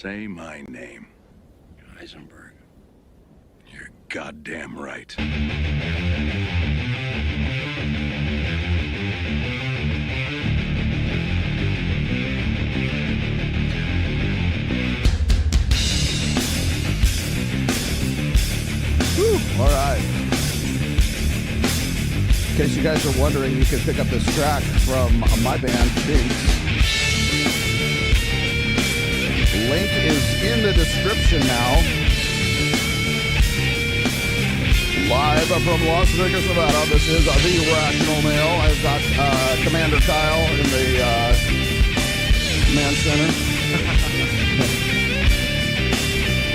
say my name. Heisenberg. You're goddamn right. All right. In case you guys are wondering, you can pick up this track from my band, Addicts. Link is in the description now. Live from Las Vegas, Nevada. This is The Rational Male. I've got Commander Kyle in the command center.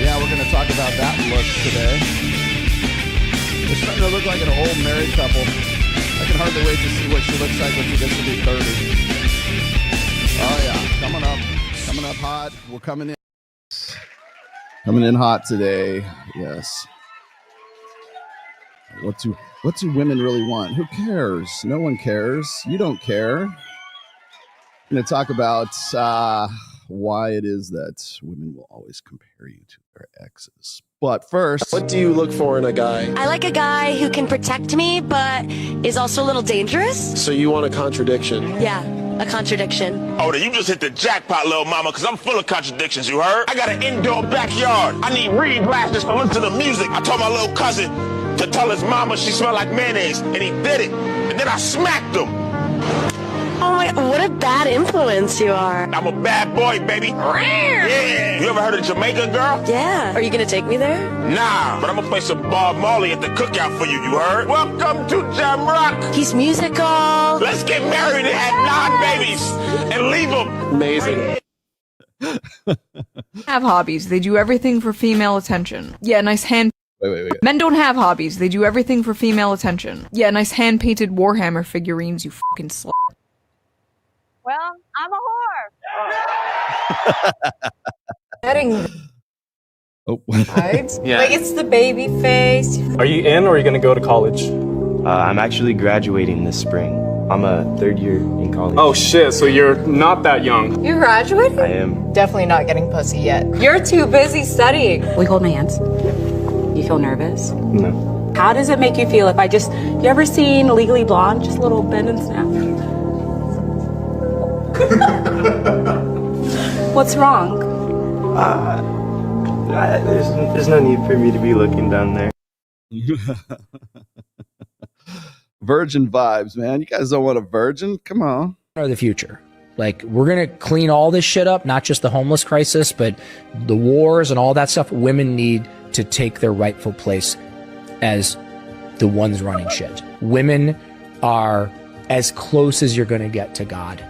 Yeah, we're going to talk about that look today. They're starting to look like an old married couple. I can hardly wait to see what she looks like when she gets to be 30. Oh yeah, coming up hot. We're coming in hot today. Yes. What do women really want? Who cares? No one cares. You don't care. I'm going to talk about why it is that women will always compare you to their exes. But first, what do you look for in a guy? I like a guy who can protect me, but is also a little dangerous. So you want a contradiction? Yeah, a contradiction. Oh, then you just hit the jackpot, little mama, because I'm full of contradictions, you heard? I got an indoor backyard. I need reading glasses to listen to the music. I told my little cousin to tell his mama she smelled like mayonnaise, and he did it. And then I smacked him. Oh my, what a bad influence you are. I'm a bad boy, baby. Yeah. You ever heard of Jamaica, girl? Yeah. Are you gonna take me there? Nah, but I'm gonna play some Bob Marley at the cookout for you heard? Welcome to Jamrock. He's musical. Let's get married and have 9 babies and leave them. Amazing. Have hobbies. They do everything for female attention. Yeah, nice hand. Wait. Men don't have hobbies. They do everything for female attention. Yeah, nice hand-painted Warhammer figurines, you fucking slut. Well, I'm a whore. Heading. Oh. Right? Yeah. Like, it's the baby face. Are you in or are you going to go to college? I'm actually graduating this spring. I'm a 3rd year in college. Oh shit, so you're not that young. You're graduating? I am. Definitely not getting pussy yet. You're too busy studying. Will you hold my hands? You feel nervous? No. How does it make you feel if I just... You ever seen Legally Blonde? Just a little bend and snap. What's wrong? There's no need for me to be looking down there. Virgin vibes, man. You guys don't want a virgin? Come on. Or the future. Like, we're going to clean all this shit up, not just the homeless crisis, but the wars and all that stuff. Women need to take their rightful place as the ones running shit. Women are as close as you're going to get to God.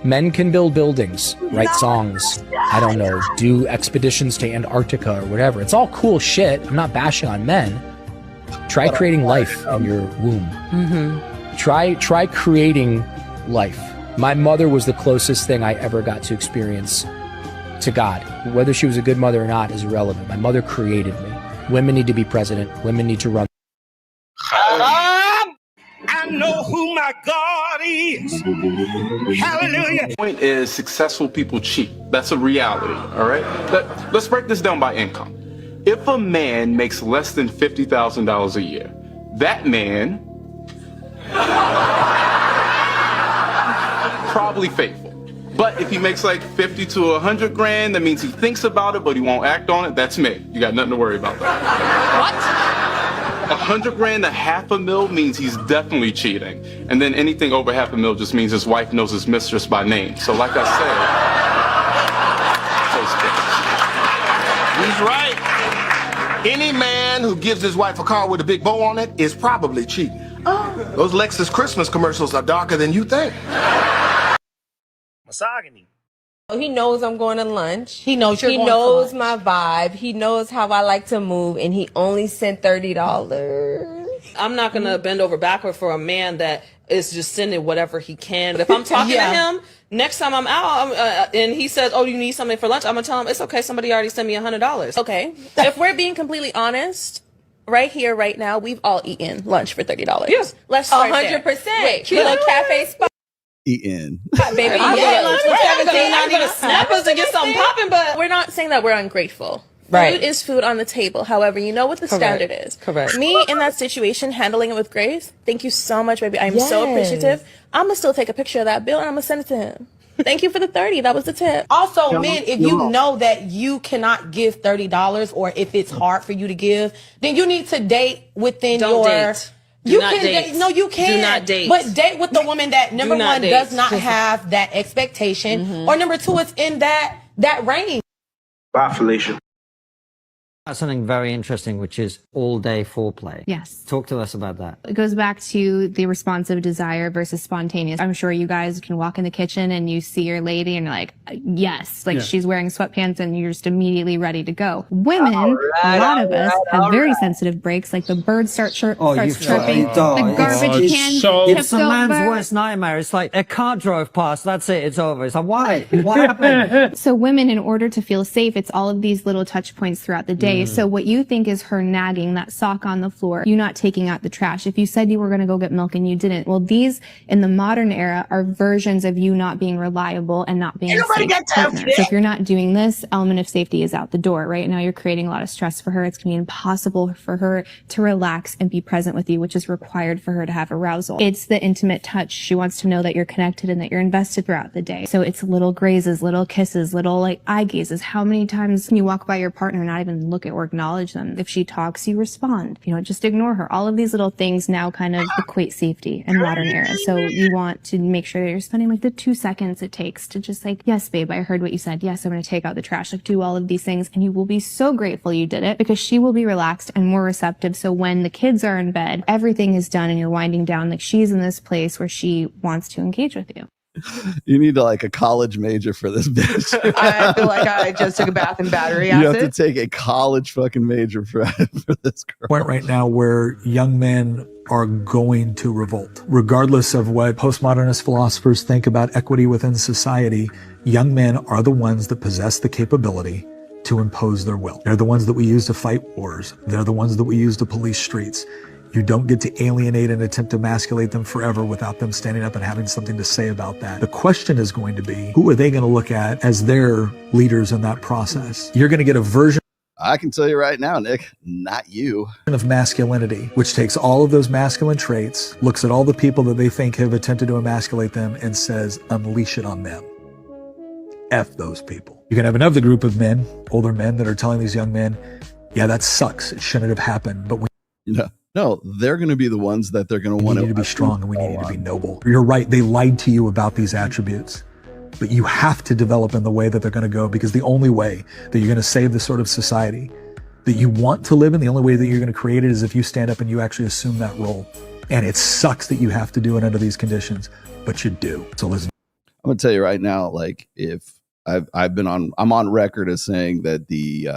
Men can build buildings, write songs, I don't know, do expeditions to Antarctica or whatever. It's all cool shit. I'm not bashing on men. Try creating life in your womb. Mm-hmm. Try creating life. My mother was the closest thing I ever got to experience to God. Whether she was a good mother or not is irrelevant. My mother created me. Women need to be president. Women need to run. I know who my God is. Hallelujah. The point is, successful people cheat. That's a reality, all right? Let's break this down by income. If a man makes less than $50,000 a year, that man probably faithful. But if he makes like 50 to 100 grand, that means he thinks about it, but he won't act on it. That's me. You got nothing to worry about that. What? 100 grand to $500,000 means he's definitely cheating. And then anything over $500,000 just means his wife knows his mistress by name. So like I said, He's right. Any man who gives his wife a car with a big bow on it is probably cheating. Oh. Those Lexus Christmas commercials are darker than you think. Misogyny. He knows I'm going to lunch. He knows you're He going to knows lunch. my vibe. He knows how I like to move, and he only sent $30. I'm not going to bend over backward for a man that is just sending whatever he can. If I'm talking to him, next time I'm out and he says, oh, you need something for lunch, I'm going to tell him, it's okay, somebody already sent me $100. Okay. If we're being completely honest, right here, right now, we've all eaten lunch for $30. Yes. Let's start 100%. there. Wait, Little cafe spot. eaten. Baby, Yeah, lunch we're with 17, not gonna snap us and get something popping, but we're not saying that we're ungrateful. Right. Food is food on the table. However, you know what the standard is. Correct. Me in that situation, handling it with grace. Thank you so much, baby. I'm so appreciative. I'm gonna still take a picture of that bill and I'm gonna send it to him. Thank you for the 30. That was the tip. Also, men, if you know that you cannot give $30 or if it's hard for you to give, then you need to date within Don't your. date. You Do not can date. date. No, you can. Do not date. But date with the woman that number not one date. does not have that expectation, or number two is in that range. Bye, Felicia. Something very interesting, which is all-day foreplay. Yes. Talk to us about that. It goes back to the responsive desire versus spontaneous. I'm sure you guys can walk in the kitchen and you see your lady and you're like, yes, like she's wearing sweatpants and you're just immediately ready to go. Women, a lot of us have very sensitive breaks, like the birds starts chirping, the garbage can It's a man's worst nightmare. It's like a car drove past, that's it, it's over. It's like, why? What happened? So women, in order to feel safe, it's all of these little touch points throughout the day. So what you think is her nagging, that sock on the floor, you not taking out the trash. If you said you were going to go get milk and you didn't, well, these in the modern era are versions of you not being reliable and not being a safe partner. So if you're not doing this, element of safety is out the door. Right now you're creating a lot of stress for her. It's going to be impossible for her to relax and be present with you, which is required for her to have arousal. It's the intimate touch. She wants to know that you're connected and that you're invested throughout the day. So it's little grazes, little kisses, little like eye gazes. How many times can you walk by your partner and not even look at or acknowledge them? If she talks, you respond. You know, just ignore her. All of these little things now kind of equate safety in modern era. So you want to make sure that you're spending like the 2 seconds it takes to just like, yes, babe, I heard what you said. Yes, I'm going to take out the trash. Like, do all of these things. And you will be so grateful you did it because she will be relaxed and more receptive. So when the kids are in bed, everything is done and you're winding down, like she's in this place where she wants to engage with you. You need like a college major for this bitch. I feel like I just took a bath in battery You acid. have to take a college fucking major for this girl. Point right now where young men are going to revolt. Regardless of what postmodernist philosophers think about equity within society, young men are the ones that possess the capability to impose their will. They're the ones that we use to fight wars. They're the ones that we use to police streets. You don't get to alienate and attempt to emasculate them forever without them standing up and having something to say about that. The question is going to be, who are they going to look at as their leaders in that process? You're going to get a version I can tell you right now, Nick, not you. Of masculinity, which takes all of those masculine traits, looks at all the people that they think have attempted to emasculate them and says, unleash it on them. F those people. You can have another group of men, older men, that are telling these young men, yeah, that sucks. It shouldn't have happened. But we No, they're going to be the ones that they're going to want to be strong and we need you to be noble. You're right. They lied to you about these attributes, but you have to develop in the way that they're going to go, because the only way that you're going to save the sort of society that you want to live in, the only way that you're going to create it is if you stand up and you actually assume that role. And it sucks that you have to do it under these conditions, but you do. So listen. I'm going to tell you right now, like, if I'm on record as saying that the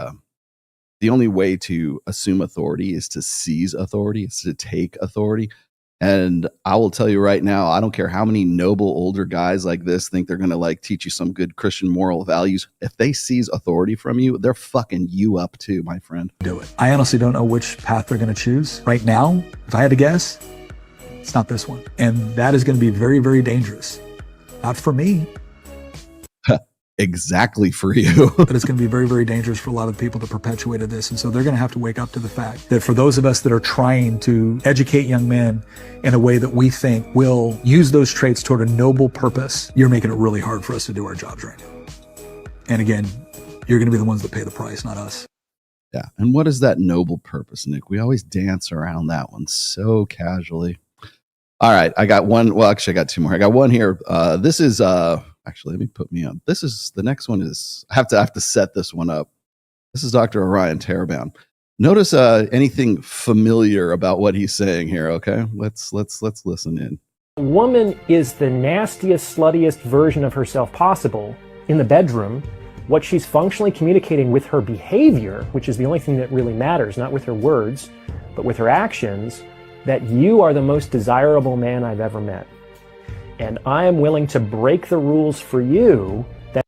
only way to assume authority is to seize authority, is to take authority. And I will tell you right now, I don't care how many noble older guys like this think they're going to like teach you some good Christian moral values. If they seize authority from you, they're fucking you up too, my friend. Do it. I honestly don't know which path they're going to choose. Right now, if I had to guess, it's not this one. And that is going to be very, very dangerous. Not for me. Exactly for you. But it's going to be very, very dangerous for a lot of people that perpetuated this. And so they're going to have to wake up to the fact that for those of us that are trying to educate young men in a way that we think will use those traits toward a noble purpose, you're making it really hard for us to do our jobs right now. And again, you're going to be the ones that pay the price, not us. Yeah. And what is that noble purpose, Nick? We always dance around that one so casually. All right. I got one. Well, actually, I got two more. I got one here. This is, actually, let me put me on. This is, the next one is, I have to set this one up. This is Dr. Orion Terabon. Notice anything familiar about what he's saying here, okay? Let's listen in. A woman is the nastiest, sluttiest version of herself possible in the bedroom. What she's functionally communicating with her behavior, which is the only thing that really matters, not with her words, but with her actions, that you are the most desirable man I've ever met. And I am willing to break the rules for you. That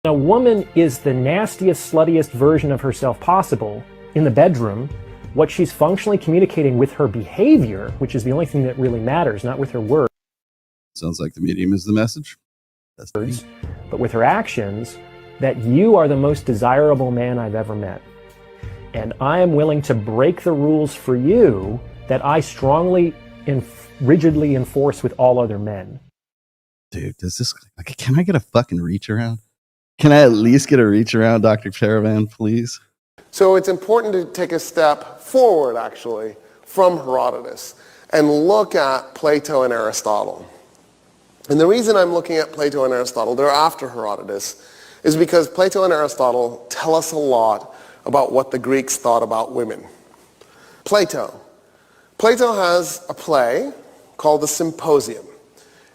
a woman is the nastiest, sluttiest version of herself possible in the bedroom. what she's functionally communicating with her behavior, which is the only thing that really matters, not with her words. Sounds like the medium is the message. That's the words, but with her actions, that you are the most desirable man I've ever met. And I am willing to break the rules for you that I strongly and rigidly enforce with all other men. Dude, can I get a fucking reach around? Can I at least get a reach around, Dr. Caravan, please? So it's important to take a step forward, actually, from Herodotus and look at Plato and Aristotle. And the reason I'm looking at Plato and Aristotle, they're after Herodotus, is because Plato and Aristotle tell us a lot about what the Greeks thought about women. Plato has a play called the Symposium.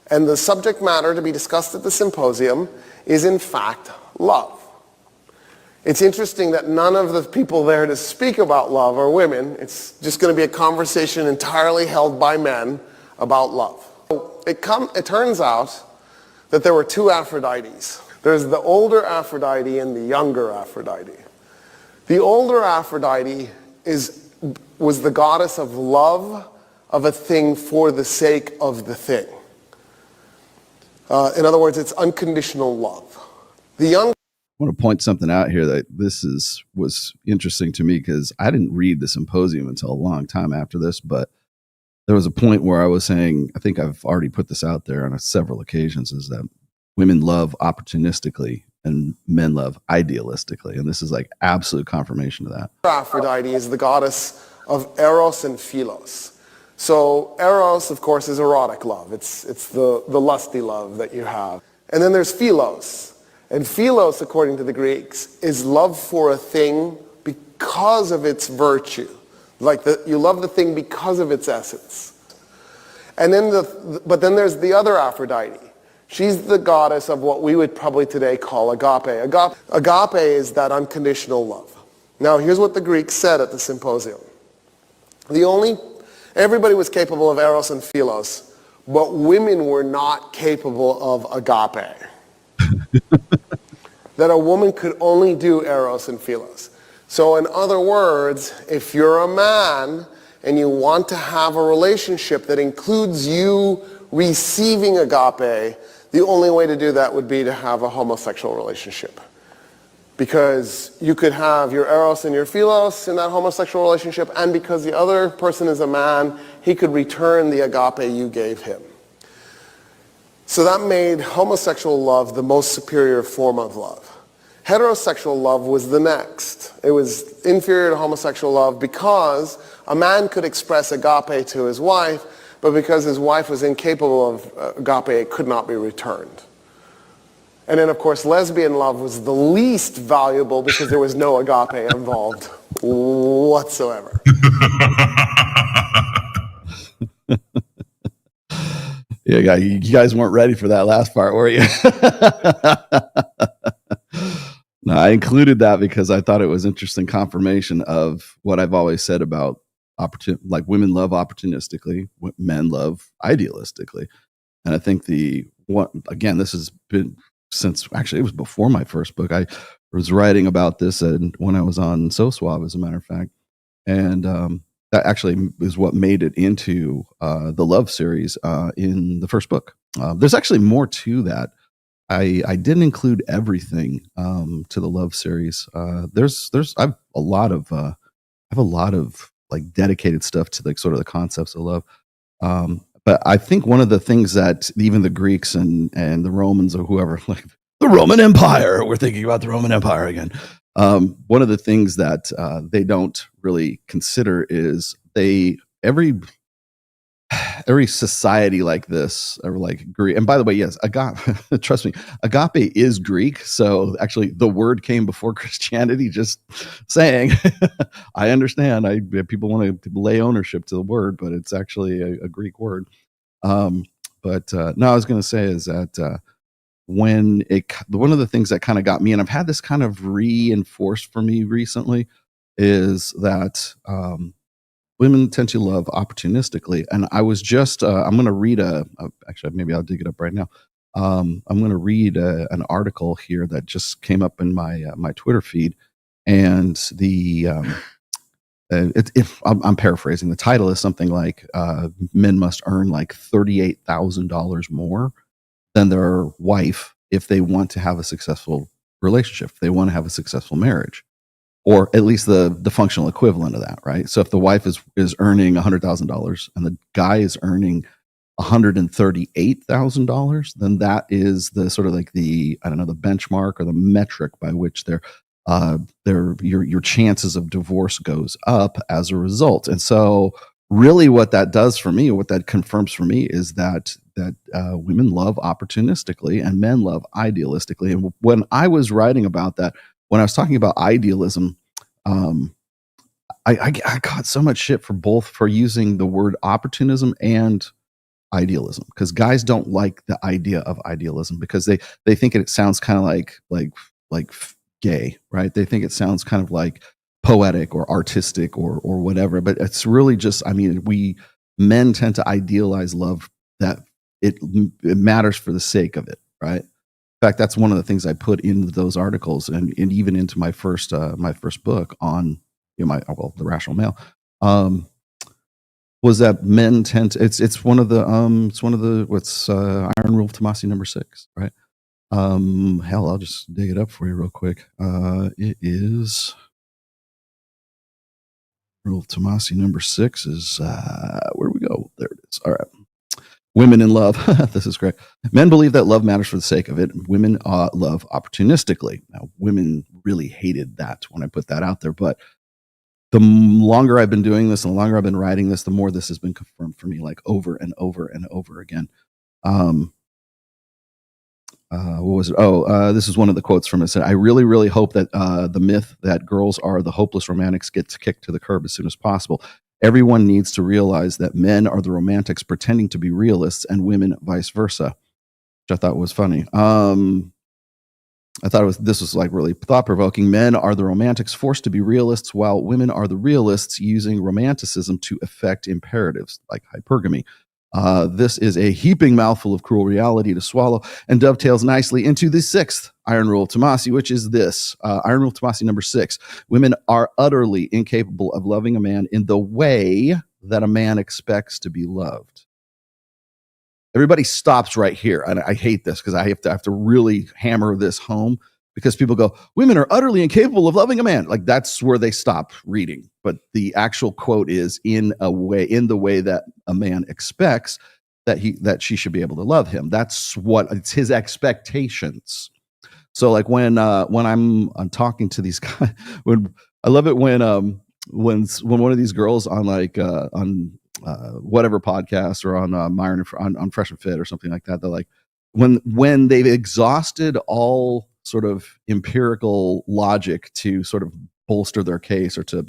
And the subject matter to be discussed at the symposium is, in fact, love. It's interesting that none of the people there to speak about love are women. It's just going to be a conversation entirely held by men about love. It turns out that there were two Aphrodites. There's the older Aphrodite and the younger Aphrodite. The older Aphrodite was the goddess of love of a thing for the sake of the thing. In other words, it's unconditional love. The young. I want to point something out here that was interesting to me because I didn't read the Symposium until a long time after this, but there was a point where I was saying, I think I've already put this out there on several occasions, is that women love opportunistically and men love idealistically. And this is like absolute confirmation of that. Aphrodite is the goddess of Eros and Philos. So Eros, of course, is erotic love. It's the lusty love that you have. And then there's Philos. And Philos, according to the Greeks, is love for a thing because of its virtue. You love the thing because of its essence. And then but then there's the other Aphrodite. She's the goddess of what we would probably today call agape. Agape is that unconditional love. Now, here's what the Greeks said at the Symposium. Everybody was capable of Eros and Philos, but women were not capable of agape. That a woman could only do Eros and Philos. So in other words, if you're a man and you want to have a relationship that includes you receiving agape, the only way to do that would be to have a homosexual relationship. Because you could have your Eros and your Philos in that homosexual relationship, and because the other person is a man, he could return the agape you gave him. So that made homosexual love the most superior form of love. Heterosexual love was the next. It was inferior to homosexual love because a man could express agape to his wife, but because his wife was incapable of agape, it could not be returned. And then, of course, lesbian love was the least valuable because there was no agape involved whatsoever. Yeah, you guys weren't ready for that last part, were you? No, I included that because I thought it was interesting confirmation of what I've always said about women love opportunistically, men love idealistically. And I think this has been since, actually it was before my first book. I was writing about this when I was on So Suave, as a matter of fact. And that actually is what made it into the love series in the first book. There's actually more to that. I didn't include everything to the love series. I have a lot of like dedicated stuff to like sort of the concepts of love. But I think one of the things that even the Greeks and the Romans or whoever, like the Roman Empire, we're thinking about the Roman Empire again. One of the things that they don't really consider is every society like this, or like Greek. And by the way, yes, agape, trust me, agape is Greek. So actually the word came before Christianity, just saying. I understand. People want to lay ownership to the word, but it's actually a Greek word. No, I was going to say is that one of the things that kind of got me, and I've had this kind of reinforced for me recently, is that women tend to love opportunistically. And I was just, I'm going to read actually, maybe I'll dig it up right now. I'm going to read an article here that just came up in my Twitter feed. And I'm paraphrasing. The title is something like men must earn like $38,000 more than their wife if they want to have a successful relationship, if they want to have a successful marriage, or at least the functional equivalent of that, right? So if the wife is earning $100,000 and the guy is earning $138,000, then that is the sort of like the benchmark or the metric by which your chances of divorce goes up as a result. And so really what that does for me, what that confirms for me, is that women love opportunistically and men love idealistically. And when I was writing about that, when I was talking about idealism, I got so much shit for using the word opportunism and idealism, because guys don't like the idea of idealism because they think it sounds kind of like gay, right? They think it sounds kind of like poetic or artistic or whatever, but it's really just, men tend to idealize love, that it matters for the sake of it, right? In fact, that's one of the things I put in those articles and even into my first book on the Rational Male, was that men tend to, it's one of the what's Iron Rule of Tomassi number 6, right? Hell, I'll just dig it up for you real quick. It is Rule of Tomassi number 6 is where do we go? There it is. All right. Women in love. This is great. Men believe that love matters for the sake of it. Women love opportunistically. Now, women really hated that when I put that out there, but the longer I've been doing this and the longer I've been writing this, the more this has been confirmed for me, like over and over and over again. What was it? This is one of the quotes from it. It said, I really, really hope that the myth that girls are the hopeless romantics gets kicked to the curb as soon as possible. Everyone needs to realize that men are the romantics pretending to be realists and women vice versa, which I thought was funny. I thought this was like really thought-provoking. Men are the romantics forced to be realists, while women are the realists using romanticism to effect imperatives like hypergamy. This is a heaping mouthful of cruel reality to swallow and dovetails nicely into the 6th Iron Rule of Tomassi, which is this. Iron Rule of Tomassi number 6. Women are utterly incapable of loving a man in the way that a man expects to be loved. Everybody stops right here. And I hate this because I have to really hammer this home, because people go, women are utterly incapable of loving a man. Like, that's where they stop reading. But the actual quote is in the way that a man expects that she should be able to love him. That's what it's his expectations. So like when I'm talking to these guys, I love it when one of these girls on whatever podcast or on Myron on Fresh and Fit or something like that, they're like, when they've exhausted all sort of empirical logic to sort of bolster their case or to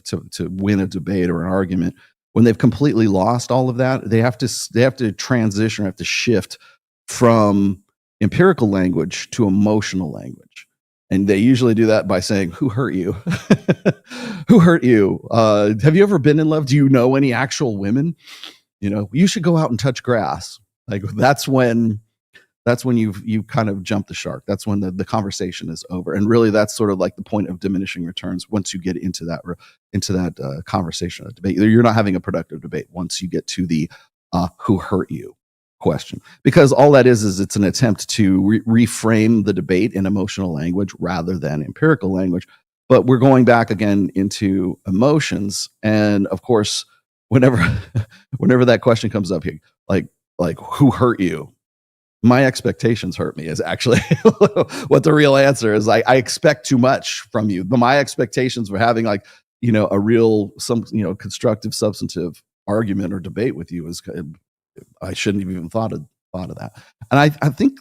win a debate or an argument, when they've completely lost all of that, they have to transition, have to shift from empirical language to emotional language. And they usually do that by saying, who hurt you? Who hurt you? Have you ever been in love? Do you know any actual women? You should go out and touch grass. Like, that's when you've kind of jumped the shark. That's when the conversation is over. And really, that's sort of like the point of diminishing returns. Once you get into that conversation, debate, you're not having a productive debate once you get to the who hurt you question, because all that is it's an attempt to reframe the debate in emotional language rather than empirical language. But we're going back again into emotions, and of course, whenever that question comes up here, like who hurt you, my expectations hurt me is actually what the real answer is. I expect too much from you. But my expectations for having a real constructive, substantive argument or debate with you is, I shouldn't have even thought of that. And I think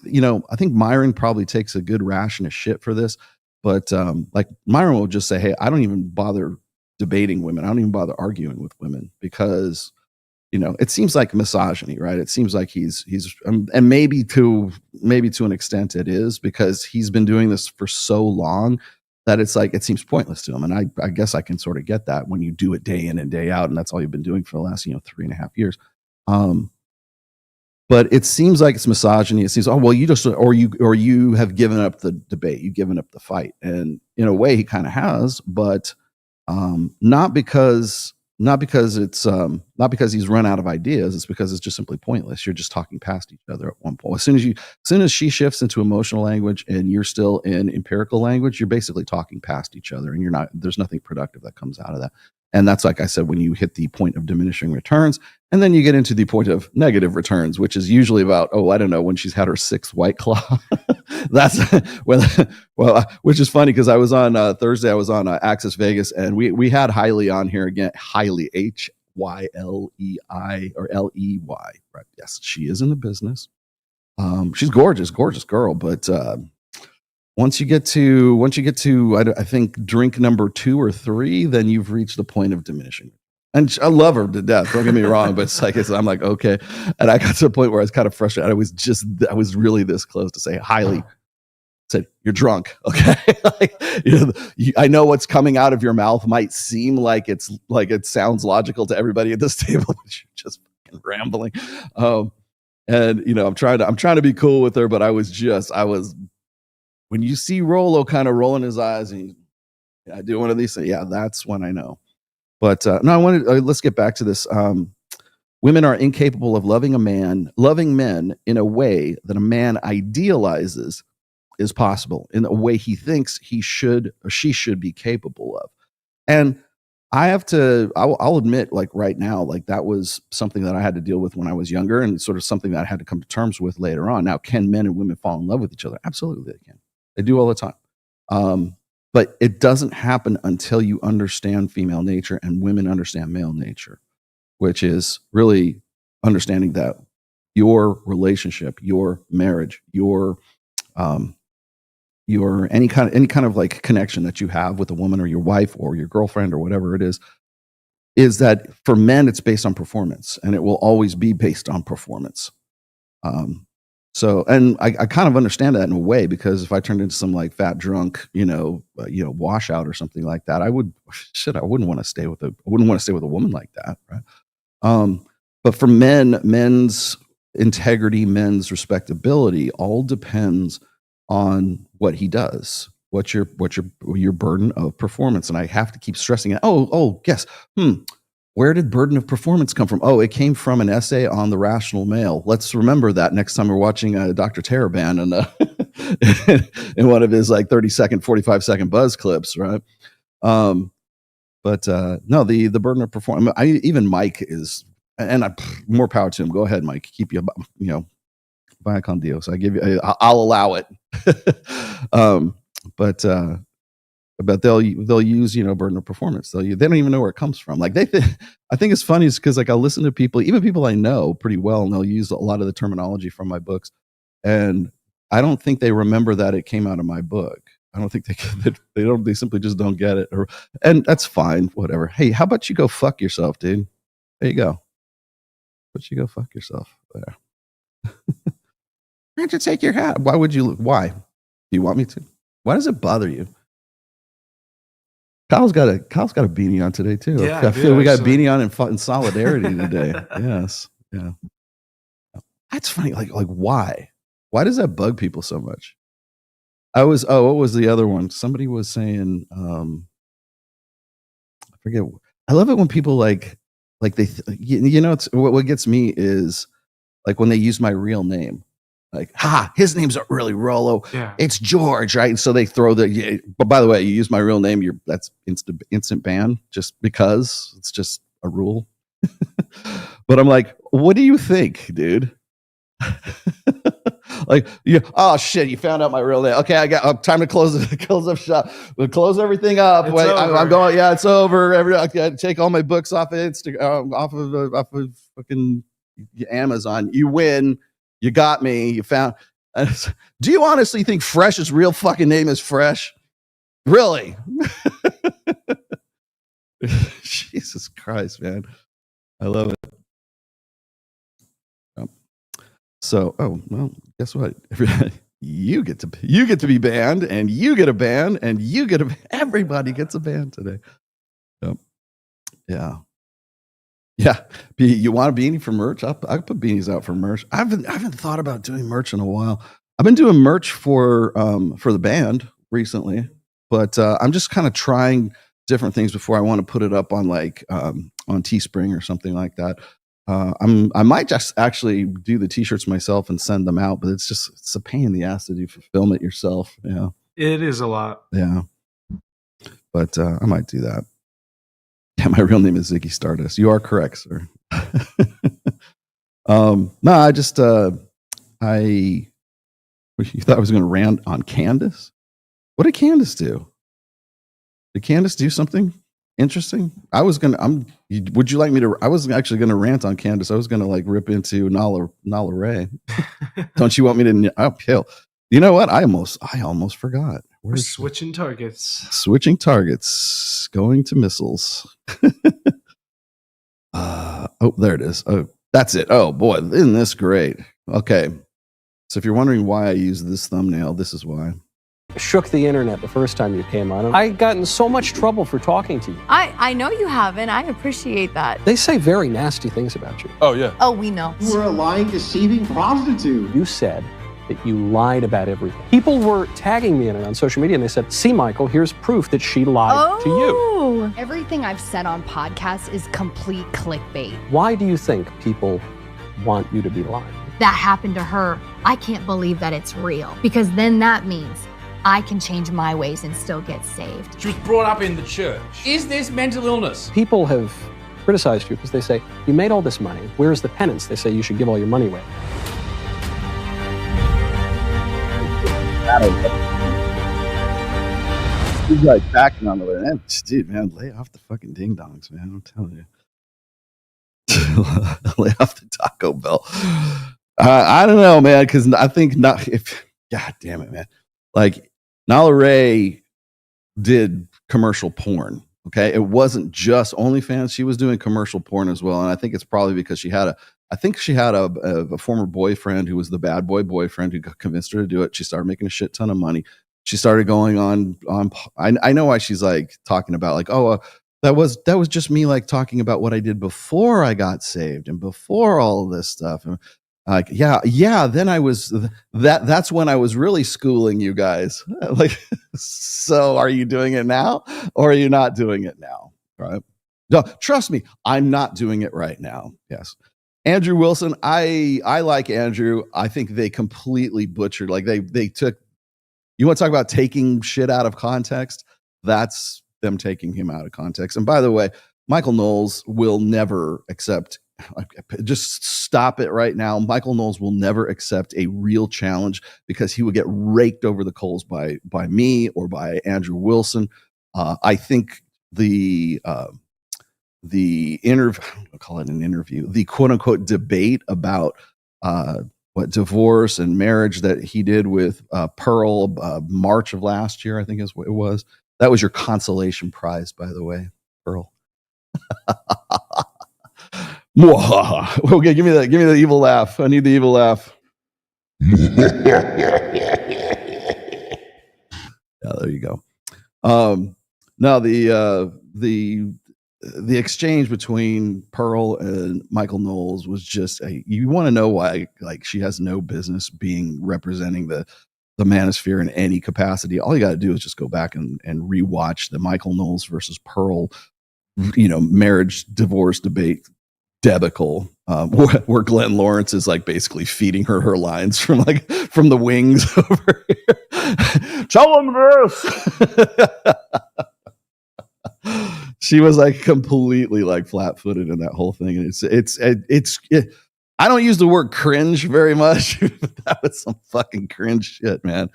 Myron probably takes a good ration of shit for this, but like Myron will just say, hey, I don't even bother debating women. I don't even bother arguing with women because, it seems like misogyny, right? It seems like he's and maybe to an extent it is, because he's been doing this for so long that it's like, it seems pointless to him. And I guess I can sort of get that when you do it day in and day out. And that's all you've been doing for the last, 3.5 years. But it seems like it's misogyny. It seems, you have given up the debate, you've given up the fight. And in a way he kind of has, but Not because he's run out of ideas. It's because it's just simply pointless. You're just talking past each other at one point. As soon as she shifts into emotional language and you're still in empirical language, you're basically talking past each other, and there's nothing productive that comes out of that. And that's, like I said, when you hit the point of diminishing returns, and then you get into the point of negative returns, which is usually about, I don't know, when she's had her 6th White Claw. That's which is funny because I was on Thursday, I was on Access Vegas, and we had Hailey on here again. Hailey, Hylei or Ley, right? Yes, she is in the business. She's gorgeous girl, but once you get to I think drink number 2 or 3, then you've reached the point of diminishing. And I love her to death. Don't get me wrong, but I'm like, okay. And I got to a point where I was kind of frustrated. I was really this close to say, Hailey, said, you're drunk. Okay. I know what's coming out of your mouth might seem like it sounds logical to everybody at this table, but you're just fucking rambling. And I'm trying to be cool with her, but I was when you see Rollo kind of rolling his eyes and I do one of these things, yeah, that's when I know. But let's get back to this. Women are incapable of loving men in a way that a man idealizes is possible, in a way he thinks he should or she should be capable of. And I'll admit, like right now, like that was something that I had to deal with when I was younger, and sort of something that I had to come to terms with later on. Now, can men and women fall in love with each other? Absolutely, they can. They do all the time. But it doesn't happen until you understand female nature and women understand male nature, which is really understanding that your relationship, your marriage, your any kind of like connection that you have with a woman or your wife or your girlfriend or whatever it is that for men it's based on performance, and it will always be based on performance. So, and I kind of understand that in a way, because if I turned into some like fat drunk, washout or something like that, I wouldn't want to stay with a woman like that, right? But for men's integrity, men's respectability, all depends on what he does. What's your burden of performance? And I have to keep stressing it. Yes. Where did burden of performance come from? It came from an essay on the rational male. Let's remember that next time we're watching Dr. Taraban and in one of his like 30-second, 45-second buzz clips, right? No, the burden of performance. Even Mike is, and more power to him. Go ahead, Mike. Keep you via con Dios. I give you. I'll allow it. But they'll use burden of performance. They don't even know where it comes from. Like I think it's funny because like I'll listen to people, even people I know pretty well, and they'll use a lot of the terminology from my books, and I don't think they remember that it came out of my book. I don't think they simply just don't get it, and that's fine. Whatever. Hey, how about you go fuck yourself, dude? There you go. But you go fuck yourself there. Why don't you take your hat? Why would you? Why? Do you want me to? Why does it bother you? Kyle's got a beanie on today too. Yeah, I feel we got a beanie on in solidarity today. Yes, yeah. That's funny. Like why? Why does that bug people so much? What was the other one? Somebody was saying, I forget. I love it when people like they, it's what gets me is like when they use my real name. Like, his name's not really Rollo. Yeah. It's George, right? And so they throw but by the way, you use my real name, that's instant ban, just because it's just a rule. But I'm like, what do you think, dude? Like, oh shit, you found out my real name. Okay, I got time to close up shop. We'll close everything up. Wait, I'm going. Yeah, it's over. I take all my books off of Instagram, off of fucking Amazon. You win. You got me. You found. Do you honestly think Fresh's real fucking name is Fresh? Really? Jesus Christ, man. I love it. So, well, guess what? You get to be banned, and you get a ban, and everybody gets a ban today. Yep. Yeah. Yeah, you want a beanie for merch? I put beanies out for merch. I haven't thought about doing merch in a while. I've been doing merch for the band recently, but I'm just kind of trying different things before I want to put it up on like on Teespring or something like that. I might just actually do the t-shirts myself and send them out, but it's a pain in the ass to do fulfillment yourself. Yeah, It is a lot. yeah. But I might do that. Yeah, my real name is Ziggy Stardust. You are correct, sir. No, I just you thought I was going to rant on Candace? What did Candace do? Did Candace do something interesting? Would you like me to? I was actually going to rant on Candace. I was going to like rip into Nala Ray. Don't you want me to? Uphill. You know what? I almost forgot. We're switching targets. Switching targets. Going to missiles. Oh, there it is. Oh, that's it. Oh boy, isn't this great? Okay. So if you're wondering why I use this thumbnail, this is why. Shook the internet the first time you came on. I got in so much trouble for talking to you. I know you haven't. I appreciate that. They say very nasty things about you. Oh, yeah. Oh, we know. You were a lying, deceiving prostitute. You said that you lied about everything. People were tagging me in it on social media, and they said, see, Michael, here's proof that she lied to you. Everything I've said on podcasts is complete clickbait. Why do you think people want you to be lying? That happened to her. I can't believe that it's real, because then that means I can change my ways and still get saved. She was brought up in the church. Is this mental illness? People have criticized you because they say, you made all this money. Where's the penance? They say you should give all your money away. He's like backing on the way. Dude, man, lay off the fucking ding dongs, man. I'm telling you. Lay off the Taco Bell. I don't know, man, because I think not if God damn it, man. Like Nala Ray did commercial porn. Okay. It wasn't just OnlyFans. She was doing commercial porn as well. And I think it's probably because she had a former boyfriend who was the bad boy boyfriend who convinced her to do it. She started making a shit ton of money. She started going on. I know why she's like talking about like, that was just me like talking about what I did before I got saved and before all of this stuff. And like, yeah. Then I was that's when I was really schooling you guys. Like, so are you doing it now or are you not doing it now? Right? No, trust me, I'm not doing it right now. Yes. Andrew Willson, I like Andrew. I think they completely butchered. Like they took. You want to talk about taking shit out of context? That's them taking him out of context. And by the way, Michael Knowles will never accept. Just stop it right now. Michael Knowles will never accept a real challenge because he would get raked over the coals by me or by Andrew Willson. I think the interview, I'll call it an interview, the quote unquote debate about what divorce and marriage that he did with Pearl March of last year, I think is what it was. That was your consolation prize, by the way, Pearl. Okay, give me the evil laugh. I need the evil laugh. Yeah, there you go. Now the exchange between Pearl and Michael Knowles was just you want to know why like she has no business being representing the manosphere in any capacity. All you got to do is just go back and rewatch the Michael Knowles versus Pearl, marriage divorce debate debacle, where Glenn Lawrence is like basically feeding her lines from the wings over here. Tell him this. She was like completely like flat-footed in that whole thing, and it's I don't use the word cringe very much. But that was some fucking cringe shit, man.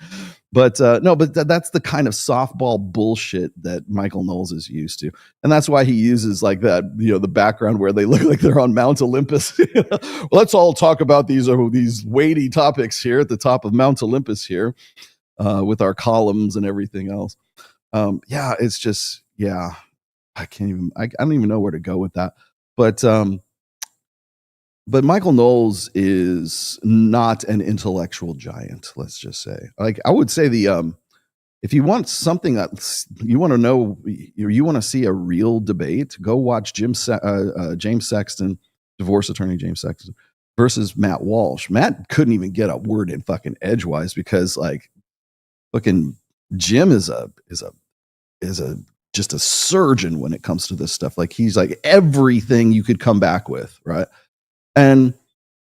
But no, but that's the kind of softball bullshit that Michael Knowles is used to, and that's why he uses like that, the background where they look like they're on Mount Olympus. Well, let's all talk about these weighty topics here at the top of Mount Olympus here, with our columns and everything else. Yeah, it's just I don't even know where to go with that, But Michael Knowles is not an intellectual giant, let's just say. Like I would say if you want something that you want to know, you want to see a real debate, go watch James Sexton, divorce attorney James Sexton, versus Matt Walsh. Matt couldn't even get a word in fucking edgewise because like fucking Jim is a just a surgeon when it comes to this stuff. Like he's like everything you could come back with, right? And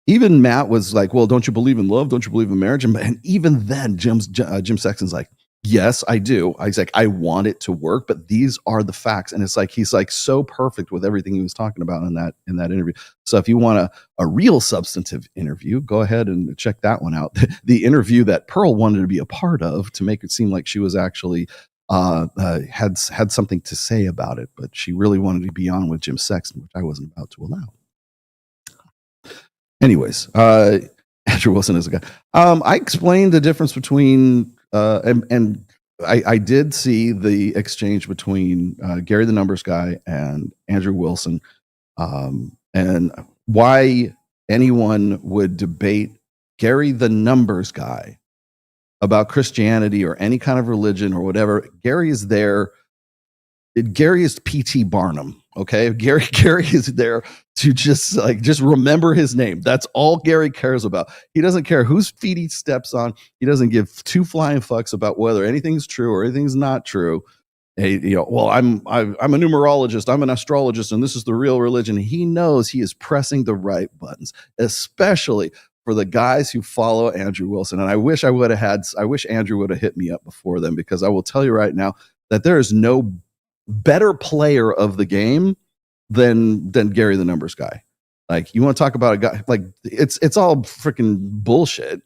even Matt was like, well, don't you believe in love? Don't you believe in marriage? And even then, Jim Sexton's like, yes, I do. He's like, I want it to work, but these are the facts. And it's like, he's like so perfect with everything he was talking about in that interview. So if you want a real substantive interview, go ahead and check that one out. The interview that Pearl wanted to be a part of to make it seem like she was actually had something to say about it, but she really wanted to be on with Jim Sexton, which I wasn't about to allow. Anyways, Andrew Willson is a guy. I explained the difference between and I did see the exchange between Gary the Numbers Guy and Andrew Willson, and why anyone would debate Gary the Numbers Guy about Christianity or any kind of religion or whatever. Gary is there. Gary is P.T. Barnum. Okay, Gary is there to just remember his name. That's all Gary cares about. He doesn't care whose feet he steps on. He doesn't give two flying fucks about whether anything's true or anything's not true. Hey, well, I'm a numerologist, I'm an astrologist, and this is the real religion. He knows he is pressing the right buttons, especially for the guys who follow Andrew Willson. And I wish Andrew would have hit me up before then, because I will tell you right now that there is no better player of the game than Gary the Numbers Guy. Like, you want to talk about a guy, like it's all freaking bullshit,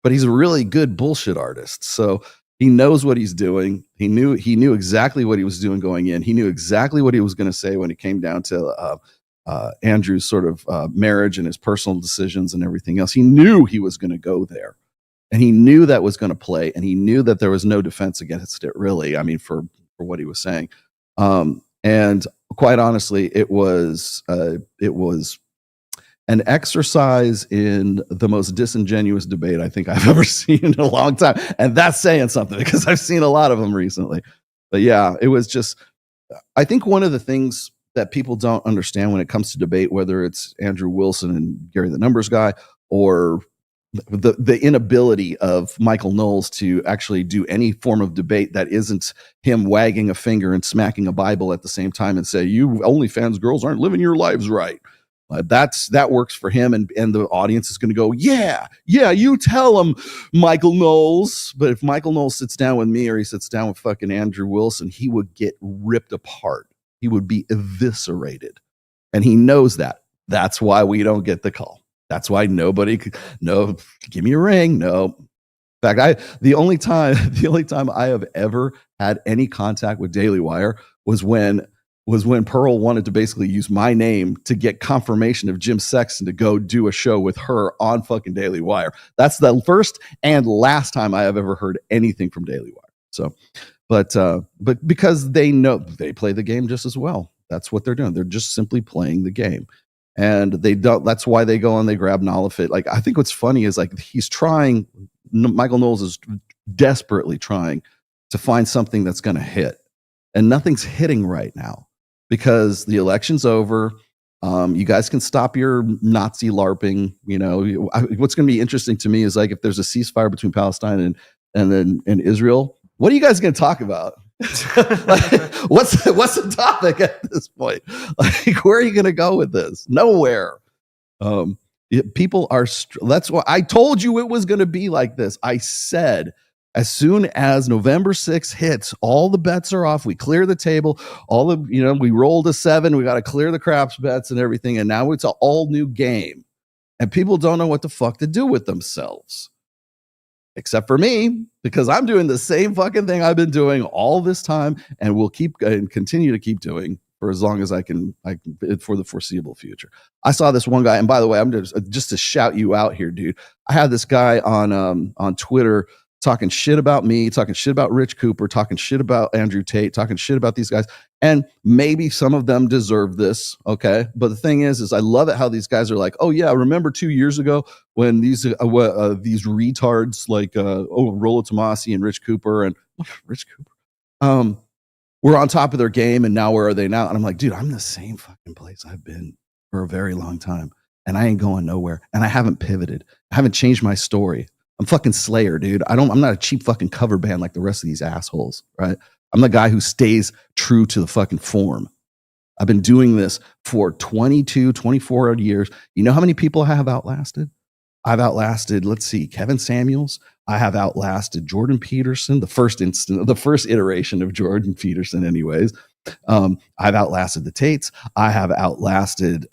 but he's a really good bullshit artist. So he knows what he's doing. He knew exactly what he was doing going in. He knew exactly what he was going to say when it came down to Andrew's sort of marriage and his personal decisions and everything else. He knew he was going to go there, and he knew that was going to play, and he knew that there was no defense against it, really. I mean, for what he was saying. And quite honestly, it was an exercise in the most disingenuous debate I think I've ever seen in a long time. And that's saying something, because I've seen a lot of them recently. But yeah, it was just, I think one of the things that people don't understand when it comes to debate, whether it's Andrew Willson and Gary the Numbers Guy, or the inability of Michael Knowles to actually do any form of debate that isn't him wagging a finger and smacking a Bible at the same time and say, you OnlyFans girls aren't living your lives right. That works for him, and the audience is going to go, yeah, you tell him, Michael Knowles. But if Michael Knowles sits down with me, or he sits down with fucking Andrew Willson, he would get ripped apart. He would be eviscerated, and he knows that. That's why we don't get the call. That's why nobody could, no, give me a ring. No. In fact, the only time I have ever had any contact with Daily Wire was when Pearl wanted to basically use my name to get confirmation of Jim Sexton to go do a show with her on fucking Daily Wire. That's the first and last time I have ever heard anything from Daily Wire. So, but because they know they play the game just as well. That's what they're doing. They're just simply playing the game. And they don't, that's why they go and they grab Nolafit. Like, I think what's funny is, like, Michael Knowles is desperately trying to find something that's going to hit, and nothing's hitting right now because the election's over. You guys can stop your Nazi LARPing. What's going to be interesting to me is, like, if there's a ceasefire between Palestine and Israel, what are you guys going to talk about? Like, what's the topic at this point? Like, where are you going to go with this? Nowhere. People are. That's why I told you it was going to be like this. I said, as soon as November 6th hits, all the bets are off. We clear the table. We rolled a 7. We got to clear the craps bets and everything. And now it's an all new game, and people don't know what the fuck to do with themselves. Except for me, because I'm doing the same fucking thing I've been doing all this time, and will keep and continue to keep doing for as long as I can for the foreseeable future. I saw this one guy, and by the way, I'm just to shout you out here, dude. I had this guy on Twitter talking shit about me, talking shit about Rich Cooper, talking shit about Andrew Tate, talking shit about these guys. And maybe some of them deserve this, okay? But the thing is I love it how these guys are like, oh yeah, remember 2 years ago when these retards like Rollo Tomassi and Rich Cooper were on top of their game, and now where are they now? And I'm like, dude, I'm in the same fucking place I've been for a very long time, and I ain't going nowhere, and I haven't pivoted. I haven't changed my story. I'm fucking Slayer, dude. I'm not a cheap fucking cover band like the rest of these assholes, right? I'm the guy who stays true to the fucking form. I've been doing this for 22, 24 years. You know how many people I have outlasted? I've outlasted, let's see, Kevin Samuels. I have outlasted Jordan Peterson, the first iteration of Jordan Peterson anyways. I've outlasted the Tates. I have outlasted,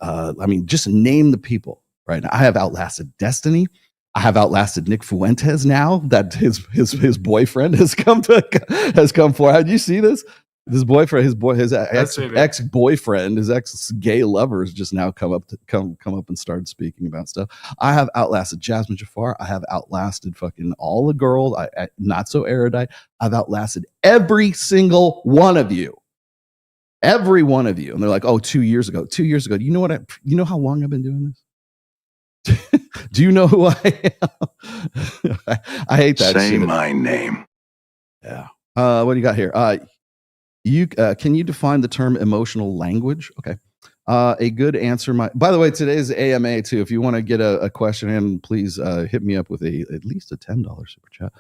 just name the people right now. I have outlasted Destiny. I have outlasted Nick Fuentes now that his boyfriend has come forward. Did you see this? His boyfriend, his ex-boyfriend, his ex-gay lover has just now come up and started speaking about stuff. I have outlasted Jasmine Jafar. I have outlasted fucking all the girls. I not so erudite. I've outlasted every single one of you. Every one of you. And they're like, oh, 2 years ago. 2 years ago. Do you know you know how long I've been doing this? Do you know who I am? I hate that Say shit. my name. Yeah. What do you got here? Can you define the term emotional language? Okay. A good answer by the way, today's AMA too. If you want to get a question in, please hit me up with at least a $10 super chat.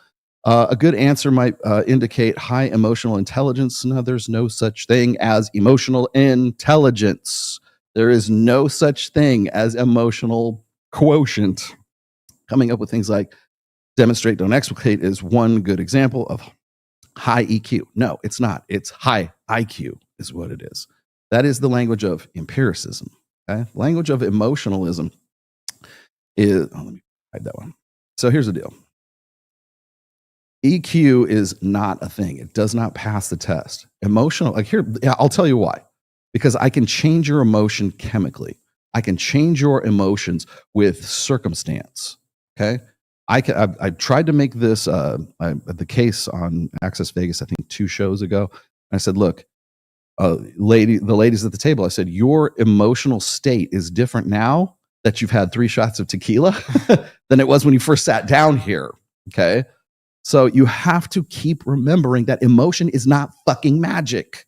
A good answer might indicate high emotional intelligence. No, there's no such thing as emotional intelligence. There is no such thing as emotional quotient. Coming up with things like demonstrate, don't explicate is one good example of high EQ. No, it's not. It's high IQ is what it is. That is the language of empiricism. Okay? Language of emotionalism is, let me hide that one. So here's the deal. EQ is not a thing. It does not pass the test. Emotional, I'll tell you why. Because I can change your emotion chemically. I can change your emotions with circumstance. Okay? I tried to make this the case on Access Vegas, I think 2 shows ago. I said, look, the ladies at the table, I said, your emotional state is different now that you've had 3 shots of tequila than it was when you first sat down here. Okay? So you have to keep remembering that emotion is not fucking magic.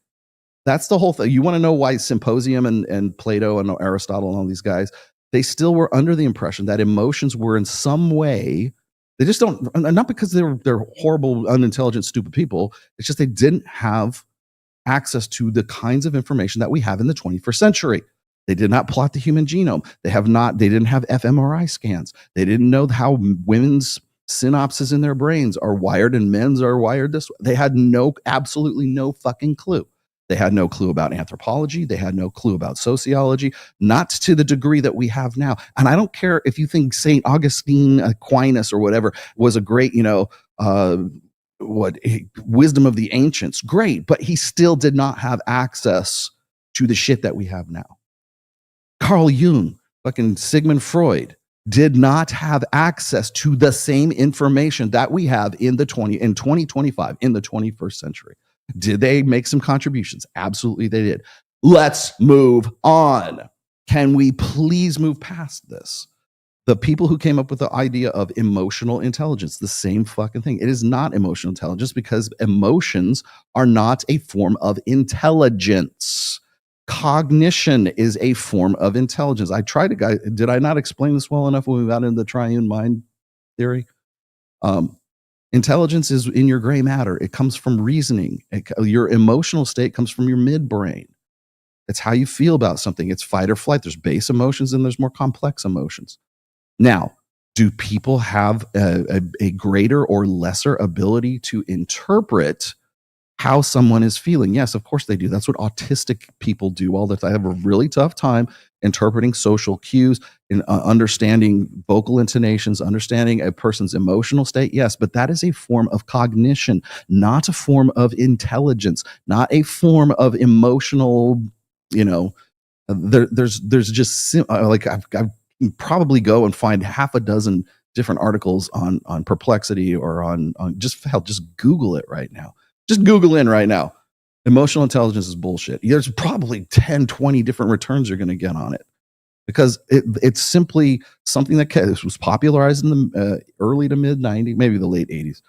That's the whole thing. You want to know why Symposium and Plato and Aristotle and all these guys, they still were under the impression that emotions were in some way, they just don't, not because they're horrible, unintelligent, stupid people. It's just they didn't have access to the kinds of information that we have in the 21st century. They did not plot the human genome. They didn't have fMRI scans. They didn't know how women's synapses in their brains are wired and men's are wired this way. They had absolutely no fucking clue. They had no clue about anthropology. They had no clue about sociology, not to the degree that we have now. And I don't care if you think St. Augustine Aquinas or whatever was a great, wisdom of the ancients. Great. But he still did not have access to the shit that we have now. Carl Jung, fucking Sigmund Freud, did not have access to the same information that we have in 2025, in the 21st century. Did they make some contributions? Absolutely they did. Let's move on. Can we please move past this? The people who came up with the idea of emotional intelligence, the same fucking thing. It is not emotional intelligence because emotions are not a form of intelligence. Cognition is a form of intelligence. Did I not explain this well enough when we got into the triune mind theory? Intelligence is in your gray matter. It comes from reasoning. Your emotional state comes from your midbrain. It's how you feel about something. It's fight or flight. There's base emotions and there's more complex emotions. Now, do people have a greater or lesser ability to interpret how someone is feeling? Yes, of course they do. That's what autistic people do all the time. I have a really tough time interpreting social cues and understanding vocal intonations, understanding a person's emotional state. Yes, but that is a form of cognition, not a form of intelligence, not a form of emotional, there's just I've probably go and find half a dozen different articles on Perplexity or on just Google it right now. Just Google in right now. Emotional intelligence is bullshit. There's probably 10, 20 different returns you're going to get on it because it's simply something that was popularized in the early to mid 90s, maybe the late 80s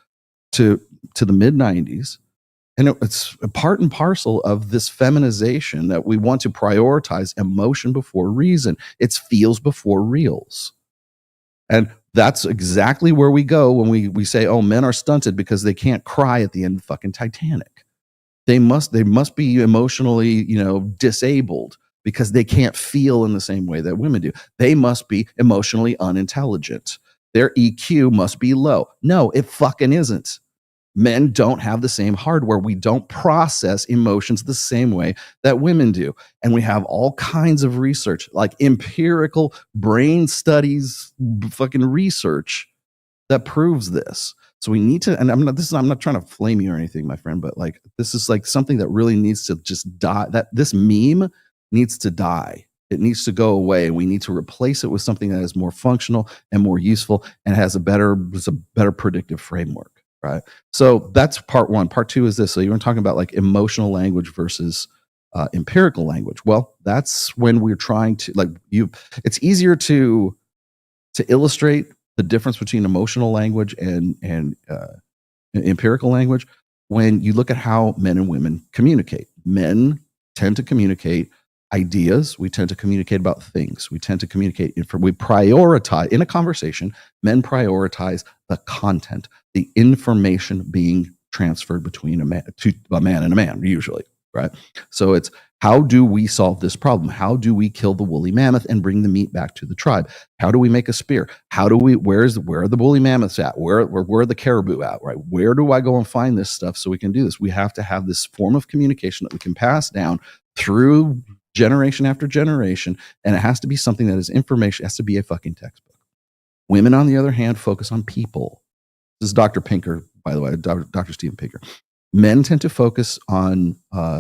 to the mid 90s. And it's a part and parcel of this feminization that we want to prioritize emotion before reason. It's feels before reals. And that's exactly where we go when we say, oh, men are stunted because they can't cry at the end of fucking Titanic. They must be emotionally, disabled because they can't feel in the same way that women do. They must be emotionally unintelligent. Their EQ must be low. No, it fucking isn't. Men don't have the same hardware. We don't process emotions the same way that women do. And we have all kinds of research, like empirical brain studies, fucking research that proves this. So we need to, and I'm not trying to flame you or anything, my friend, but like, this is like something that really needs to just die. That this meme needs to die. It needs to go away. And we need to replace it with something that is more functional and more useful and has a better predictive framework. Right. So that's part one. Part two is this. So you were talking about like emotional language versus empirical language. Well, that's when we're trying to it's easier to illustrate the difference between emotional language and empirical language when you look at how men and women communicate. Men tend to communicate ideas. We tend to communicate about things. We tend to communicate. We prioritize in a conversation. Men prioritize the content, the information being transferred between a man and a man, usually, right? So it's, how do we solve this problem? How do we kill the woolly mammoth and bring the meat back to the tribe? How do we make a spear? Where are the woolly mammoths at? Where are the caribou at, right? Where do I go and find this stuff so we can do this? We have to have this form of communication that we can pass down through generation after generation, and it has to be something that is information. It has to be a fucking textbook. Women, on the other hand, focus on people. This is Dr. Pinker, by the way, Dr. Steven Pinker. Men tend to focus on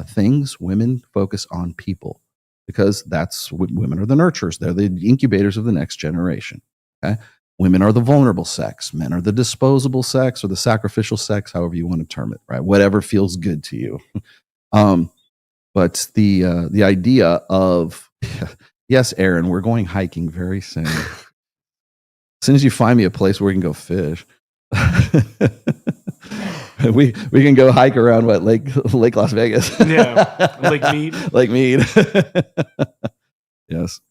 things. Women focus on people because women are the nurturers. They're the incubators of the next generation. Okay? Women are the vulnerable sex. Men are the disposable sex or the sacrificial sex, however you want to term it, right? Whatever feels good to you. But the idea of, yes, Aaron, we're going hiking very soon. As soon as you find me a place where we can go fish, we can go hike around Lake Las Vegas. Yeah, Lake Mead. Lake Mead. Yes.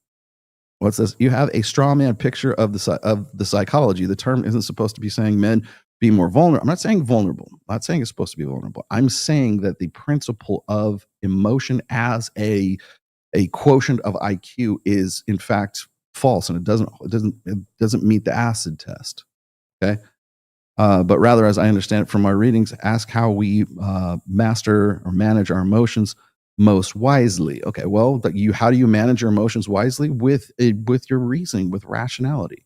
What's this? You have a straw man picture of the psychology. The term isn't supposed to be saying men be more vulnerable. I'm not saying vulnerable. I'm not saying it's supposed to be vulnerable. I'm saying that the principle of emotion as a quotient of IQ is in fact false, and it doesn't meet the acid test. Okay. But rather, as I understand it from my readings, ask how we master or manage our emotions most wisely. Okay, well, how do you manage your emotions wisely? With your reasoning, with rationality.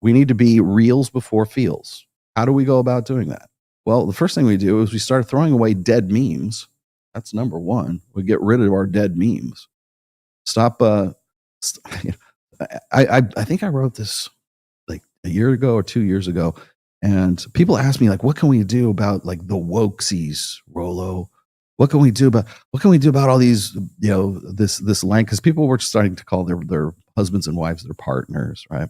We need to be reals before feels. How do we go about doing that? Well, the first thing we do is we start throwing away dead memes. That's number one. We get rid of our dead memes. Stop. I think I wrote this like a year ago or 2 years ago. And people ask me, like, what can we do about like the wokesies, Rolo? What can we do about all these, this language? Because people were starting to call their husbands and wives their partners, right?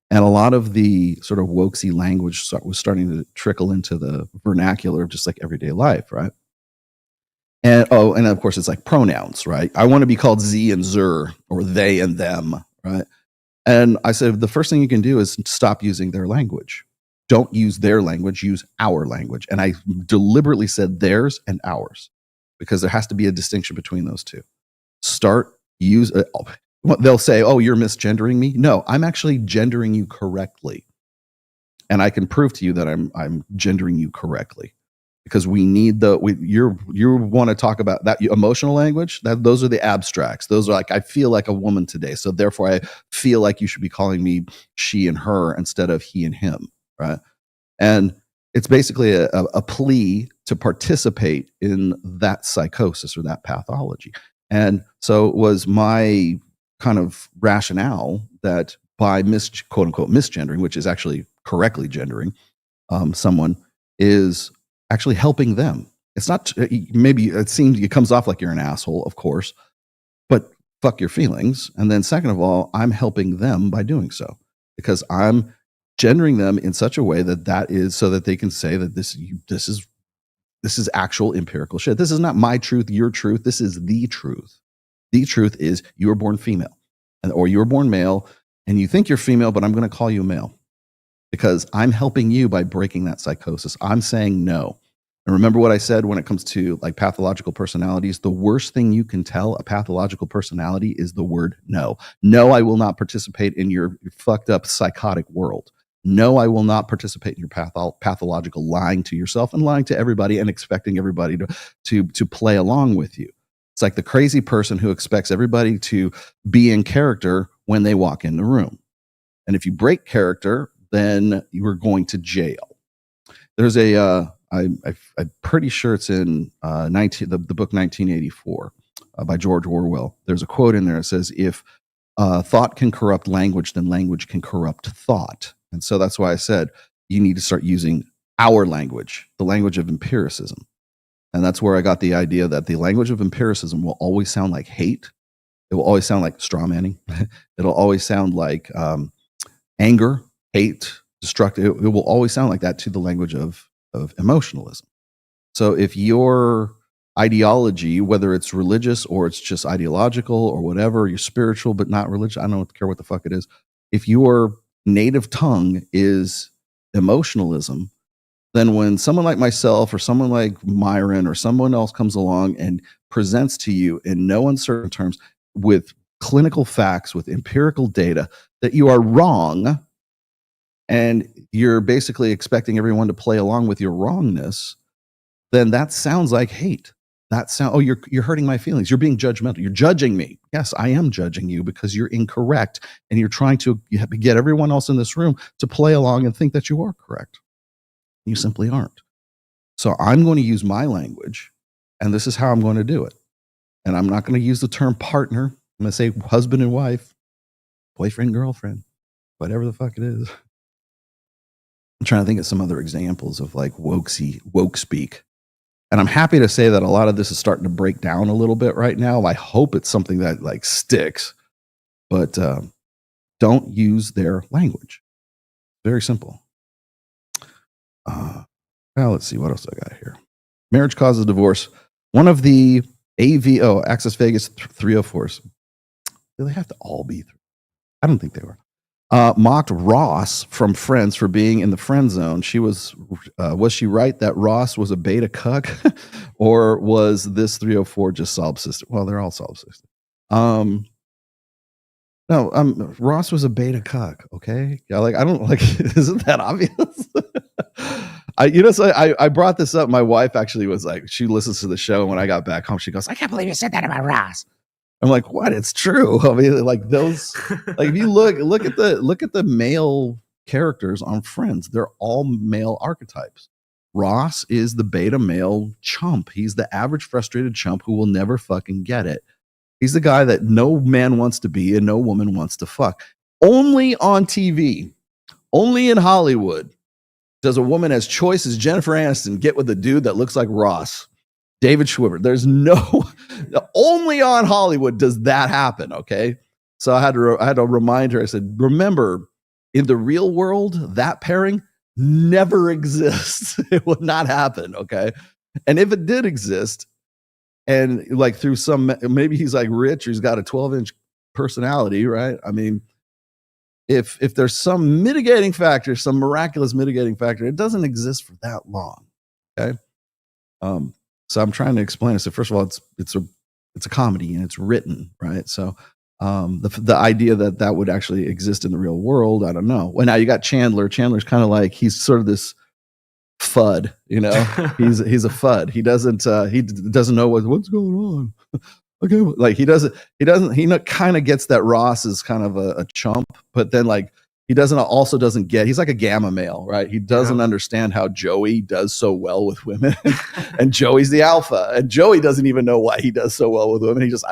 And a lot of the sort of wokesy language was starting to trickle into the vernacular of just like everyday life, right? And of course it's like pronouns, right? I want to be called Z and Zer or they and them, right? And I said, the first thing you can do is stop using their language. Don't use their language, use our language. And I deliberately said theirs and ours because there has to be a distinction between those two. They'll say, oh, you're misgendering me. No, I'm actually gendering you correctly. And I can prove to you that I'm gendering you correctly because we need you want to talk about that emotional language. Those are the abstracts. Those are like, I feel like a woman today. So therefore I feel like you should be calling me she and her instead of he and him. Right. And it's basically a plea to participate in that psychosis or that pathology. And so it was my kind of rationale that by quote unquote misgendering, which is actually correctly gendering someone, is actually helping them. It's not, maybe it comes off like you're an asshole, of course, but fuck your feelings. And then second of all, I'm helping them by doing so because I'm gendering them in such a way that is so that they can say that this is actual empirical shit. This is not my truth, your truth. This is the truth. The truth is you were born female or you were born male and you think you're female, but I'm going to call you male because I'm helping you by breaking that psychosis. I'm saying no. And remember what I said when it comes to like pathological personalities, the worst thing you can tell a pathological personality is the word no. No, I will not participate in your fucked up psychotic world. No, I will not participate in your pathological lying to yourself and lying to everybody and expecting everybody to play along with you. It's like the crazy person who expects everybody to be in character when they walk in the room. And if you break character, then you are going to jail. There's I'm pretty sure it's in the book 1984 by George Orwell. There's a quote in there that says, if thought can corrupt language, then language can corrupt thought. And so that's why I said you need to start using our language, the language of empiricism. And that's where I got the idea that the language of empiricism will always sound like hate. It will always sound like straw manning. It'll always sound like anger, hate, destructive. It will always sound like that to the language of emotionalism. So if your ideology, whether it's religious or it's just ideological or whatever, you're spiritual but not religious, I don't care what the fuck it is. If your native tongue is emotionalism, then when someone like myself or someone like Myron or someone else comes along and presents to you in no uncertain terms with clinical facts, with empirical data, that you are wrong, and you're basically expecting everyone to play along with your wrongness, then that sounds like hate. You're hurting my feelings. You're being judgmental. You're judging me. Yes, I am judging you because you're incorrect, and you're trying to get everyone else in this room to play along and think that you are correct. You simply aren't. So I'm going to use my language, and this is how I'm going to do it. And I'm not going to use the term partner. I'm going to say husband and wife, boyfriend, girlfriend, whatever the fuck it is. I'm trying to think of some other examples of like woke speak. And I'm happy to say that a lot of this is starting to break down a little bit right now. I hope it's something that like sticks, but don't use their language. Very simple. Now let's see what else I got here. Marriage causes divorce. One of the AVO, Access Vegas 304s. Do they have to all be? I don't think they were. Mocked Ross from Friends for being in the friend zone. She was she right that Ross was a beta cuck, or was this 304 just solipsistic? Well, they're all solipsistic. No, Ross was a beta cuck. Okay, yeah, like I don't like. Isn't that obvious? I brought this up. My wife actually was like, she listens to the show, and when I got back home, she goes, "I can't believe you said that about Ross." I'm like, what? It's true. I mean, like those, like if you look at the male characters on Friends, they're all male archetypes. Ross is the beta male chump. He's the average frustrated chump who will never fucking get it. He's the guy that no man wants to be and no woman wants to fuck. Only on TV, only in Hollywood, does a woman as choice as Jennifer Aniston get with a dude that looks like Ross. David Schwimmer. There's only on Hollywood does that happen. Okay. So I had to remind her, I said, remember, in the real world, that pairing never exists. It would not happen. Okay. And if it did exist, and like through maybe he's like rich, or he's got a 12-inch personality, right? I mean, if there's some mitigating factor, some miraculous mitigating factor, it doesn't exist for that long. Okay. So I'm trying to explain it. So first of all, it's a comedy and it's written, right? So the idea that would actually exist in the real world, I don't know. Well, now you got Chandler. Chandler's kind of like, he's sort of this FUD, you know. he's a FUD. He doesn't know what's going on. Okay, like he kind of gets that Ross is kind of a chump, but then like he doesn't get, he's like a gamma male, right? He doesn't understand how Joey does so well with women. And Joey's the alpha, and Joey doesn't even know why he does so well with women. He just,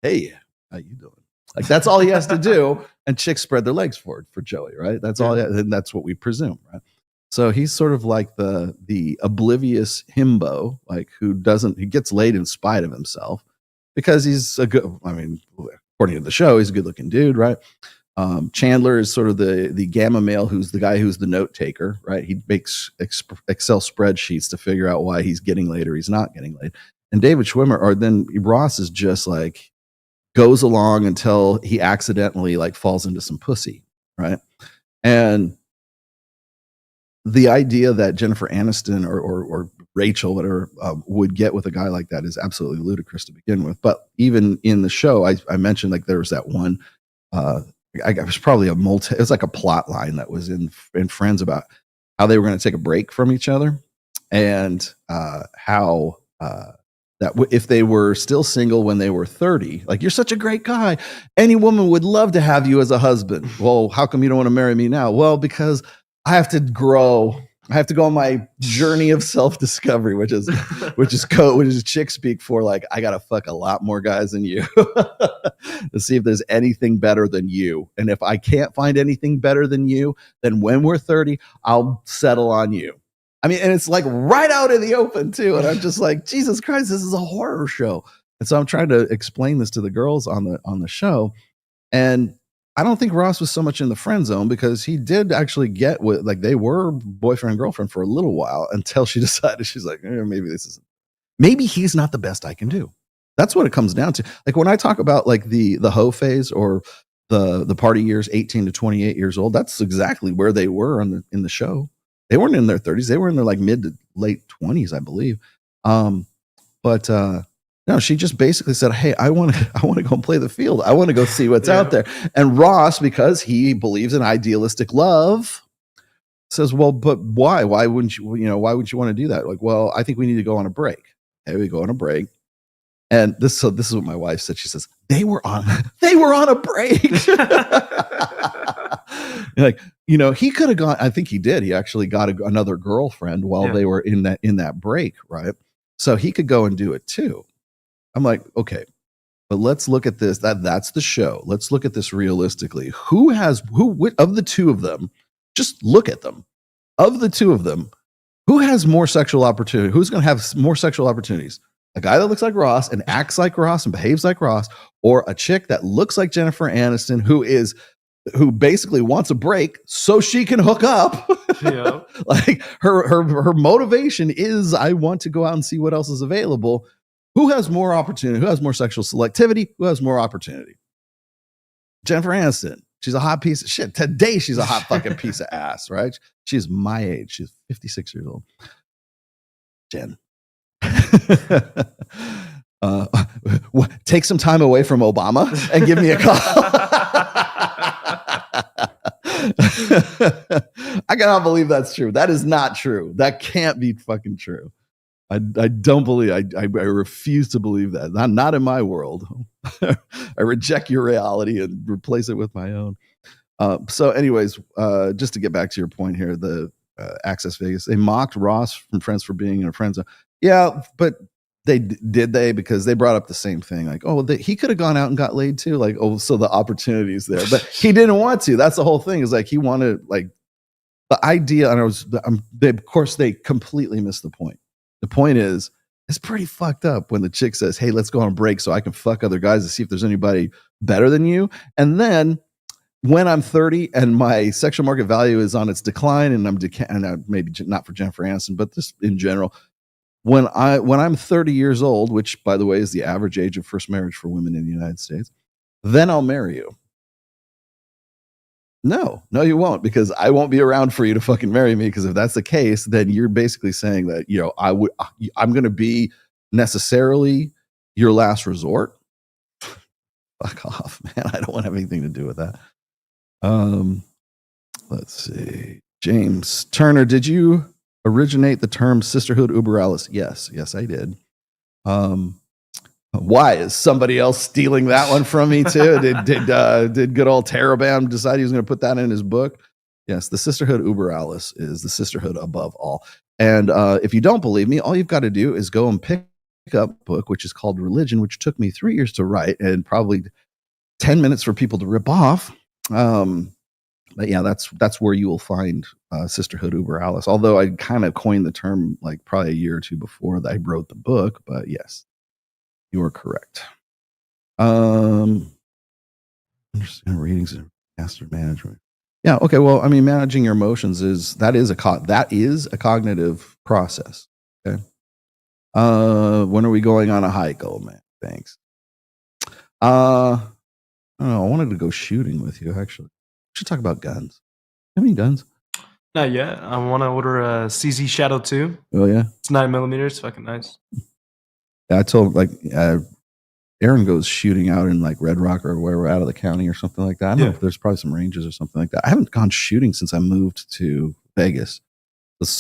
hey, how you doing? Like that's all he has to do. And chicks spread their legs forward for Joey, right? That's all. And that's what we presume, right? So he's sort of like the oblivious himbo, like he gets laid in spite of himself because he's according to the show, he's a good looking dude, right? Chandler is sort of the gamma male who's the guy who's the note taker, right? He makes Excel spreadsheets to figure out why he's getting laid or he's not getting laid. And David Schwimmer, or then Ross, is just like goes along until he accidentally like falls into some pussy, right? And the idea that Jennifer Aniston or Rachel, whatever, would get with a guy like that is absolutely ludicrous to begin with. But even in the show, I mentioned like there was that one, it was probably it was like a plot line that was in Friends about how they were going to take a break from each other, and how that if they were still single when they were 30, like, you're such a great guy, any woman would love to have you as a husband. Well, how come you don't want to marry me now? Well, because I have to grow. I have to go on my journey of self-discovery, which is chick speak for like, I gotta fuck a lot more guys than you to see if there's anything better than you. And if I can't find anything better than you, then when we're 30, I'll settle on you. I mean, and it's like right out in the open too. And I'm just like, Jesus Christ, this is a horror show. And so I'm trying to explain this to the girls on the show. And I don't think Ross was so much in the friend zone, because he did actually get with, like, they were boyfriend and girlfriend for a little while until she decided, she's like, maybe he's not the best I can do. That's what it comes down to. Like, when I talk about like the hoe phase or the party years, 18 to 28 years old, that's exactly where they were in the show. They weren't in their 30s. They were in their like mid to late 20s, I believe. No, she just basically said, hey, I want to go and play the field. I want to go see what's out there. And Ross, because he believes in idealistic love, says, well, but why? Why wouldn't you want to do that? Like, well, I think we need to go on a break. Okay, we go on a break. And this is what my wife said. She says, they were on a break. Like, he could have gone, I think he did. He actually got another girlfriend while they were in that break, right? So he could go and do it too. I'm like, okay, but let's look at this. That's the show. Let's look at this realistically. Who of the two of them, just look at them. Of the two of them, who has more sexual opportunity? Who's going to have more sexual opportunities? A guy that looks like Ross and acts like Ross and behaves like Ross, or a chick that looks like Jennifer Aniston, who basically wants a break so she can hook up. Yeah. Like her motivation is, I want to go out and see what else is available. Who has more opportunity? Who has more sexual selectivity? Who has more opportunity? Jennifer Aniston. She's a hot piece of shit. Today, she's a hot fucking piece of ass, right? She's my age. She's 56 years old. Jen. Take some time away from Obama and give me a call. I cannot believe that's true. That is not true. That can't be fucking true. I don't believe, I refuse to believe that. Not in my world. I reject your reality and replace it with my own. So anyways, just to get back to your point here, the Access Vegas, they mocked Ross from Friends for being in a friend zone. Yeah, but because they brought up the same thing. Like, oh, he could have gone out and got laid too. Like, oh, so the opportunity's there, but he didn't want to. That's the whole thing, is like, he wanted, like, the idea. And of course they completely missed the point. The point is, it's pretty fucked up when the chick says, hey, let's go on a break so I can fuck other guys to see if there's anybody better than you. And then when I'm 30 and my sexual market value is on its decline, and maybe not for Jennifer Aniston, but just in general, when I'm 30 years old, which, by the way, is the average age of first marriage for women in the United States, then I'll marry you. No, you won't, because I won't be around for you to fucking marry me. Because if that's the case, then you're basically saying that, I'm going to be necessarily your last resort. Fuck off, man. I don't want to have anything to do with that. Let's see. James Turner, did you originate the term sisterhood uber alles? Yes, I did. Why is somebody else stealing that one from me too? Did good old Terabam decide he was going to put that in his book? Yes, the sisterhood uber alles is the sisterhood above all. And if you don't believe me, all you've got to do is go and pick up a book, which is called Religion, which took me 3 years to write and probably 10 minutes for people to rip off. But yeah, that's where you will find sisterhood uber alles. Although I kind of coined the term like probably a year or two before I wrote the book, but yes. You are correct. Understand readings and master management. Yeah. Okay. Well, I mean, managing your emotions is a cognitive process. Okay. When are we going on a hike? Oh man, thanks. I don't know. I wanted to go shooting with you. Actually, we should talk about guns. You have any guns? Not yet. I want to order a CZ Shadow 2. Oh yeah. It's 9mm. Fucking nice. I told Aaron goes shooting out in like Red Rock or wherever out of the county or something like that. I don't know if there's probably some ranges or something like that. I haven't gone shooting since I moved to Vegas.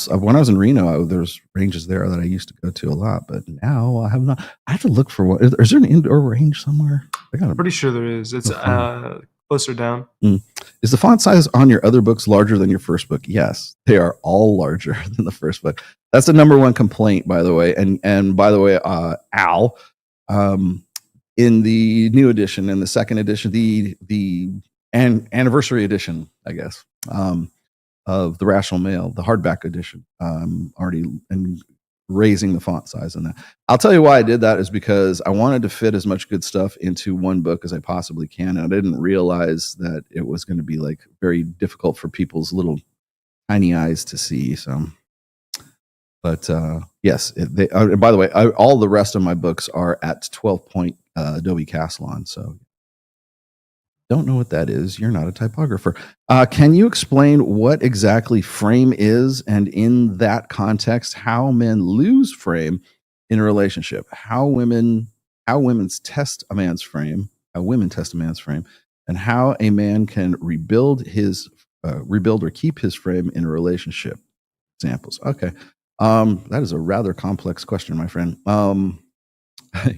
When I was in Reno, there's ranges there that I used to go to a lot, but now I have not. I have to look for one. Is there an indoor range somewhere? I'm pretty sure there is. It's closer down. Is the font size on your other books larger than your first book? Yes, they are all larger than the first book. That's the number one complaint, by the way. And by the way, Al, in the new edition and the second edition, the anniversary edition, I guess, of the Rational Male, the hardback edition, already raising the font size on that. I'll tell you why I did that is because I wanted to fit as much good stuff into one book as I possibly can. And I didn't realize that it was going to be like very difficult for people's little tiny eyes to see. So, but yes, by the way, all the rest of my books are at 12-point Adobe Caslon. So don't know what that is. You're not a typographer. Can you explain what exactly frame is, and in that context, how men lose frame in a relationship? How women test a man's frame, and how a man can rebuild or keep his frame in a relationship? Examples. Okay, that is a rather complex question, my friend.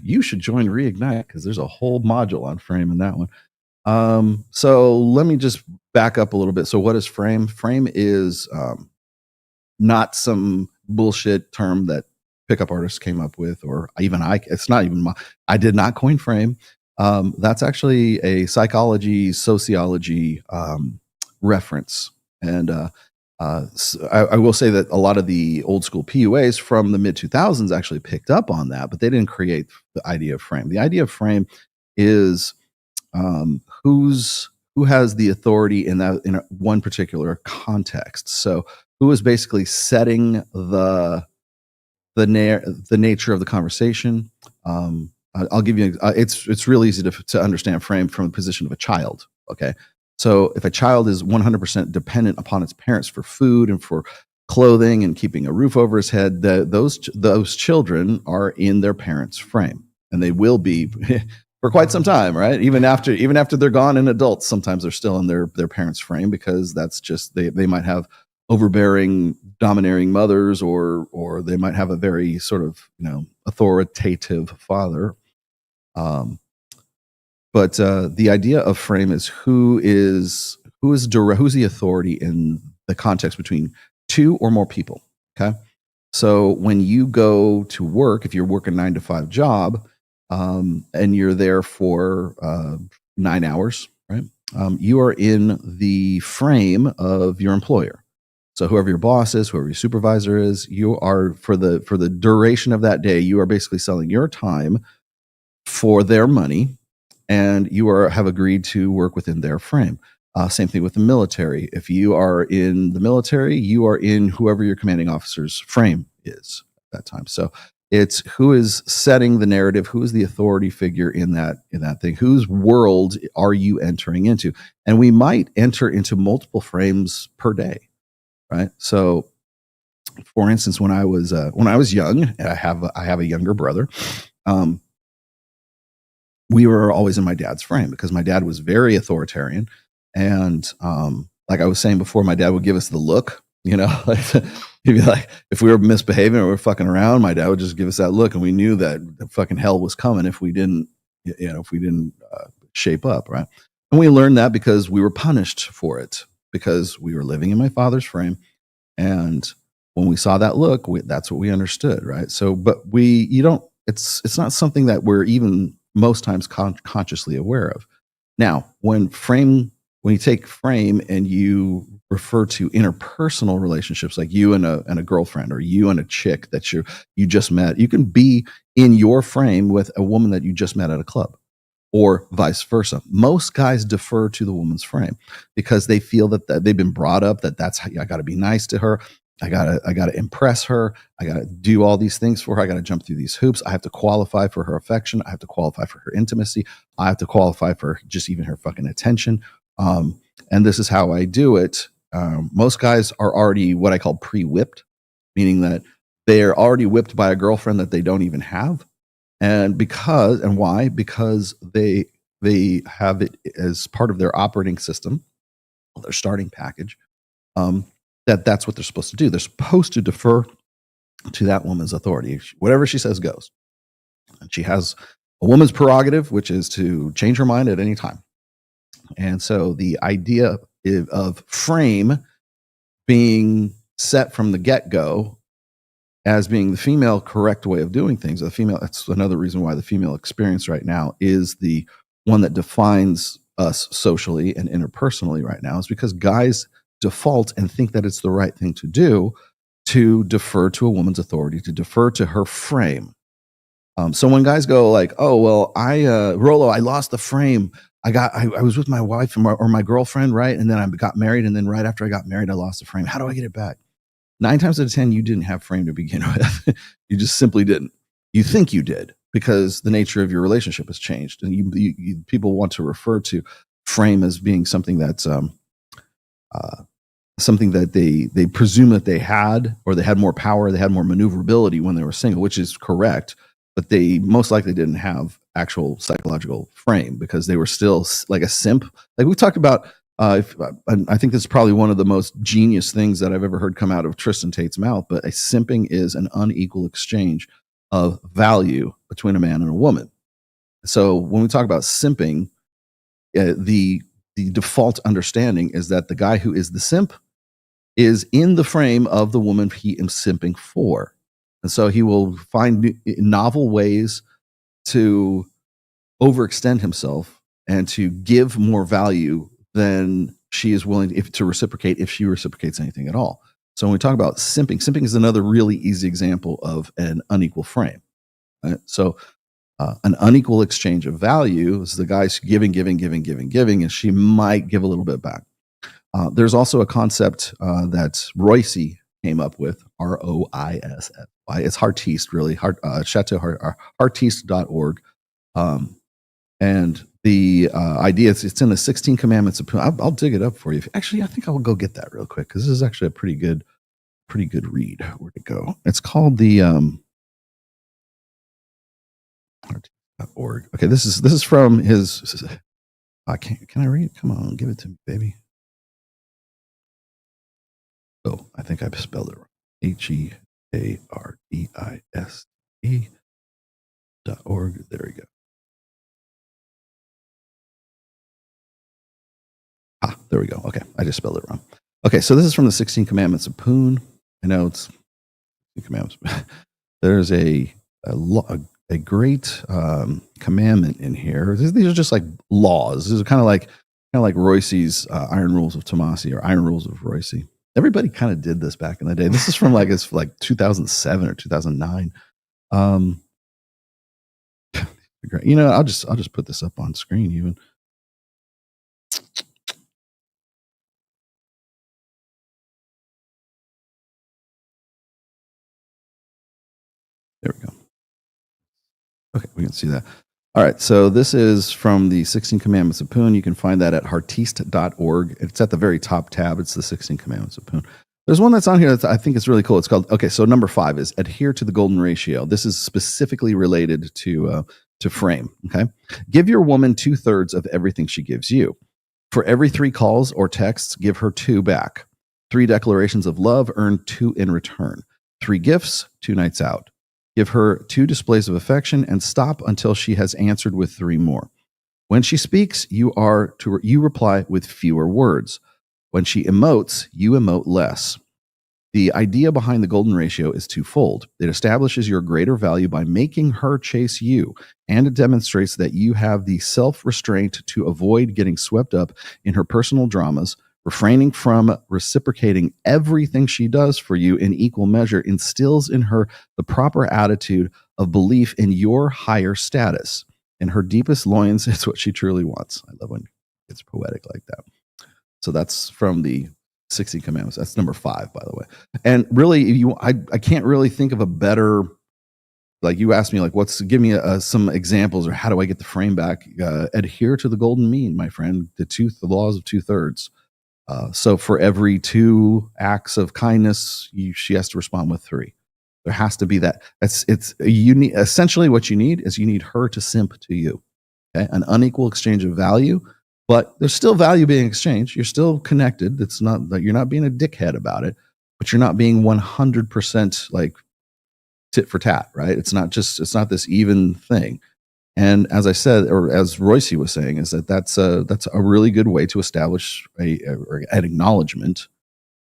You should join Reignite because there's a whole module on frame in that one. So let me just back up a little bit. So what is frame? Frame is not some bullshit term that pickup artists came up with, or even it's not even I did not coin frame. That's actually a sociology reference. And I will say that a lot of the old school PUAs from the mid 2000s actually picked up on that, but they didn't create the idea of frame. The idea of frame is who has the authority in one particular context. So who is basically setting the nature of the conversation. I'll give you it's real easy to understand frame from the position of a child. Okay, so if a child is 100% dependent upon its parents for food and for clothing and keeping a roof over his head, those children are in their parents' frame, and they will be for quite some time, right? Even after they're gone and adults, sometimes they're still in their parents' frame, because that's just they might have overbearing, domineering mothers, or they might have a very sort of authoritative father. But the idea of frame is who's the authority in the context between two or more people. Okay, so when you go to work, if you're working 9-to-5 job, and you're there for 9 hours, right? You are in the frame of your employer. So whoever your boss is, whoever your supervisor is, you are for the duration of that day, you are basically selling your time for their money, and you have agreed to work within their frame. Same thing with the military. If you are in the military, you are in whoever your commanding officer's frame is at that time. So it's who is setting the narrative, who is the authority figure in that thing, whose world are you entering into? And we might enter into multiple frames per day, right? So, for instance, when I was young, and I have a younger brother, we were always in my dad's frame because my dad was very authoritarian, and like I was saying before, my dad would give us the look. He'd be like, if we were misbehaving or we were fucking around, my dad would just give us that look, and we knew that fucking hell was coming if we didn't shape up, right? And we learned that because we were punished for it, because we were living in my father's frame, and when we saw that look, that's what we understood, right? So, but it's not something that we're even most times consciously aware of. Now, when you take frame and you refer to interpersonal relationships, like you and a girlfriend, or you and a chick that you just met, you can be in your frame with a woman that you just met at a club, or vice versa. Most guys defer to the woman's frame because they feel that they've been brought up that's how I got to be nice to her. I gotta impress her. I gotta do all these things for her. I gotta jump through these hoops. I have to qualify for her affection. I have to qualify for her intimacy. I have to qualify for just even her fucking attention. And this is how I do it. Most guys are already what I call pre-whipped, meaning that they're already whipped by a girlfriend that they don't even have. And why? Because they have it as part of their operating system, their starting package, that's what they're supposed to do. They're supposed to defer to that woman's authority. Whatever she says goes. And she has a woman's prerogative, which is to change her mind at any time. And so the idea of frame being set from the get-go as being the female correct way of doing things, that's another reason why the female experience right now is the one that defines us socially and interpersonally right now, is because guys default and think that it's the right thing to do to defer to a woman's authority, to defer to her frame. So when guys go like, oh, well, Rolo, I lost the frame. I was with my wife or my girlfriend, right? And then I got married. And then right after I got married, I lost the frame. How do I get it back? 9 times out of 10, you didn't have frame to begin with. You just simply didn't. You think you did because the nature of your relationship has changed. And people want to refer to frame as being something that's something that they presume that they had, or they had more power, they had more maneuverability when they were single, which is correct. But they most likely didn't have actual psychological frame because they were still like a simp. Like we talked about, I think this is probably one of the most genius things that I've ever heard come out of Tristan Tate's mouth, but a simping is an unequal exchange of value between a man and a woman. So when we talk about simping, the default understanding is that the guy who is the simp is in the frame of the woman he is simping for. And so he will find novel ways to overextend himself and to give more value than she is willing to reciprocate, if she reciprocates anything at all. So when we talk about simping is another really easy example of an unequal frame. Right? So an unequal exchange of value is the guy's giving, and she might give a little bit back. There's also a concept that Royce came up with, Roissy. It's Heartiste, really, Heartiste.org. And the idea is it's in the 16 Commandments of I'll dig it up for you. Actually, I think I'll go get that real quick because this is actually a pretty good read. Where'd it go? It's called the Heartiste.org. Okay, this is from his. Can I read? Come on, give it to me, baby. Oh, I think I spelled it wrong. HEARTISTE.org. There we go. There we go. Okay, I just spelled it wrong. Okay, so this is from the 16 Commandments of Poon. I know it's 16 Commandments. There's a great commandment in here. These are just like laws. This is kind of like Royce's Iron Rules of Tomassi, or Iron Rules of Royce. Everybody kind of did this back in the day. This is from it's like 2007 or 2009. You know, I'll just put this up on screen even. There we go. Okay, we can see that. All right, so this is from the 16 Commandments of Poon. You can find that at heartiste.org. It's at the very top tab. It's the 16 Commandments of Poon. There's one that's on here that I think is really cool. It's called, okay, so number 5 is adhere to the golden ratio. This is specifically related to frame, okay? Give your woman 2/3 of everything she gives you. For every 3 calls or texts, give her 2 back. 3 declarations of love, earn 2 in return. 3 gifts, 2 nights out. Give her 2 displays of affection and stop until she has answered with 3 more. When she speaks, you reply with fewer words. When she emotes, you emote less. The idea behind the golden ratio is twofold. It establishes your greater value by making her chase you, and it demonstrates that you have the self-restraint to avoid getting swept up in her personal dramas. Refraining from reciprocating everything she does for you in equal measure instills in her the proper attitude of belief in your higher status. In her deepest loins, it's what she truly wants. I love when it's poetic like that. So that's from the 60 Commandments. That's number 5, by the way. And really, I can't really think of a better, like you asked me, like give me some examples, or how do I get the frame back? Adhere to the golden mean, my friend. The laws of 2/3. So for every 2 acts of kindness, she has to respond with 3. There has to be that. Essentially what you need is her to simp to you. Okay, an unequal exchange of value, but there's still value being exchanged. You're still connected. It's not that you're not being a dickhead about it, but you're not being 100% like tit for tat, right? It's not this even thing. And as I said, or as Royce was saying, is that's a really good way to establish an acknowledgement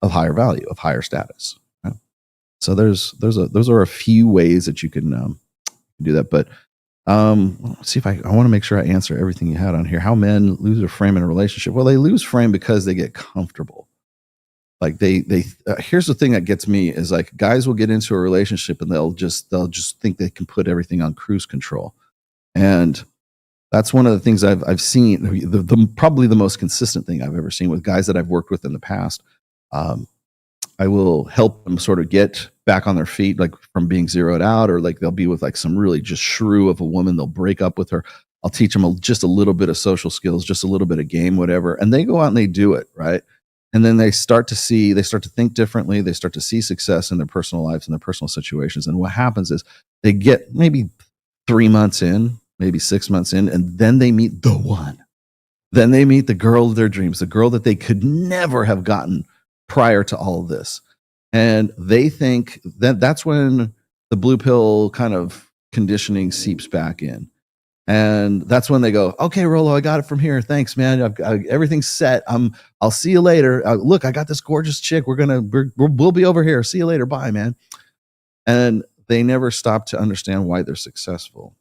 of higher value, of higher status. Right? So those are a few ways that you can do that. But let's see if I want to make sure I answer everything you had on here. How men lose their frame in a relationship? Well, they lose frame because they get comfortable. Like here's the thing that gets me is like guys will get into a relationship and they'll just think they can put everything on cruise control. And that's one of the things I've seen, the probably the most consistent thing I've ever seen with guys that I've worked with in the past. I will help them sort of get back on their feet, like from being zeroed out, or like they'll be with like some really just shrew of a woman. They'll break up with her. I'll teach them just a little bit of social skills, just a little bit of game, whatever. And they go out and they do it, right? And then they start to think differently. They start to see success in their personal lives and their personal situations. And what happens is they get maybe 3 months in, maybe 6 months in, and then they meet the one. Then they meet the girl of their dreams, the girl that they could never have gotten prior to all of this. And they think that that's when the blue pill kind of conditioning seeps back in. And that's when they go, okay, Rolo, I got it from here. Thanks, man. Everything's set. I'll see you later. Look, I got this gorgeous chick. We'll be over here. See you later. Bye, man. And they never stop to understand why they're successful.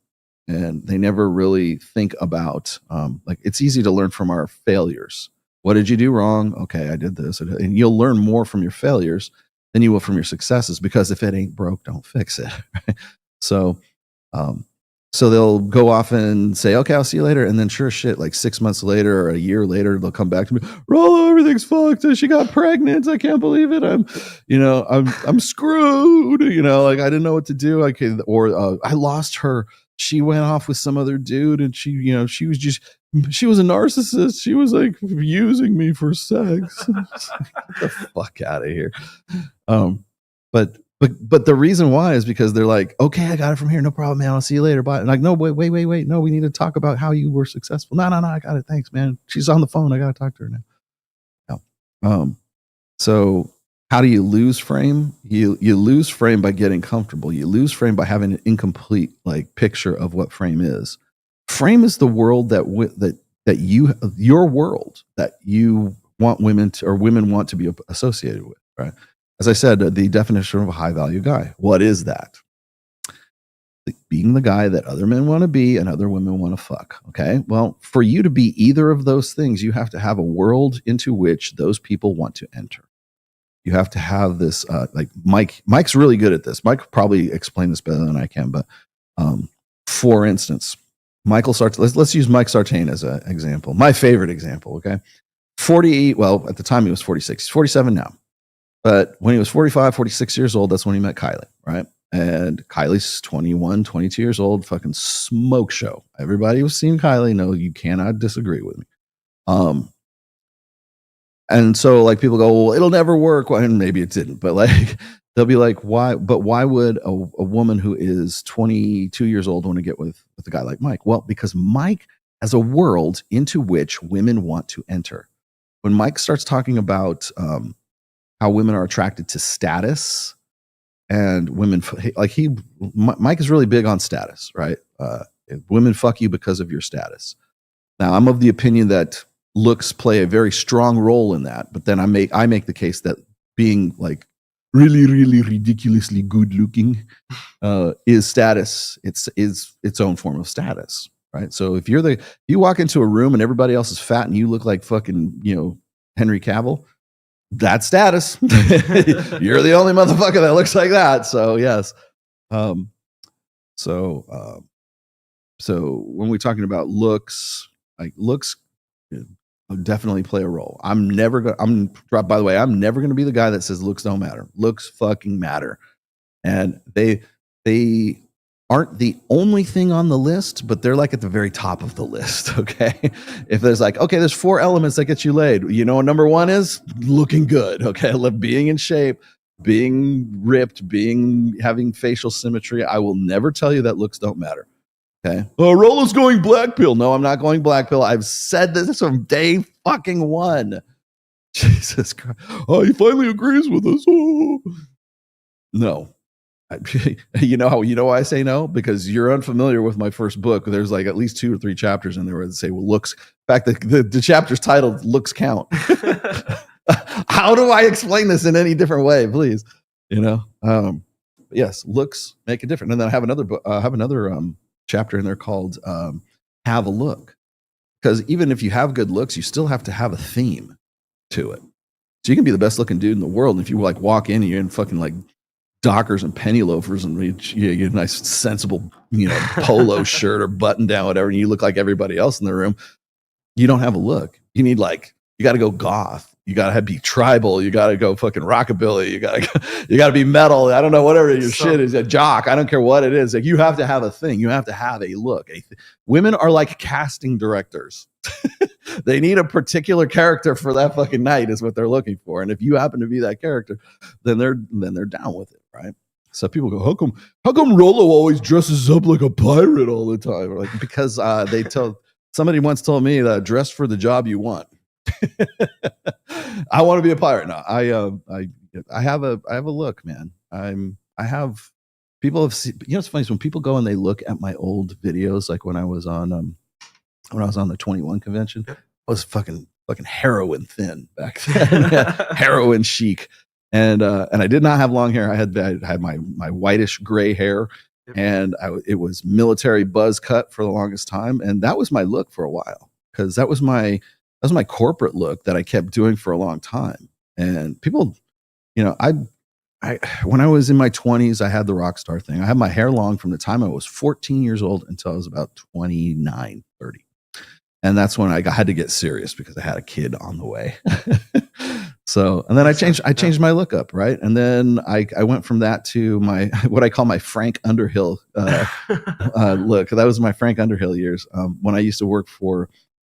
And they never really think about, like, it's easy to learn from our failures. What did you do wrong? Okay, I did this. And you'll learn more from your failures than you will from your successes, because if it ain't broke, don't fix it. Right? So they'll go off and say, okay, I'll see you later. And then sure shit, like 6 months later or a year later, they'll come back to me. Rollo, everything's fucked. She got pregnant. I can't believe it. I'm screwed. Like I didn't know what to do. I lost her. She went off with some other dude, and she was a narcissist. She was like using me for sex. Get the fuck out of here. But the reason why is because they're like, okay, I got it from here. No problem, man. I'll see you later. Bye. And like, no, wait. No, we need to talk about how you were successful. No, I got it. Thanks, man. She's on the phone. I got to talk to her now. No. So how do you lose frame? You lose frame by getting comfortable. You lose frame by having an incomplete like picture of what frame is. Frame is the world your world that you want women to, or women want to be associated with, right? As I said, the definition of a high value guy. What is that? Being the guy that other men want to be and other women want to fuck. Okay. Well, for you to be either of those things, you have to have a world into which those people want to enter. You have to have this, like Mike's really good at this. Mike probably explained this better than I can, but for instance, Michael Sartain, let's use Mike Sartain as an example. My favorite example, okay? 40, well, at the time he was 46. He's 47 now. But when he was 45, 46 years old, that's when he met Kylie, right? And Kylie's 21, 22 years old, fucking smoke show. Everybody who's seen Kylie, no, you cannot disagree with me. And so like people go, well, it'll never work. Well, and maybe it didn't, but like they'll be like, why? But why would a woman who is 22 years old want to get with a guy like Mike? Well, because Mike has a world into which women want to enter. When Mike starts talking about how women are attracted to status, and women Mike is really big on status, right? Women fuck you because of your status. Now, I'm of the opinion that looks play a very strong role in that, but then I make the case that being like really, really ridiculously good looking is status. It's its own form of status, right? So if you walk into a room and everybody else is fat and you look like fucking, Henry Cavill, that's status. You're the only motherfucker that looks like that. So yes. So when we're talking about looks, like looks definitely play a role. By the way, I'm never going to be the guy that says looks don't matter. Looks fucking matter. And they aren't the only thing on the list, but they're like at the very top of the list. Okay. If there's like, okay, there's 4 elements that get you laid. You know, number 1 is looking good. Okay. I love being in shape, being ripped, having facial symmetry. I will never tell you that looks don't matter. Okay. Oh, Rollo's going black pill. No, I'm not going black pill. I've said this from day fucking 1. Jesus Christ. Oh, he finally agrees with us. Oh. No. You know why I say no? Because you're unfamiliar with my first book. There's like at least 2 or 3 chapters in there where they say, well, looks. In fact, the chapter's titled "Looks Count." How do I explain this in any different way, please? Yes, looks make a difference. And then I have another book. Have another chapter in there called "Have a Look," because even if you have good looks, you still have to have a theme to it. So you can be the best looking dude in the world, and if you like walk in and you're in fucking like Dockers and penny loafers and you get a nice sensible polo shirt or button down, whatever, and you look like everybody else in the room, you don't have a look. You need you got to go goth, you got to be tribal, you got to go fucking rockabilly, you got to be metal, I don't know, whatever your shit is, a jock, I don't care what it is. Like, you have to have a thing, you have to have a look. Women are like casting directors. They need a particular character for that fucking night is what they're looking for. And if you happen to be that character, then they're down with it, right? So people go, how come Rollo always dresses up like a pirate all the time? Or like, because somebody once told me that dress for the job you want. I want to be a pirate now. I have a look, man. People have seen, it's funny, so when people go and they look at my old videos, like when I was on the 21 convention, I was fucking heroin thin back then. Heroin chic. And I did not have long hair. I had my whitish gray hair, and it was military buzz cut for the longest time. And that was my look for a while, because that was my corporate look that I kept doing for a long time. And people, when I was in my 20s, I had the rock star thing. I had my hair long from the time I was 14 years old until I was about 29, 30. And that's when I had to get serious because I had a kid on the way. So, and then I changed my look up, right? And then I went from that to what I call my Frank Underhill look. That was my Frank Underhill years, when I used to work for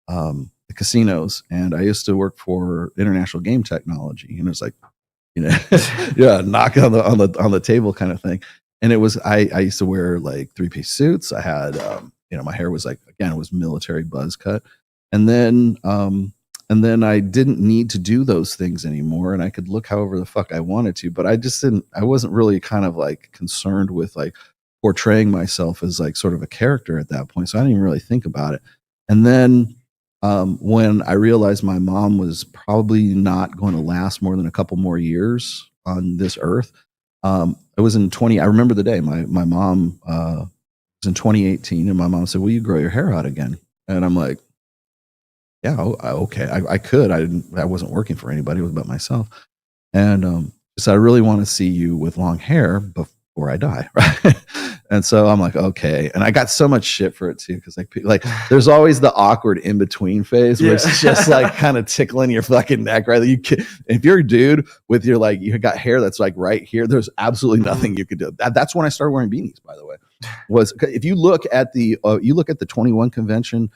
the casinos, and I used to work for International Game Technology. And it was like, yeah, knock on the table kind of thing. And it was I used to wear like 3-piece suits. I had my hair was like, again, it was military buzz cut. And then I didn't need to do those things anymore, and I could look however the fuck I wanted to, but I wasn't really kind of like concerned with like portraying myself as like sort of a character at that point. So I didn't even really think about it. And then when I realized my mom was probably not going to last more than a couple more years on this earth, it was in I remember the day my mom was in 2018, and my mom said, will you grow your hair out again? And I'm like, yeah, okay. I could. I wasn't working for anybody. It was about myself. And so I really want to see you with long hair before I die, right? And so I'm like, okay. And I got so much shit for it too, because like there's always the awkward in between phase where it's just like kind of tickling your fucking neck, right? If you're a dude with your like you got hair that's like right here, there's absolutely nothing you could do. That's when I started wearing beanies, by the way. Was if you look at the 21 convention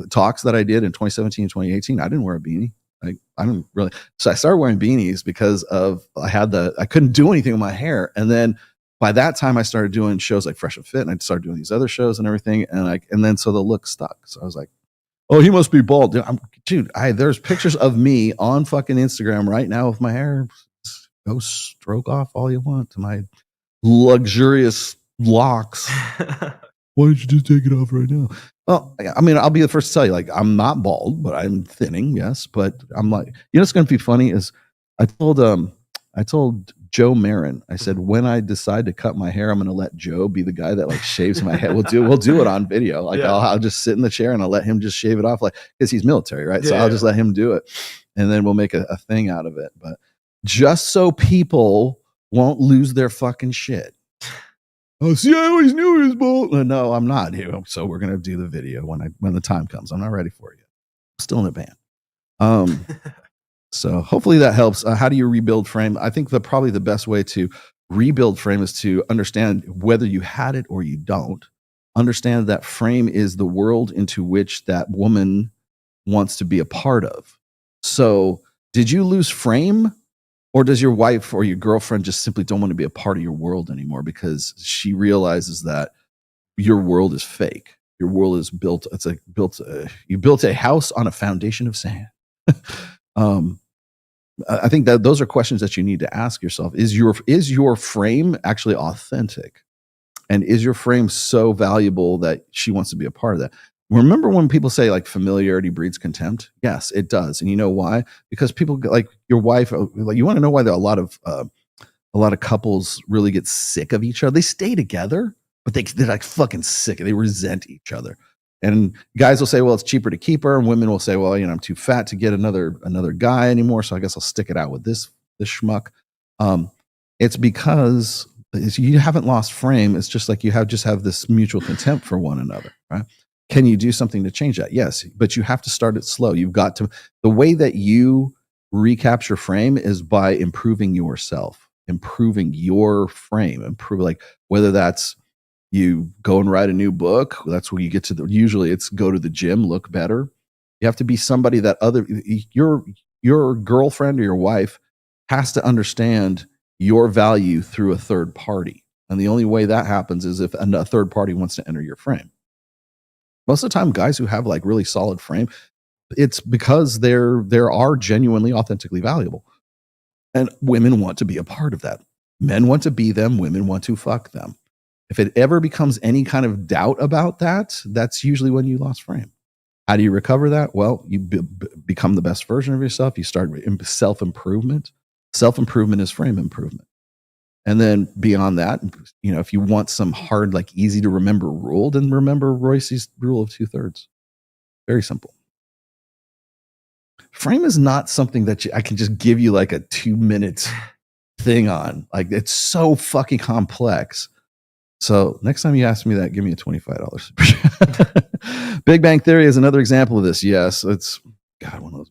talks that I did in 2017 and 2018, I didn't wear a beanie. Like, I didn't really. So I started wearing beanies because I couldn't do anything with my hair. And then by that time I started doing shows like Fresh and Fit, and I started doing these other shows and everything. And then so the look stuck. So I was like, oh, he must be bald. Dude, there's pictures of me on fucking Instagram right now with my hair. Go stroke off all you want to my luxurious locks. Why don't you just take it off right now? Well, I mean, I'll be the first to tell you, like, I'm not bald, but I'm thinning, yes. But I'm like, what's going to be funny is I told Joe Marin, I said, when I decide to cut my hair, I'm going to let Joe be the guy that like shaves my head. We'll do it on video. Like, I'll just sit in the chair and I'll let him just shave it off, like, because he's military, right? So I'll just let him do it, and then we'll make a thing out of it. But just so people won't lose their fucking shit. Oh, see, I always knew he was bald. No, I'm not here. So we're gonna do the video when the time comes. I'm not ready for it yet. I'm still in a band. So hopefully that helps. How do you rebuild frame? I think probably the best way to rebuild frame is to understand whether you had it or you don't. Understand that frame is the world into which that woman wants to be a part of. So did you lose frame, or does your wife or your girlfriend just simply don't want to be a part of your world anymore because she realizes that your world is fake? Your world is built. It's like you built a house on a foundation of sand. I think that those are questions that you need to ask yourself. Is your frame actually authentic? And is your frame so valuable that she wants to be a part of that? Remember when people say like familiarity breeds contempt? Yes, it does. And you know why? Because people like your wife, like, you want to know why there are a lot of couples really get sick of each other. They stay together, but they're like fucking sick. They resent each other. And guys will say, well, it's cheaper to keep her. And women will say, well, I'm too fat to get another guy anymore. So I guess I'll stick it out with this schmuck. It's because you haven't lost frame. It's just like you have this mutual contempt for one another, right? Can you do something to change that? Yes, but you have to start it slow. You've got to, the way that you recapture frame is by improving yourself, improving your frame, like whether that's you go and write a new book. That's where you get to usually it's go to the gym, look better. You have to be somebody that your girlfriend or your wife has to understand your value through a third party. And the only way that happens is if a third party wants to enter your frame. Most of the time, guys who have like really solid frame, it's because they are genuinely, authentically valuable. And women want to be a part of that. Men want to be them. Women want to fuck them. If it ever becomes any kind of doubt about that, that's usually when you lost frame. How do you recover that? Well, you become the best version of yourself. You start self-improvement. Self-improvement is frame improvement. And then beyond that, if you want some hard, like easy to remember rule, then remember Royce's rule of 2/3. Very simple. Frame is not something that I can just give you like a 2-minute thing on. Like, it's so fucking complex. So next time you ask me that, give me a $25. Big Bang Theory is another example of this. Yes, it's one of those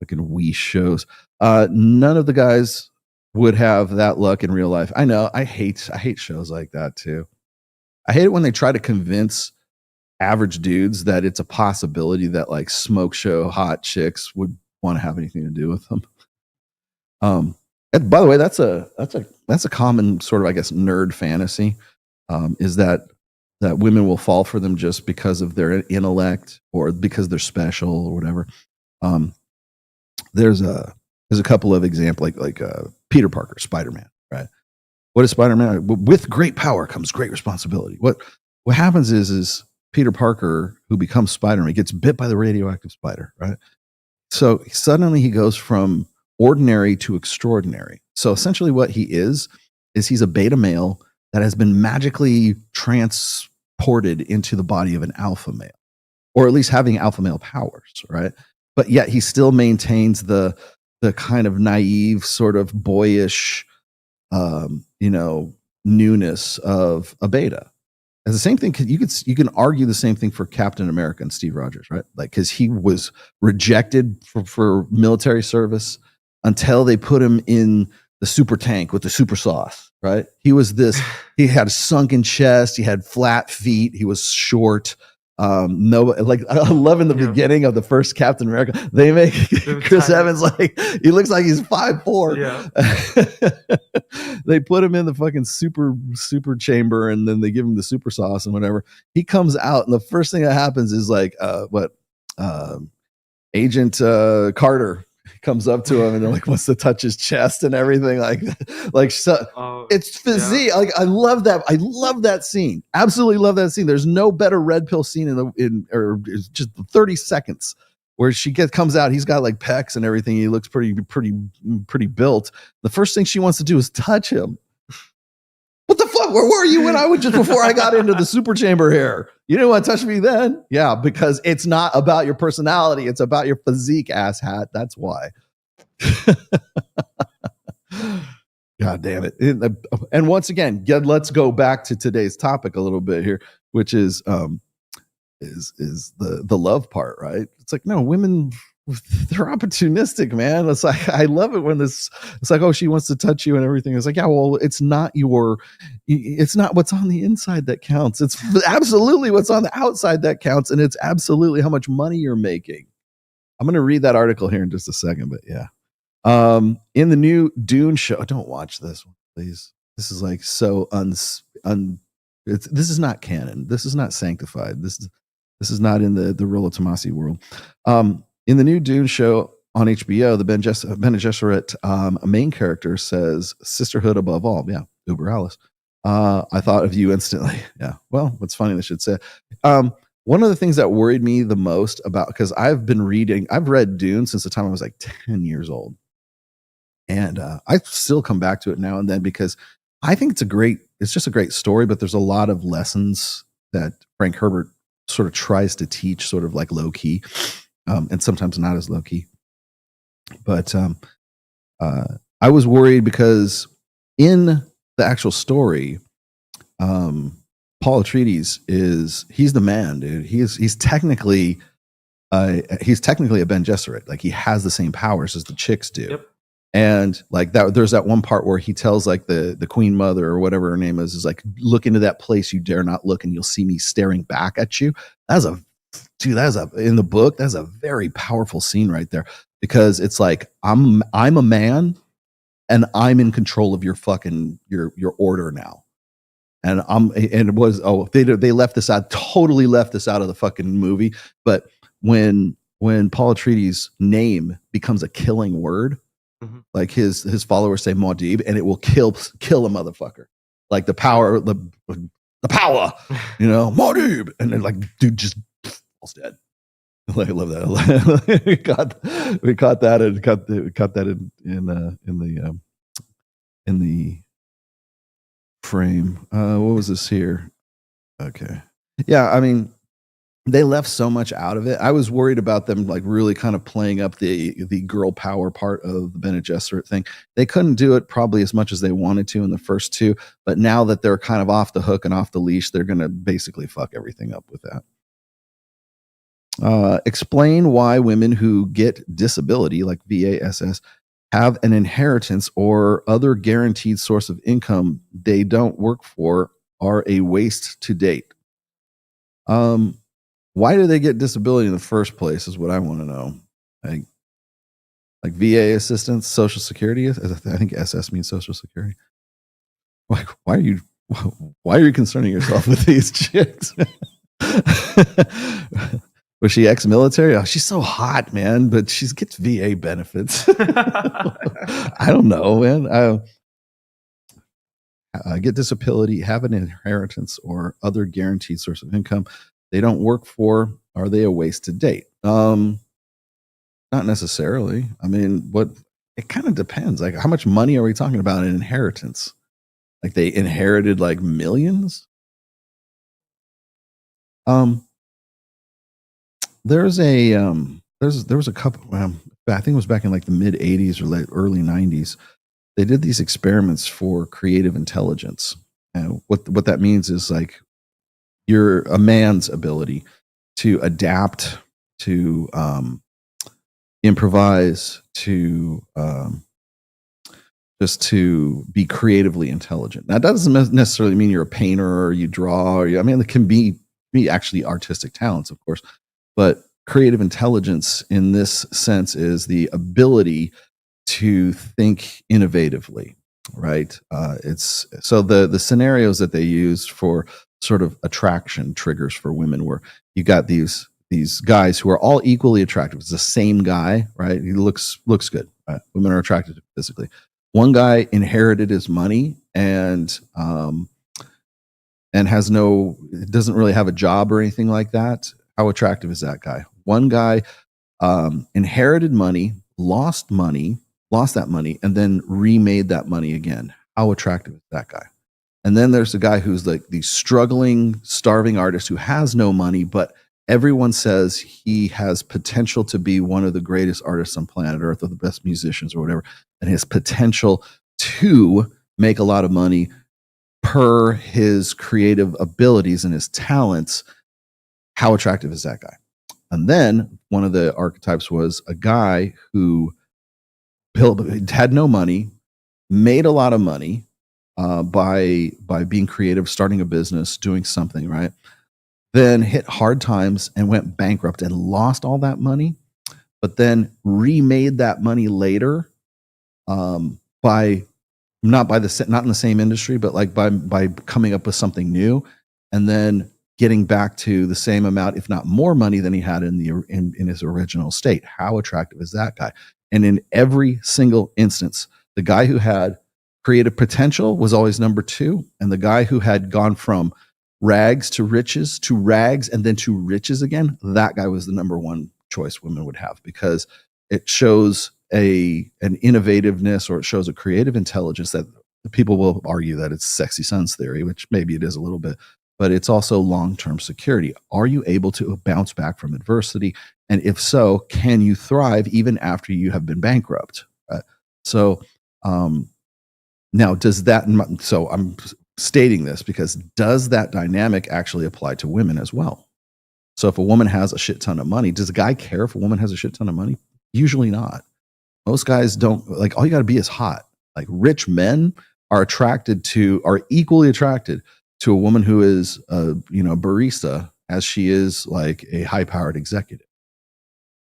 fucking wee shows. None of the guys would have that luck in real life. I know. I hate shows like that too. I hate it when they try to convince average dudes that it's a possibility that like smoke show hot chicks would want to have anything to do with them. And by the way, that's a common sort of, I guess, nerd fantasy, is that women will fall for them just because of their intellect or because they're special or whatever. There's a couple of examples like Peter Parker, Spider-Man, right? What is Spider-Man? With great power comes great responsibility. What happens is Peter Parker, who becomes Spider-Man, gets bit by the radioactive spider, right? So suddenly he goes from ordinary to extraordinary. So essentially what he is he's a beta male that has been magically transported into the body of an alpha male, or at least having alpha male powers, right? But yet he still maintains the kind of naive, sort of boyish, newness of a beta. And the same thing, you can argue the same thing for Captain America and Steve Rogers, right? Like, because he was rejected for military service until they put him in the super tank with the super sauce, right? He had a sunken chest, he had flat feet, he was short. I love in the beginning of the first Captain America, they make Chris Evans like he looks like he's 5'4". Yeah. They put him in the fucking super chamber, and then they give him the super sauce and whatever. He comes out, and the first thing that happens is like Agent Carter comes up to him and they're like wants to touch his chest and everything it's physique. Yeah. Like, I love that scene. Absolutely love that scene. There's no better red pill scene or just 30 seconds where she comes out. He's got like pecs and everything. He looks pretty built. The first thing she wants to do is touch him. What the fuck? Where were you when I was just before I got into the super chamber here? You didn't want to touch me then? Yeah, because it's not about your personality. It's about your physique, asshat. That's why. God damn it. And once again, let's go back to today's topic a little bit here, which is the love part, right? It's like, no, women they're opportunistic, man. It's like, I love it when it's like, oh, she wants to touch you and everything. It's like, yeah, well, it's not what's on the inside that counts. It's absolutely what's on the outside that counts. And it's absolutely how much money you're making. I'm going to read that article here in just a second, but yeah. In the new Dune show, don't watch this one, please. This is like so this is not canon. This is not sanctified. This is not in the Rollo Tomassi world. In the new Dune show on HBO, the Bene Gesserit main character says, "Sisterhood above all." Yeah, Uber Alice. I thought of you instantly. Yeah. Well, what's funny they should say. One of the things that worried me the most about, because I've read Dune since the time I was like 10 years old. And I still come back to it now and then because I think it's just a great story, but there's a lot of lessons that Frank Herbert sort of tries to teach, sort of like low key, and sometimes not as low key. But I was worried because in the actual story, Paul Atreides he's the man, dude. He's technically a Bene Gesserit. Like he has the same powers as the chicks do. Yep. And like that, there's that one part where he tells like the queen mother or whatever her name is like, look into that place you dare not look, and you'll see me staring back at you. In the book, that's a very powerful scene right there, because it's like I'm a man and I'm in control of your fucking your order now. And they left this out, totally left this out of the fucking movie. But when Paul Atreides' name becomes a killing word, like his followers say Maudib, and it will kill a motherfucker. Like the power, the power, Maudib, and then like dude just falls dead. I love that. we caught that in the frame. What was this here? Okay, yeah. I mean, they left so much out of it. I was worried about them like really kind of playing up the girl power part of the Bene Gesserit thing. They couldn't do it probably as much as they wanted to in the first two, but now that they're kind of off the hook and off the leash, they're going to basically fuck everything up with that. Explain why women who get disability, like VASS, have an inheritance or other guaranteed source of income they don't work for are a waste to date. Why do they get disability in the first place is what I want to know. Like VA assistance, Social Security. I think SS means Social Security. Why are you concerning yourself with these chicks? Was she ex-military? Oh, she's so hot, man, but she gets VA benefits. I don't know, man. Get disability, have an inheritance or other guaranteed source of income they don't work for. Are they a waste to date? Not necessarily. I mean, it kind of depends. Like, how much money are we talking about in inheritance? Like, they inherited like millions? There was a couple, I think it was back in like the mid 80s or late early 90s. They did these experiments for creative intelligence. And what that means is like a man's ability to adapt, to improvise, to just to be creatively intelligent. Now, that doesn't necessarily mean you're a painter or you draw. It can be actually artistic talents, of course. But creative intelligence in this sense is the ability to think innovatively, right? It's so the scenarios that they use for sort of attraction triggers for women, where you got these guys who are all equally attractive. It's the same guy, right? He looks good. Right? Women are attracted to him physically. One guy inherited his money and doesn't really have a job or anything like that. How attractive is that guy? One guy inherited money, lost that money, and then remade that money again. How attractive is that guy? And then there's the guy who's like the struggling, starving artist who has no money, but everyone says he has potential to be one of the greatest artists on planet Earth, or the best musicians or whatever, and his potential to make a lot of money per his creative abilities and his talents. How attractive is that guy? And then one of the archetypes was a guy who had no money, made a lot of money by being creative, starting a business, doing something, right? Then hit hard times and went bankrupt and lost all that money, but then remade that money later by not in the same industry, but like by coming up with something new, and then getting back to the same amount, if not more money than he had in his original state. How attractive is that guy? And in every single instance, the guy who had creative potential was always number 2, and the guy who had gone from rags to riches to rags and then to riches again, that guy was the number 1 choice women would have, because it shows an innovativeness, or it shows a creative intelligence that people will argue that it's sexy sons theory, which maybe it is a little bit, but it's also long-term security. Are you able to bounce back from adversity? And if so, can you thrive even after you have been bankrupt? So now so I'm stating this because does that dynamic actually apply to women as well? So if a woman has a shit ton of money, does a guy care if a woman has a shit ton of money? Usually not. Most guys don't. Like, all you got to be is hot. Like, rich men are equally attracted to a woman who is a barista as she is like a high-powered executive.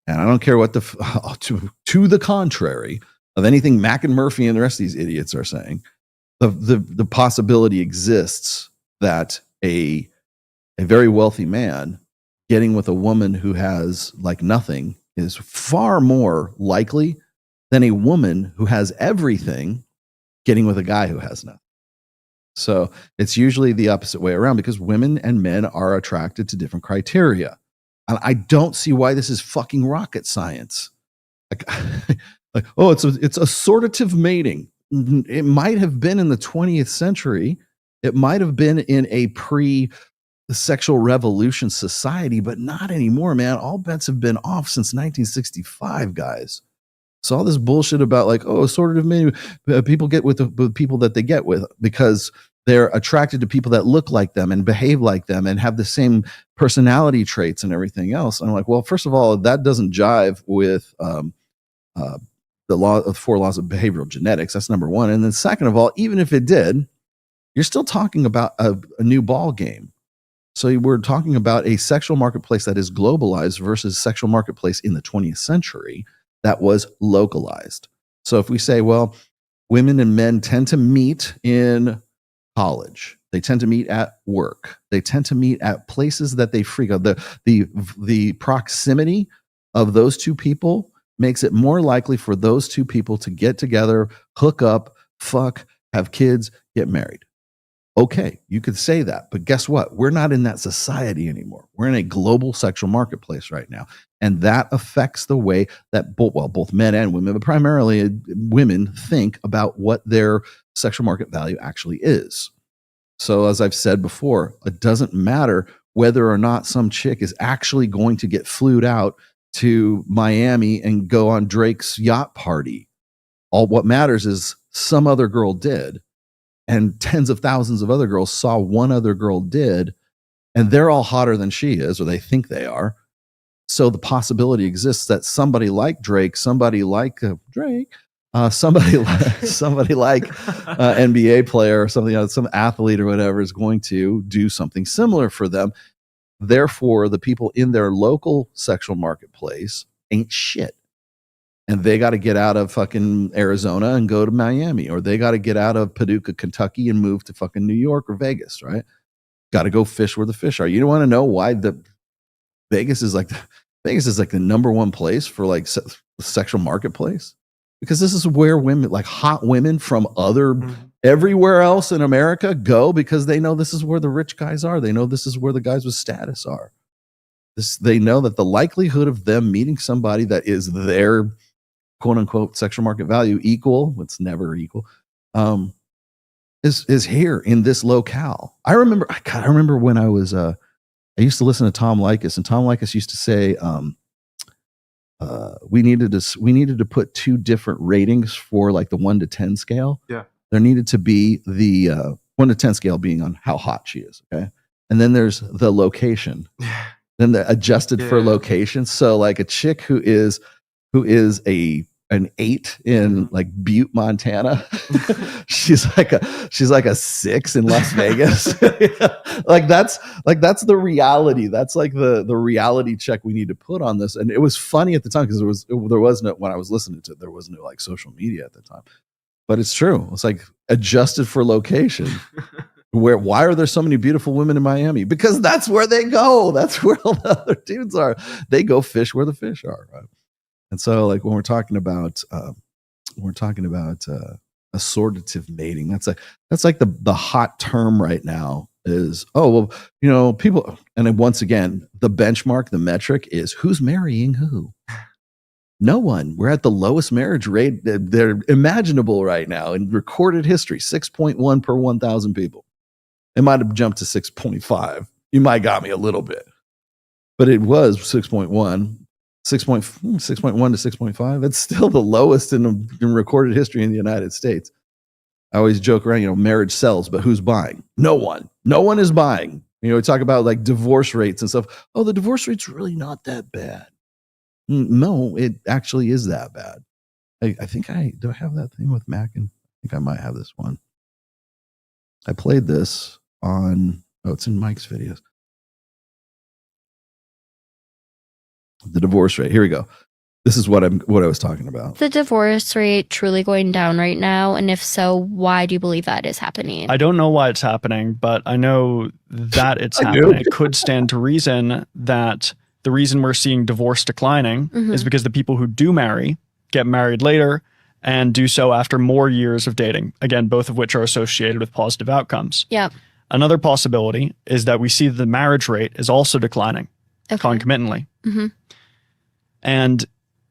And I don't care what to the contrary of anything Mac and Murphy and the rest of these idiots are saying. The possibility exists that a very wealthy man getting with a woman who has like nothing is far more likely than a woman who has everything getting with a guy who has nothing. So it's usually the opposite way around, because women and men are attracted to different criteria. And I don't see why this is fucking rocket science. Like, it's assortative mating. It might have been in the 20th century. It might have been in a pre-sexual revolution society, but not anymore, man. All bets have been off since 1965, guys. So all this bullshit about like, assortative mating, people get with the people that they get with because they're attracted to people that look like them and behave like them and have the same personality traits and everything else. And I'm like, well, first of all, that doesn't jive with the 4 laws of behavioral genetics. That's number 1. And then second of all, even if it did, you're still talking about a new ball game. So we're talking about a sexual marketplace that is globalized versus sexual marketplace in the 20th century that was localized. So if we say, well, women and men tend to meet in college, they tend to meet at work, they tend to meet at places that they frequent. The proximity of those two people makes it more likely for those two people to get together, hook up, fuck, have kids, get married. Okay, you could say that, but guess what? We're not in that society anymore. We're in a global sexual marketplace right now. And that affects the way that both men and women, but primarily women, think about what their sexual market value actually is. So as I've said before, it doesn't matter whether or not some chick is actually going to get flued out to Miami and go on Drake's yacht party. All what matters is some other girl did. And tens of thousands of other girls saw one other girl did, and they're all hotter than she is, or they think they are. So the possibility exists that somebody like Drake, somebody like somebody like NBA player or something, some athlete or whatever is going to do something similar for them. Therefore, the people in their local sexual marketplace ain't shit. And they got to get out of fucking Arizona and go to Miami, or they got to get out of Paducah, Kentucky and move to fucking New York or Vegas, right? Got to go fish where the fish are. You don't want to know why Vegas is like the number 1 place for like sexual marketplace? Because this is where women, like hot women from everywhere else in America, go, because they know this is where the rich guys are. They know this is where the guys with status are. They know that the likelihood of them meeting somebody that is their quote unquote sexual market value equal, it's never equal, is here in this locale. I remember when I was I used to listen to Tom Likas, and Tom Likas used to say we needed to put 2 different ratings for like the 1 to 10 scale. Yeah. There needed to be the 1 to 10 scale being on how hot she is, okay? And then there's the location. Then the adjusted for location. So like a chick who is an 8 in like Butte, Montana. she's like a 6 in Las Vegas. like that's the reality. That's like the reality check we need to put on this. And it was funny at the time because there was no, when I was listening to it, there was no like social media at the time. But it's true. It's like adjusted for location. Why are there so many beautiful women in Miami? Because that's where they go. That's where all the other dudes are. They go fish where the fish are, right? And so, like when we're talking about assortative mating, that's like the hot term right now is, people. And then once again, the benchmark, the metric is who's marrying who. No one. We're at the lowest marriage rate they're imaginable right now in recorded history, 6.1 per 1,000 people. It might have jumped to 6.5. You might got me a little bit, but it was 6.1, 6.1 to 6.5. It's still the lowest in recorded history in the United States. I always joke around, marriage sells, but who's buying? No one. No one is buying. We talk about like divorce rates and stuff. Oh, the divorce rate's really not that bad. No, it actually is that bad. I think do I have that thing with Mac? And I think I might have this one. I played this on, it's in Mike's videos. The divorce rate. Here we go. This is what I was talking about. The divorce rate truly going down right now? And if so, why do you believe that is happening? I don't know why it's happening, but I know that it's happening. It could stand to reason that the reason we're seeing divorce declining is because the people who do marry get married later and do so after more years of dating. Again, both of which are associated with positive outcomes. Yeah. Another possibility is that we see the marriage rate is also declining concomitantly. And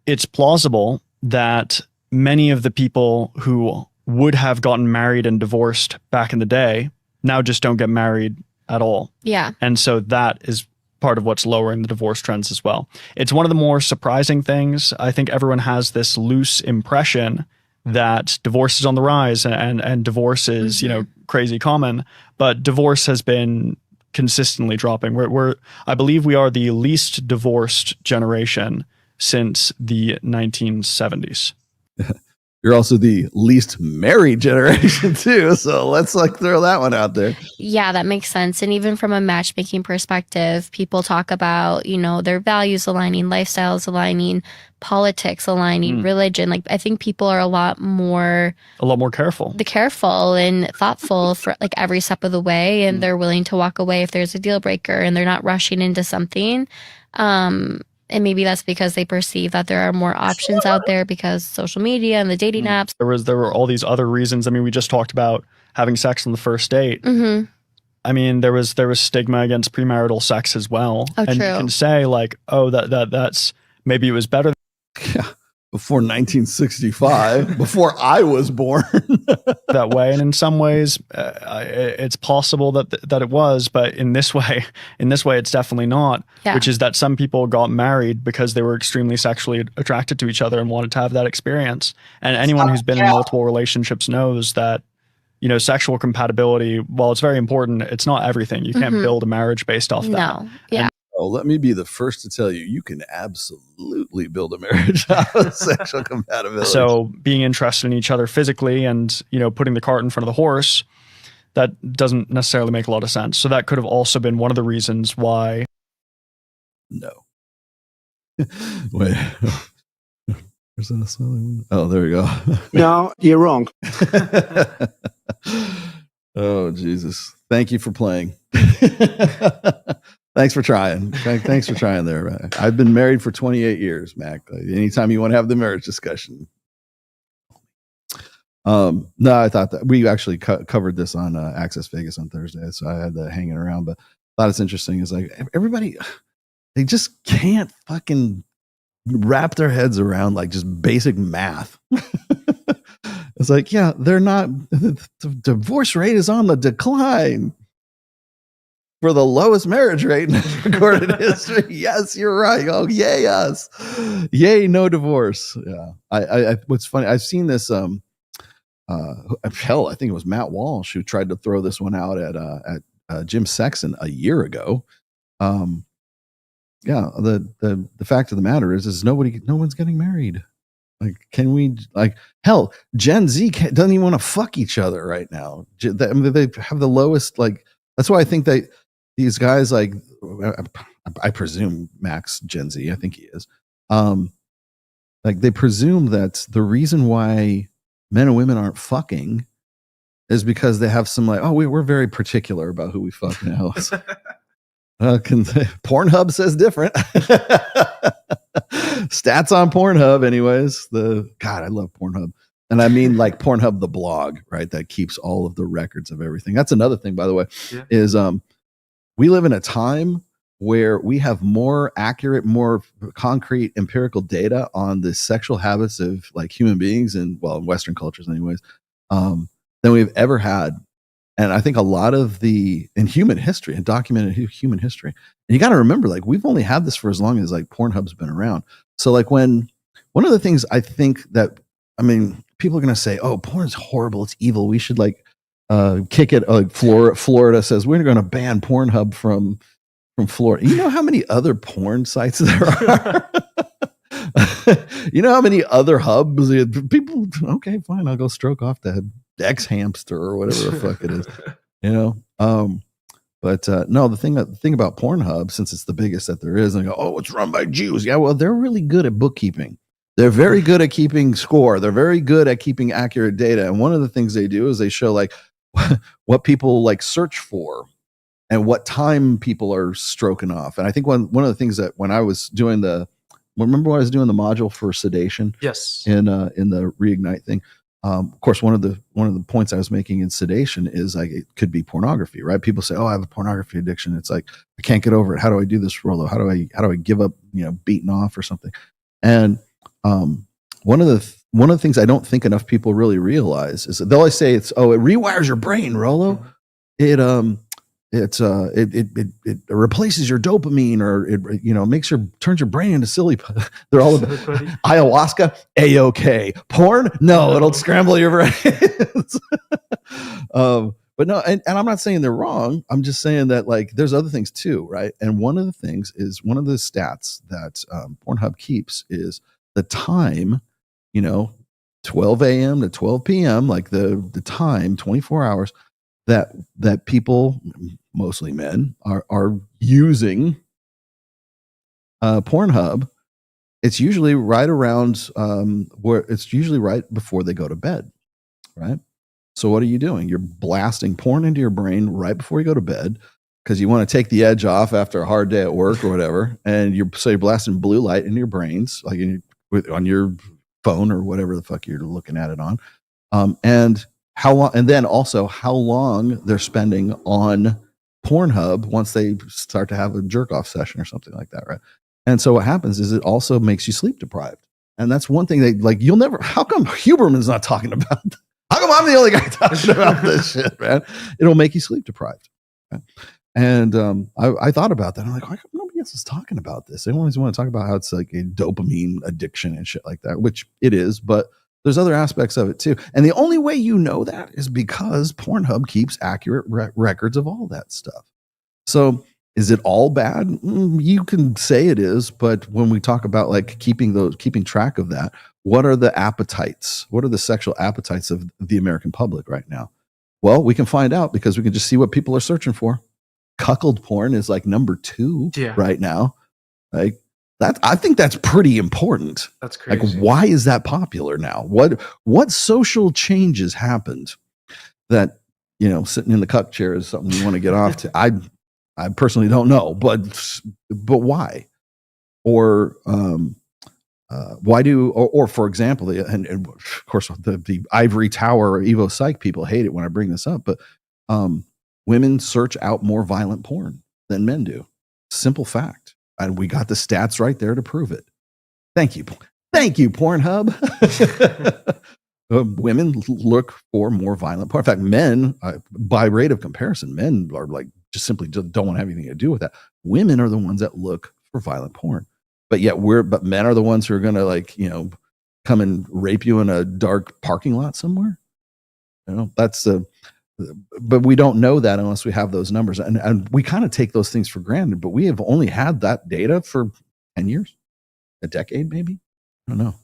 it's plausible that many of the people who would have gotten married and divorced back in the day now just don't get married at all. Yeah. And so that is part of what's lowering the divorce trends as well. It's one of the more surprising things. I think everyone has this loose impression that divorce is on the rise and divorce is, crazy common, but divorce has been consistently dropping. I believe we are the least divorced generation since the 1970s. You're also the least married generation too. So let's throw that one out there. Yeah, that makes sense. And even from a matchmaking perspective, people talk about, their values aligning, lifestyles aligning, politics aligning, religion. Like, I think people are a lot more careful. Careful and thoughtful for like every step of the way. And they're willing to walk away if there's a deal breaker and they're not rushing into something. And maybe that's because they perceive that there are more options out there because social media and the dating apps. There were all these other reasons. I mean, we just talked about having sex on the first date. I mean, there was stigma against premarital sex as well. Oh, and true. You can say like, oh, that's maybe it was better. Yeah. Before 1965, before I was born. That way. And in some ways, it's possible that it was, but in this way, it's definitely not, which is that some people got married because they were extremely sexually attracted to each other and wanted to have that experience. And anyone who's been in multiple relationships knows that, sexual compatibility, while it's very important, it's not everything. You can't build a marriage based off that. No. Yeah. Let me be the first to tell you, you can absolutely build a marriage out of sexual compatibility. So being interested in each other physically and, putting the cart in front of the horse, that doesn't necessarily make a lot of sense. So that could have also been one of the reasons why. No. Wait. Where's this other one? Oh, there we go. No, you're wrong. Oh, Jesus. Thank you for playing. Thanks for trying. Thanks for trying there. I've been married for 28 years, Mac. Anytime you want to have the marriage discussion. No, I thought that we actually covered this on Access Vegas on Thursday, so I had that hanging around. But I thought it's interesting. Is like everybody, they just can't fucking wrap their heads around like just basic math. It's like, yeah, they're not. The divorce rate is on the decline. For the lowest marriage rate in recorded history. Yes, you're right. Oh, yay us. Yay, no divorce. Yeah. I what's funny, I've seen this hell, I think it was Matt Walsh who tried to throw this one out at Jim Sexton a year ago. yeah, the fact of the matter is no one's getting married. Like, can we, like, hell, Gen Z doesn't even want to fuck each other right now. They have the lowest, like, that's why I think these guys, like, I presume Max Gen Z, I think he is. Like, they presume that the reason why men and women aren't fucking is because they have some, like, oh, we're very particular about who we fuck now. Pornhub says different. Stats on Pornhub, anyways. God, I love Pornhub. And I mean, like, Pornhub, the blog, right? That keeps all of the records of everything. That's another thing, by the way, is we live in a time where we have more accurate, more concrete empirical data on the sexual habits of, like, human beings in Western cultures anyways, than we've ever had. And I think a lot of in human history and documented human history, and you got to remember, like, we've only had this for as long as, like, Pornhub's been around. So, like, one of the things I think that, I mean, people are going to say, oh, porn is horrible. It's evil. We should, like, kick it. Like, Florida says we're going to ban Pornhub from Florida. You know how many other porn sites there are? You know how many other hubs? People, okay, fine. I'll go stroke off the X hamster or whatever the fuck it is, you know. But no, the thing about Pornhub, since it's the biggest that there is, and go, oh, it's run by Jews. Yeah, well, they're really good at bookkeeping. They're very good at keeping score. They're very good at keeping accurate data. And one of the things they do is they show, like, what people, like, search for and what time people are stroking off. And I think one of the things that when I was doing remember when I was doing the module for sedation? Yes. In the reignite thing. Of course, one of the points I was making in sedation is, like, it could be pornography, right? People say, "Oh, I have a pornography addiction." It's like, I can't get over it. How do I do this, Rollo? How do I give up, beating off or something? And one of the things I don't think enough people really realize is that they'll always say it rewires your brain, Rollo. It replaces your dopamine, or it turns your brain into silly. They're all about ayahuasca. A-okay. Porn? No, it'll scramble your brain. But no, and I'm not saying they're wrong. I'm just saying that, like, there's other things too, right? And one of the things is, one of the stats that Pornhub keeps is the time, 12 a.m. to 12 p.m., like the time, 24 hours that people, mostly men, are using Pornhub. It's usually right around it's usually right before they go to bed, right? So what are you doing? You're blasting porn into your brain right before you go to bed because you want to take the edge off after a hard day at work or whatever, and you're blasting blue light into your brains, like on your phone or whatever the fuck you're looking at it on, and how long, and then also how long they're spending on Pornhub once they start to have a jerk off session or something like that, right? And so what happens is it also makes you sleep deprived, and that's one thing that, like, you'll never. How come Huberman's not talking about that? How come I'm the only guy talking about this shit, man? It'll make you sleep deprived. Right? And I thought about that. I'm like, nobody else is talking about this. They always want to talk about how it's like a dopamine addiction and shit like that, which it is, but there's other aspects of it too. And the only way you know that is because Pornhub keeps accurate records of all that stuff. So is it all bad? You can say it is, but when we talk about, like, keeping track of that, what are the appetites? What are the sexual appetites of the American public right now? Well, we can find out because we can just see what people are searching for. Cuckold porn is, like, number 2 right now. Like, that, I think that's pretty important. That's crazy. Like, why is that popular now? What social changes happened that, sitting in the cuck chair is something you want to get off to? I personally don't know, but why? Or why do, or for example, and of course the ivory tower or Evo Psych people hate it when I bring this up, but women search out more violent porn than men do. Simple fact. And we got the stats right there to prove it. Thank you, Pornhub. Women look for more violent porn. In fact, men, by rate of comparison, men are, like, just simply don't want to have anything to do with that. Women are the ones that look for violent porn, but men are the ones who are going to, like, come and rape you in a dark parking lot somewhere. That's but we don't know that unless we have those numbers. And we kind of take those things for granted, but we have only had that data for 10 years, a decade, maybe. I don't know.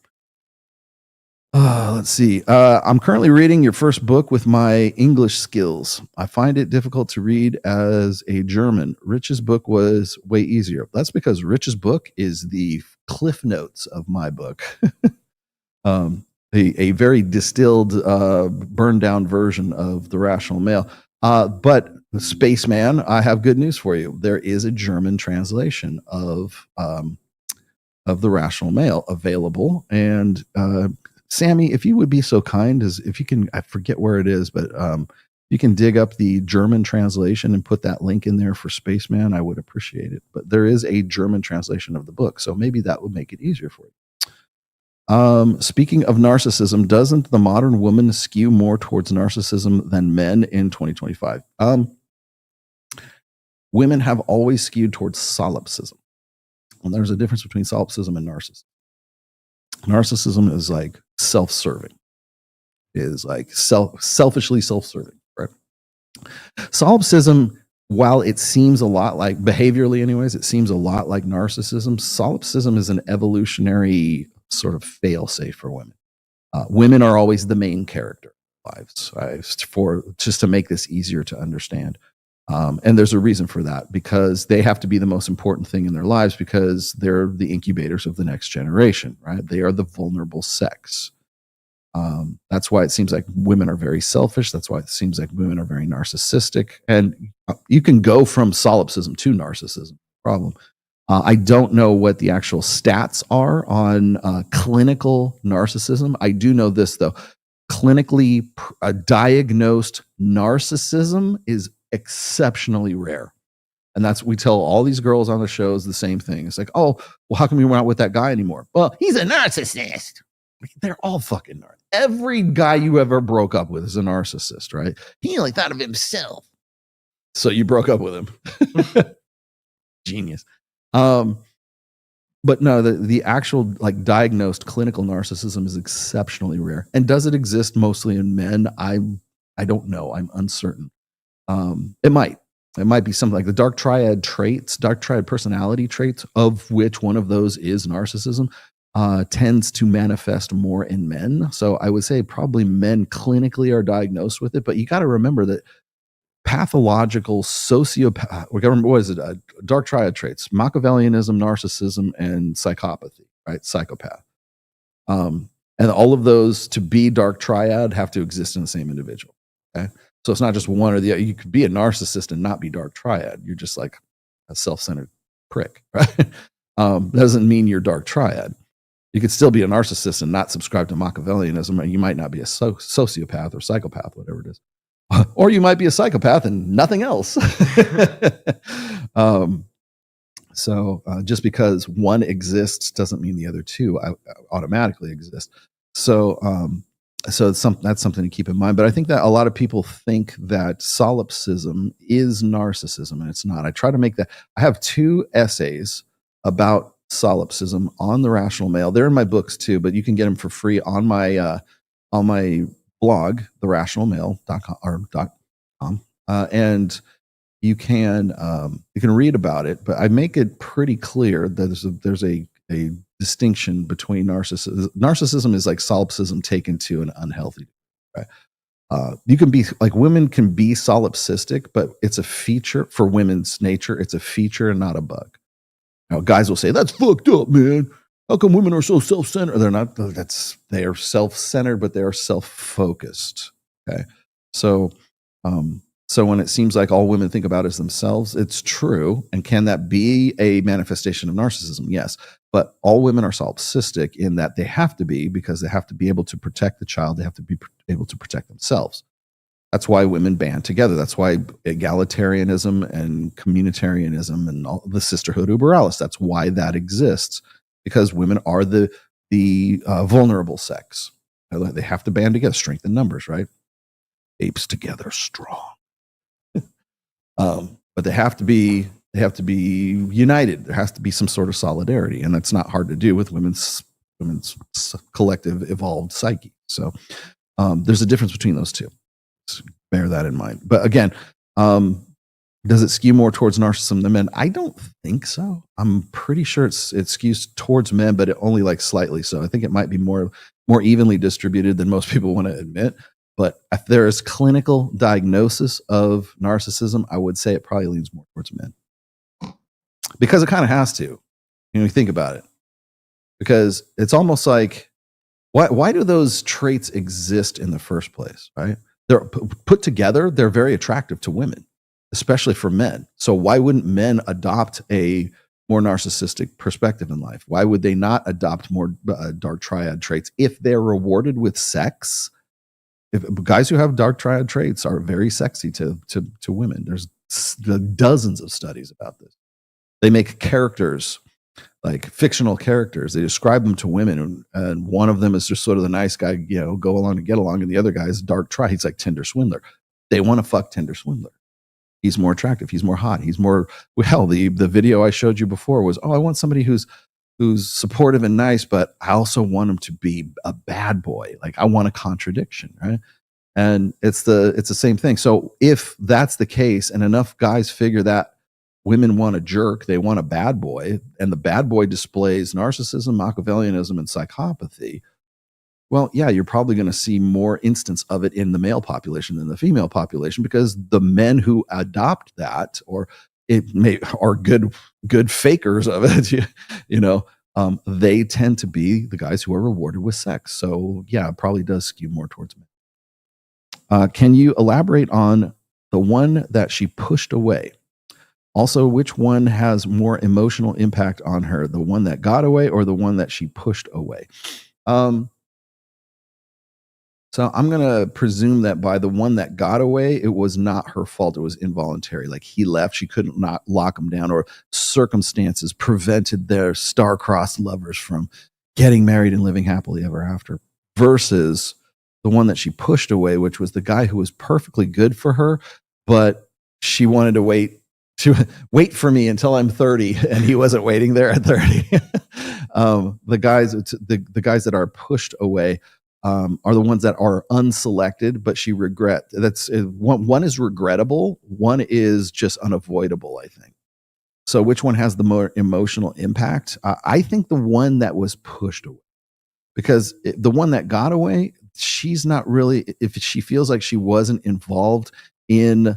Let's see. I'm currently reading your first book with my English skills. I find it difficult to read as a German. Rich's book was way easier. That's because Rich's book is the cliff notes of my book. A very distilled, burned down version of The Rational Male. But Spaceman, I have good news for you. There is a German translation of The Rational Male available. And Sammy, if you would be so kind, as if you can, I forget where it is, but you can dig up the German translation and put that link in there for Spaceman, I would appreciate it. But there is a German translation of the book, so maybe that would make it easier for you. Speaking of narcissism, doesn't the modern woman skew more towards narcissism than men in 2025? Women have always skewed towards solipsism. And there's a difference between solipsism and narcissism. Narcissism is like self-serving, is like selfishly self-serving, right? Solipsism, while it seems a lot like, behaviorally anyways, it seems a lot like narcissism, solipsism is an evolutionary sort of fail-safe for women. Women are always the main character in lives, for just to make this easier to understand. And there's a reason for that, because they have to be the most important thing in their lives, because they're the incubators of the next generation, right? They are the vulnerable sex. That's why it seems like women are very selfish. That's why it seems like women are very narcissistic. And you can go from solipsism to narcissism. Problem. I don't know what the actual stats are on clinical narcissism. I do know this, though. Clinically diagnosed narcissism is exceptionally rare. And that's, we tell all these girls on the shows the same thing. It's like, oh, well, how come you're not with that guy anymore? Well, he's a narcissist. They're all fucking narcissists. Every guy you ever broke up with is a narcissist, right? He only thought of himself. So you broke up with him. Genius. But no, the actual like diagnosed clinical narcissism is exceptionally rare. And does it exist mostly in men? I don't know. I'm uncertain. It might be something like the dark triad traits, dark triad personality traits, of which one of those is narcissism, tends to manifest more in men. So I would say probably men clinically are diagnosed with it, but you got to remember that pathological sociopath, what is it? Dark triad traits, Machiavellianism, narcissism, and psychopathy, right? Psychopath. And all of those, to be dark triad, have to exist in the same individual. Okay. So it's not just one or the other. You could be a narcissist and not be dark triad. You're just like a self-centered prick, right? Doesn't mean you're dark triad. You could still be a narcissist and not subscribe to Machiavellianism, and you might not be a sociopath or psychopath, whatever it is. Or you might be a psychopath and nothing else. So just because one exists doesn't mean the other two automatically exist. So that's something to keep in mind. But I think that a lot of people think that solipsism is narcissism, and it's not. I try to make that. I have 2 essays about solipsism on The Rational Male. They're in my books too, but you can get them for free on my blog, therationalmale.com, and you can read about it. But I make it pretty clear that there's a distinction between narcissism. Narcissism is like solipsism taken to an unhealthy, right? You can be like, women can be solipsistic, but it's a feature for women's nature. It's a feature and not a bug. Now, guys will say, that's fucked up, man. How come women are so self-centered? They're not. They are self-centered, but they are self-focused. Okay, so when it seems like all women think about is themselves, it's true. And can that be a manifestation of narcissism? Yes, but all women are solipsistic in that they have to be, because they have to be able to protect the child. They have to be able to protect themselves. That's why women band together. That's why egalitarianism and communitarianism and all the Sisterhood Uber Alles, that's why that exists, because women are the vulnerable sex. They have to band together, strength in numbers, right? Apes together strong. But they have to be united. There has to be some sort of solidarity, and that's not hard to do with women's collective evolved psyche. So there's a difference between those two. bear that in mind. But again, does it skew more towards narcissism than men? I don't think so. I'm pretty sure it skews towards men, but it only like slightly so. I think it might be more evenly distributed than most people want to admit. But if there is clinical diagnosis of narcissism, I would say it probably leans more towards men. Because it kind of has to. You think about it. Because it's almost like, why do those traits exist in the first place, right? They're put together, they're very attractive to women, especially for men. So why wouldn't men adopt a more narcissistic perspective in life? Why would they not adopt more dark triad traits if they're rewarded with sex? If guys who have dark triad traits are very sexy to women. There's dozens of studies about this. They make characters, like fictional characters. They describe them to women, and one of them is just sort of the nice guy, go along to get along, and the other guy is dark triad. He's like Tinder swindler. They want to fuck Tinder swindler. He's more attractive. He's more hot. He's more, hell, the video I showed you before was, I want somebody who's supportive and nice, but I also want him to be a bad boy. Like I want a contradiction, right? And it's the same thing. So if that's the case, and enough guys figure that women want a jerk, they want a bad boy, and the bad boy displays narcissism, Machiavellianism, and psychopathy, well, yeah, you're probably going to see more instance of it in the male population than the female population, because the men who adopt that, or are good fakers of it, they tend to be the guys who are rewarded with sex. So yeah, it probably does skew more towards men. Can you elaborate on the one that she pushed away? Also, which one has more emotional impact on her, the one that got away or the one that she pushed away? So I'm going to presume that by the one that got away, it was not her fault. It was involuntary. Like he left, she couldn't not lock him down, or circumstances prevented their star-crossed lovers from getting married and living happily ever after, versus the one that she pushed away, which was the guy who was perfectly good for her, but she wanted to wait for me until I'm 30, and he wasn't waiting there at 30. The guys that are pushed away are the ones that are unselected, but she regret. That's one is regrettable. One is just unavoidable, I think. So which one has the more emotional impact? I think the one that was pushed away, because the one that got away, she's not really, if she feels like she wasn't involved in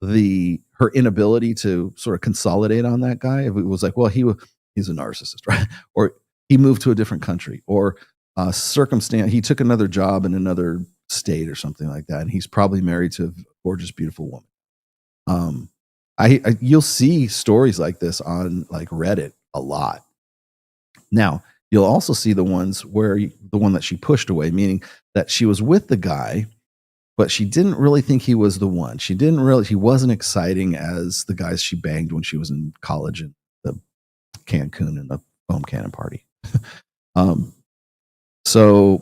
her inability to sort of consolidate on that guy. If it was like, well, he's a narcissist, right? Or he moved to a different country, or circumstance, he took another job in another state or something like that, and he's probably married to a gorgeous, beautiful woman. You'll see stories like this on like Reddit a lot. Now, you'll also see the ones where the one that she pushed away, meaning that she was with the guy, but she didn't really think he was the one. He wasn't exciting as the guys she banged when she was in college in the Cancun and the foam cannon party.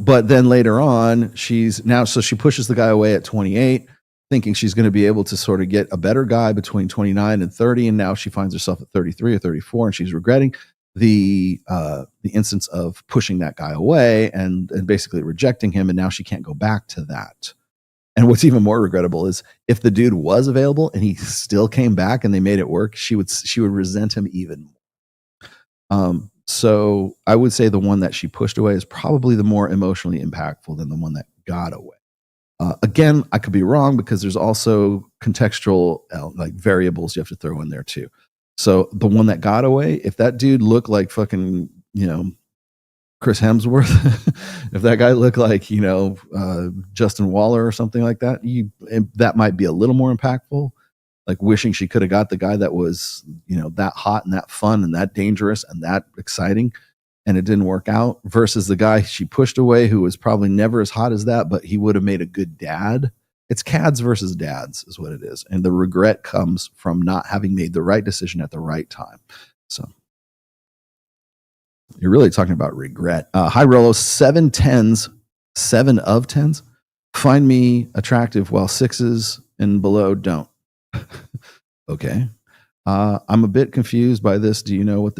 But then later on, she pushes the guy away at 28, thinking she's going to be able to sort of get a better guy between 29 and 30. And now she finds herself at 33 or 34, and she's regretting the instance of pushing that guy away and basically rejecting him. And now she can't go back to that. And what's even more regrettable is if the dude was available and he still came back and they made it work, she would resent him even more. So I would say the one that she pushed away is probably the more emotionally impactful than the one that got away. Again, I could be wrong, because there's also contextual like variables you have to throw in there too. So the one that got away, if that dude looked like fucking, Chris Hemsworth, if that guy looked like, Justin Waller or something like that, that might be a little more impactful. Like wishing she could have got the guy that was, that hot and that fun and that dangerous and that exciting, and it didn't work out, versus the guy she pushed away who was probably never as hot as that, but he would have made a good dad. It's cads versus dads is what it is. And the regret comes from not having made the right decision at the right time. So you're really talking about regret. Hi, Rolo. 7 of 10s find me attractive, while 6s and below don't. Okay. I'm a bit confused by this. Do you know what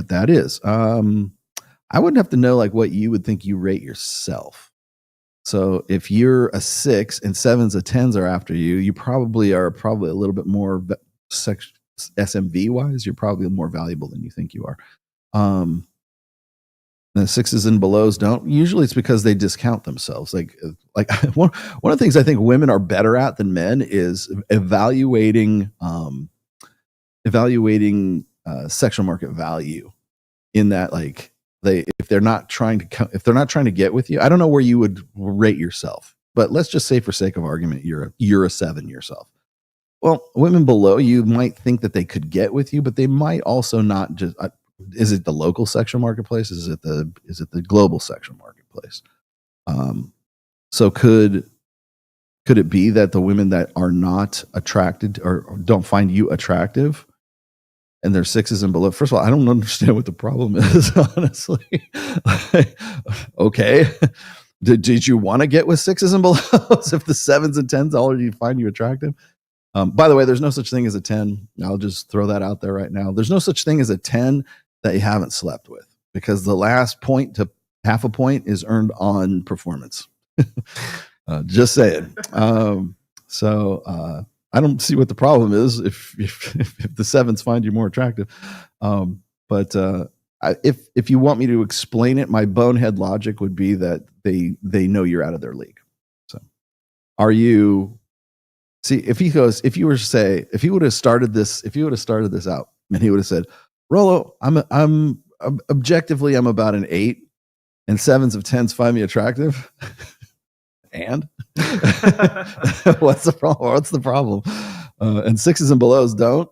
that is? I wouldn't have to know like what you would think you rate yourself. So if you're a 6 and 7s of 10s are after you, you probably are a little bit more SMV wise. You're probably more valuable than you think you are. The 6s and belows don't. Usually it's because they discount themselves. Like one of the things I think women are better at than men is evaluating sexual market value. In that, like, if they're not trying to get with you, I don't know where you would rate yourself, but let's just say for sake of argument, you're a 7 yourself. Well, women below you might think that they could get with you, but they might also not. Just is it the local sexual marketplace? Is it the global sexual marketplace? So could it be that the women that are not attracted or don't find you attractive, and they're 6s and below? First of all, I don't understand what the problem is, honestly. Okay. Did you want to get with 6s and belows if the 7s and 10s already find you attractive? By the way, there's no such thing as a 10. I'll just throw that out there right now. There's no such thing as a 10 that you haven't slept with, because the last point to half a point is earned on performance. Just saying. So I don't see what the problem is if the 7s find you more attractive. But if you want me to explain it, my bonehead logic would be that they know you're out of their league. So are you? See, if you would have started this out, and he would have said, Rollo, I'm objectively I'm about an 8, and 7s of 10s find me attractive. And what's the problem? And 6s and belows don't.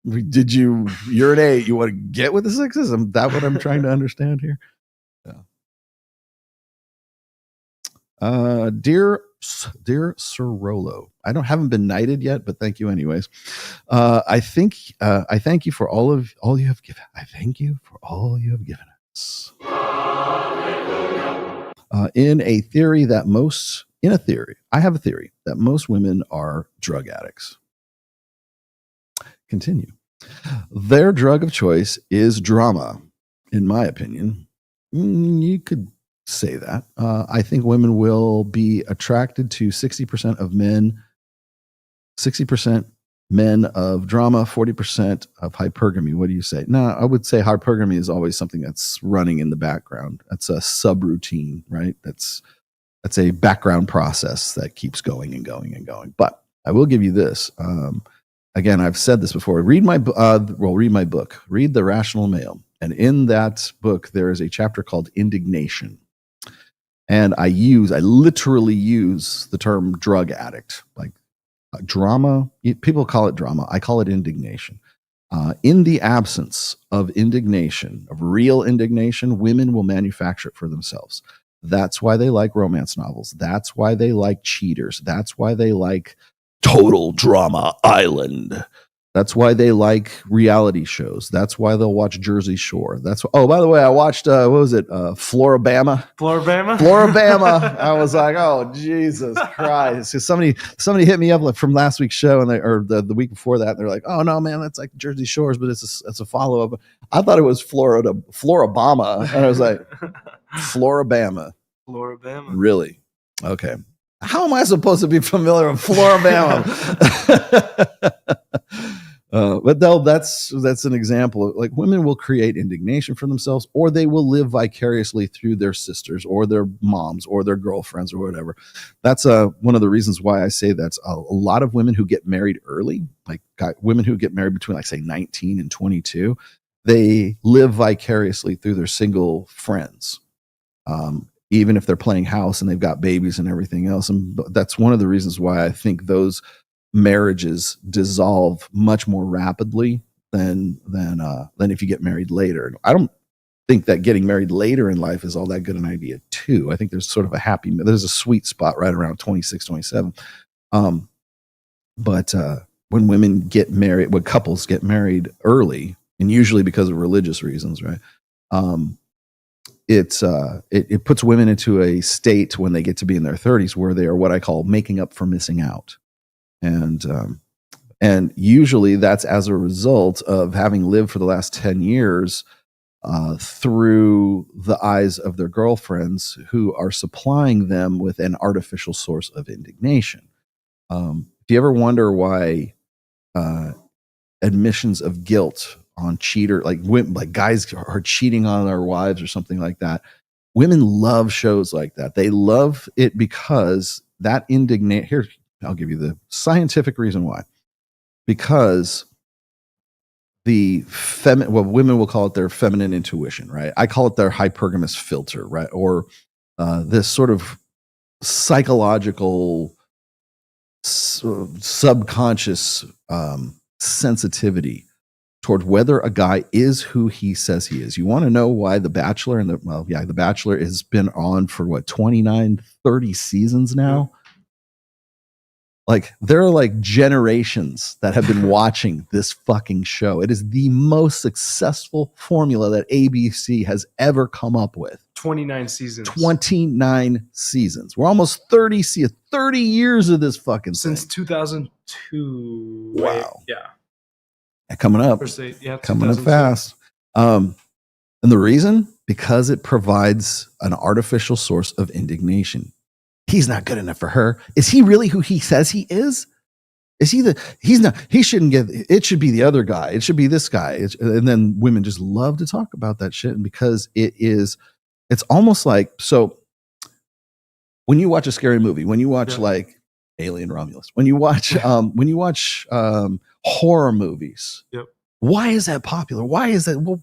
You're an 8, you want to get with the 6s? Is that what I'm trying to understand here? Yeah. Dear Sir Rollo, haven't been knighted yet, but thank you anyways. I thank you for all you have given. I thank you for all you have given us. I have a theory that most women are drug addicts. Continue. Their drug of choice is drama, in my opinion. You could say that. I think women will be attracted to 60% of men, 60% men of drama, 40% of hypergamy. What do you say? No, I would say hypergamy is always something that's running in the background. That's a subroutine, right? That's a background process that keeps going and going and going. But I will give you this. Again, I've said this before. Read my book. Read The Rational Male. And in that book, there is a chapter called Indignation. And I literally use the term drug addict, like drama. People call it drama. I call it indignation. In the absence of indignation, of real indignation, women will manufacture it for themselves. That's why they like romance novels. That's why they like cheaters. That's why they like Total Drama Island. That's why they like reality shows. That's why they'll watch Jersey Shore. Oh, by the way, I watched, Floribama? Floribama. I was like, oh, Jesus Christ. So somebody hit me up from last week's show, or the week before that. And they're like, oh, no, man, that's like Jersey Shores, but it's a follow-up. I thought it was Floribama. And I was like, Floribama. Really? Okay. How am I supposed to be familiar with Floribama? But no, that's an example of, like, women will create indignation for themselves, or they will live vicariously through their sisters or their moms or their girlfriends or whatever. That's one of the reasons why I say that's a lot of women who get married early, like women who get married between, like, say 19 and 22, they live vicariously through their single friends. Even if they're playing house and they've got babies and everything else. And that's one of the reasons why I think those marriages dissolve much more rapidly than if you get married later. I don't think that getting married later in life is all that good an idea too. I think there's sort of there's a sweet spot right around 26, 27. But when women get married, when couples get married early, and usually because of religious reasons, right? It puts women into a state when they get to be in their 30s where they are what I call making up for missing out. And usually that's as a result of having lived for the last 10 years through the eyes of their girlfriends who are supplying them with an artificial source of indignation. Do you ever wonder why admissions of guilt on like guys are cheating on their wives or something like that? Women love shows like that. They love it because that indignation. Here, I'll give you the scientific reason why. Because women will call it their feminine intuition, right? I call it their hypergamous filter, right? Or this sort of psychological subconscious sensitivity toward whether a guy is who he says he is. You want to know why The Bachelor The Bachelor has been on for 29, 30 seasons now? Like, there are like generations that have been watching this fucking show. It is the most successful formula that ABC has ever come up with. 29 seasons. 29 seasons. We're almost 30 years of this fucking Since thing. 2002. Wow. Yeah. And coming up. Coming up fast. And the reason? Because it provides an artificial source of indignation. He's not good enough for her. Is he really who he says he is? He's not, he shouldn't get, it should be the other guy. It should be this guy. And then women just love to talk about that shit. And because it's almost like, so when you watch a scary movie, when you watch like Alien Romulus, when you watch horror movies, why is that popular? Why is that? Well,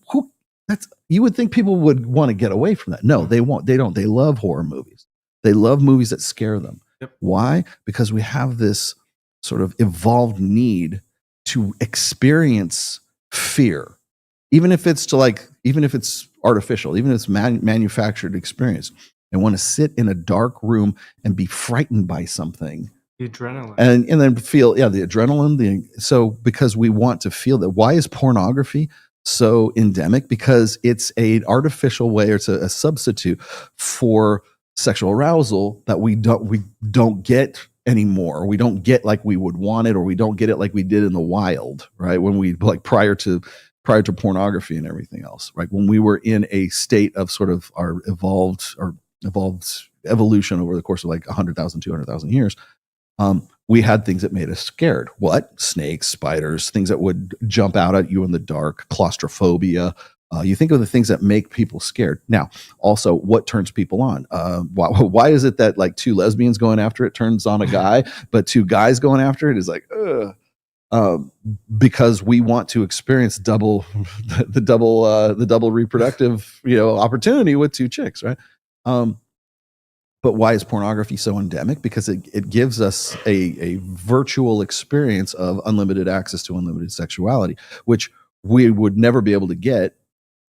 you would think people would want to get away from that. No, they won't. They don't. They love horror movies. They love movies that scare them. Why? Because we have this sort of evolved need to experience fear, even if it's artificial, even if it's manufactured experience. I want to sit in a dark room and be frightened by something. The adrenaline. And then feel, the adrenaline. So because we want to feel that. Why is pornography so endemic? Because it's an artificial way, or it's a substitute for sexual arousal that we don't get anymore. We don't get like we would want it, or we don't get it like we did in the wild, right? When we prior to pornography and everything else, right? When we were in a state of sort of our evolved evolution over the course of like 100,000, 200,000 years, we had things that made us scared. What? Snakes, spiders, things that would jump out at you in the dark, claustrophobia. You think of the things that make people scared. Now, also, what turns people on? Why is it that like two lesbians going after it turns on a guy, but two guys going after it is like, ugh? Because we want to experience the double reproductive, opportunity with two chicks, right? But why is pornography so endemic? Because it gives us a virtual experience of unlimited access to unlimited sexuality, which we would never be able to get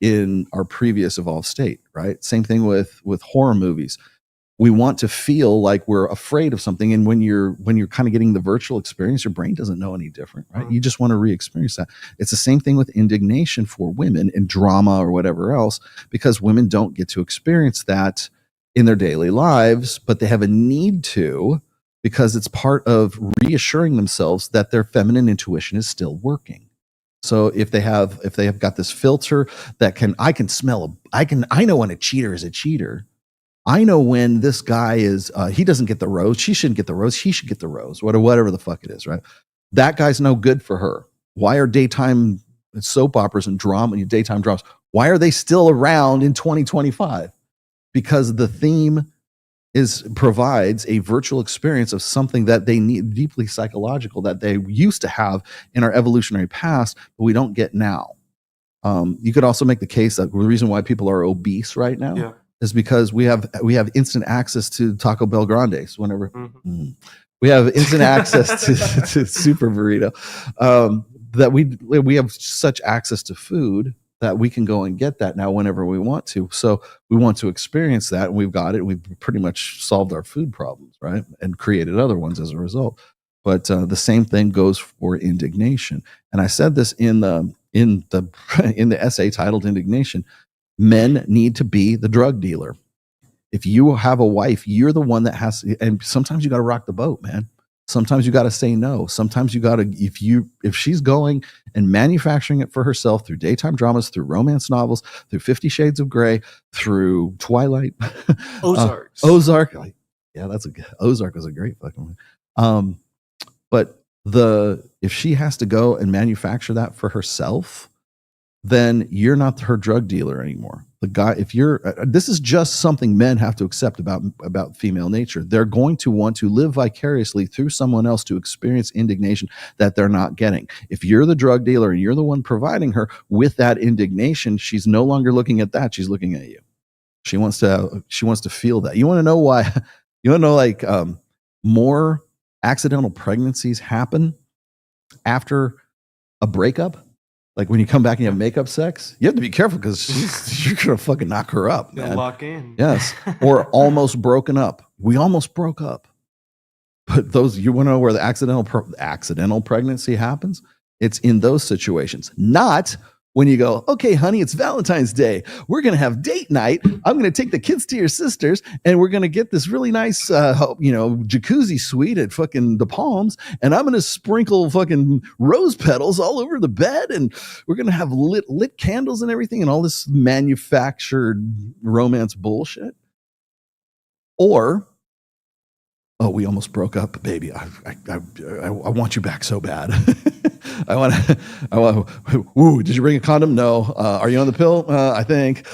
in our previous evolved state, right? Same thing with horror movies. We want to feel like we're afraid of something, and when you're kind of getting the virtual experience, your brain doesn't know any different, right? You just want to re-experience that. It's the same thing with indignation for women in drama or whatever else, because women don't get to experience that in their daily lives, but they have a need to, because it's part of reassuring themselves that their feminine intuition is still working. So if they have got this filter that I know when a cheater is a cheater. I know when this guy is, he doesn't get the rose. She shouldn't get the rose. He should get the rose, whatever the fuck it is, right? That guy's no good for her. Why are daytime soap operas and daytime dramas, why are they still around in 2025? Because the theme provides a virtual experience of something that they need, deeply psychological, that they used to have in our evolutionary past, but we don't get now. You could also make the case that the reason why people are obese right now is because we have instant access to Taco Bell Grandes whenever. We have instant access to Super Burrito. That we have such access to food that we can go and get that now whenever we want to. So we want to experience that, and we've got it. We've pretty much solved our food problems, right? And created other ones as a result. But the same thing goes for indignation. And I said this in the essay titled Indignation. Men need to be the drug dealer. If you have a wife, you're the one that has, and sometimes you got to rock the boat, man. Sometimes you got to say no. Sometimes you got to, if she's going and manufacturing it for herself through daytime dramas, through romance novels, through 50 Shades of Grey, through Twilight, Ozark. Like, yeah, Ozark was a great fucking one. But if she has to go and manufacture that for herself, then you're not her drug dealer anymore. The guy, this is just something men have to accept about female nature. They're going to want to live vicariously through someone else to experience indignation that they're not getting. If you're the drug dealer and you're the one providing her with that indignation, she's no longer looking at that. She's looking at you. She wants to feel that. You want to know why? You want to know, like, more accidental pregnancies happen after a breakup? Like when you come back and you have makeup sex, you have to be careful because you're going to fucking knock her up, man. Lock in. Yes. Or almost broken up. We almost broke up. But you want to know where the accidental pregnancy happens? It's in those situations, not when you go, okay, honey, it's Valentine's Day. We're going to have date night. I'm going to take the kids to your sister's and we're going to get this really nice, jacuzzi suite at fucking the Palms. And I'm going to sprinkle fucking rose petals all over the bed. And we're going to have lit candles and everything and all this manufactured romance bullshit. Or, oh, we almost broke up, baby. I want you back so bad. Ooh, did you bring a condom? No. Are you on the pill? I think.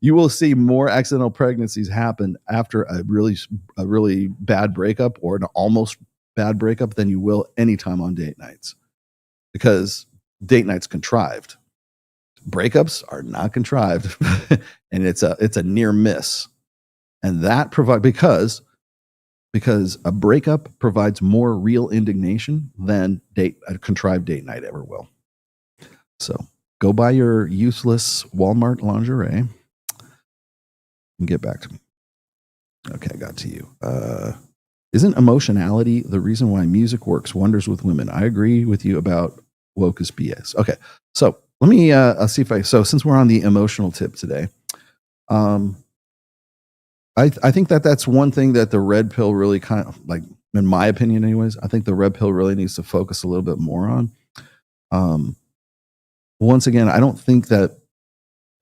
You will see more accidental pregnancies happen after a really bad breakup or an almost bad breakup than you will anytime on date nights. Because date nights contrived. Breakups are not contrived. And it's a near miss. And that because a breakup provides more real indignation than a contrived date night ever will. So go buy your useless Walmart lingerie and get back to me. Okay, I got to you. Isn't emotionality the reason why music works wonders with women? I agree with you about woke as BS. Okay, so let me see if since we're on the emotional tip today, I think that's one thing that the red pill really kind of, like, in my opinion anyways, I think the red pill really needs to focus a little bit more on. Once again, I don't think that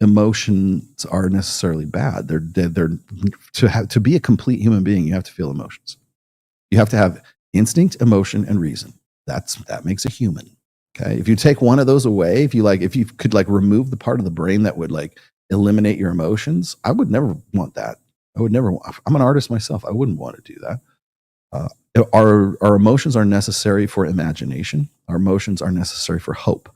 emotions are necessarily bad. They're to be a complete human being, you have to feel emotions. You have to have instinct, emotion, and reason. That makes a human. Okay. If you take one of those away, if you could remove the part of the brain that would eliminate your emotions, I would never want that. I'm an artist myself. I wouldn't want to do that. Our emotions are necessary for imagination. Our emotions are necessary for hope.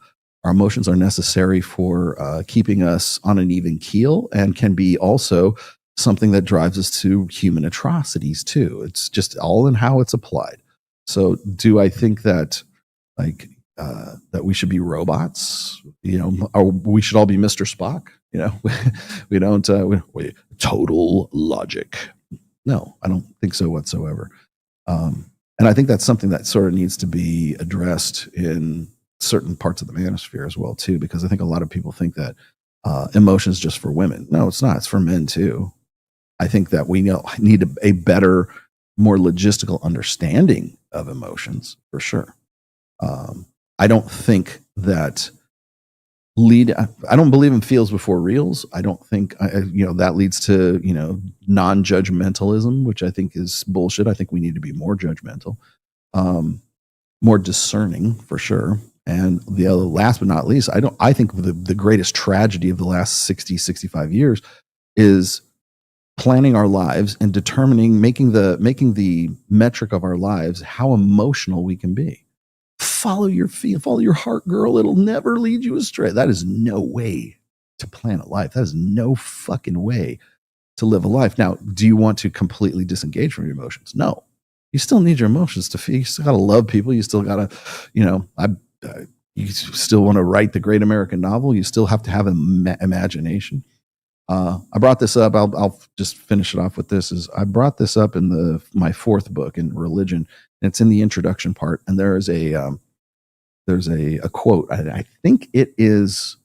Our emotions are necessary for keeping us on an even keel and can be also something that drives us to human atrocities too. It's just all in how it's applied. So do I think that that we should be robots, or we should all be Mr. Spock? We don't, total logic. No, I don't think so whatsoever. And I think that's something that sort of needs to be addressed in certain parts of the manosphere as well, too, because I think a lot of people think that emotion is just for women. No, it's not. It's for men, too. I think that we need a better, more logistical understanding of emotions, for sure. I don't think that I don't believe in feels before reals. I don't think, that leads to, non-judgmentalism, which I think is bullshit. I think we need to be more judgmental, more discerning for sure. And the other, last but not least, I think the greatest tragedy of the last 60, 65 years is planning our lives and making the metric of our lives how emotional we can be. Follow your heart, girl. It'll never lead you astray. That is no way to plan a life. That is no fucking way to live a life. Now, do you want to completely disengage from your emotions? No. You still need your emotions to feel. You still got to love people. You still got to, you still want to write the great American novel. You still have to have an imagination. I brought this up. I'll just finish it off with this. I brought this up in my fourth book in religion. And it's in the introduction part. And there's a quote. I think it is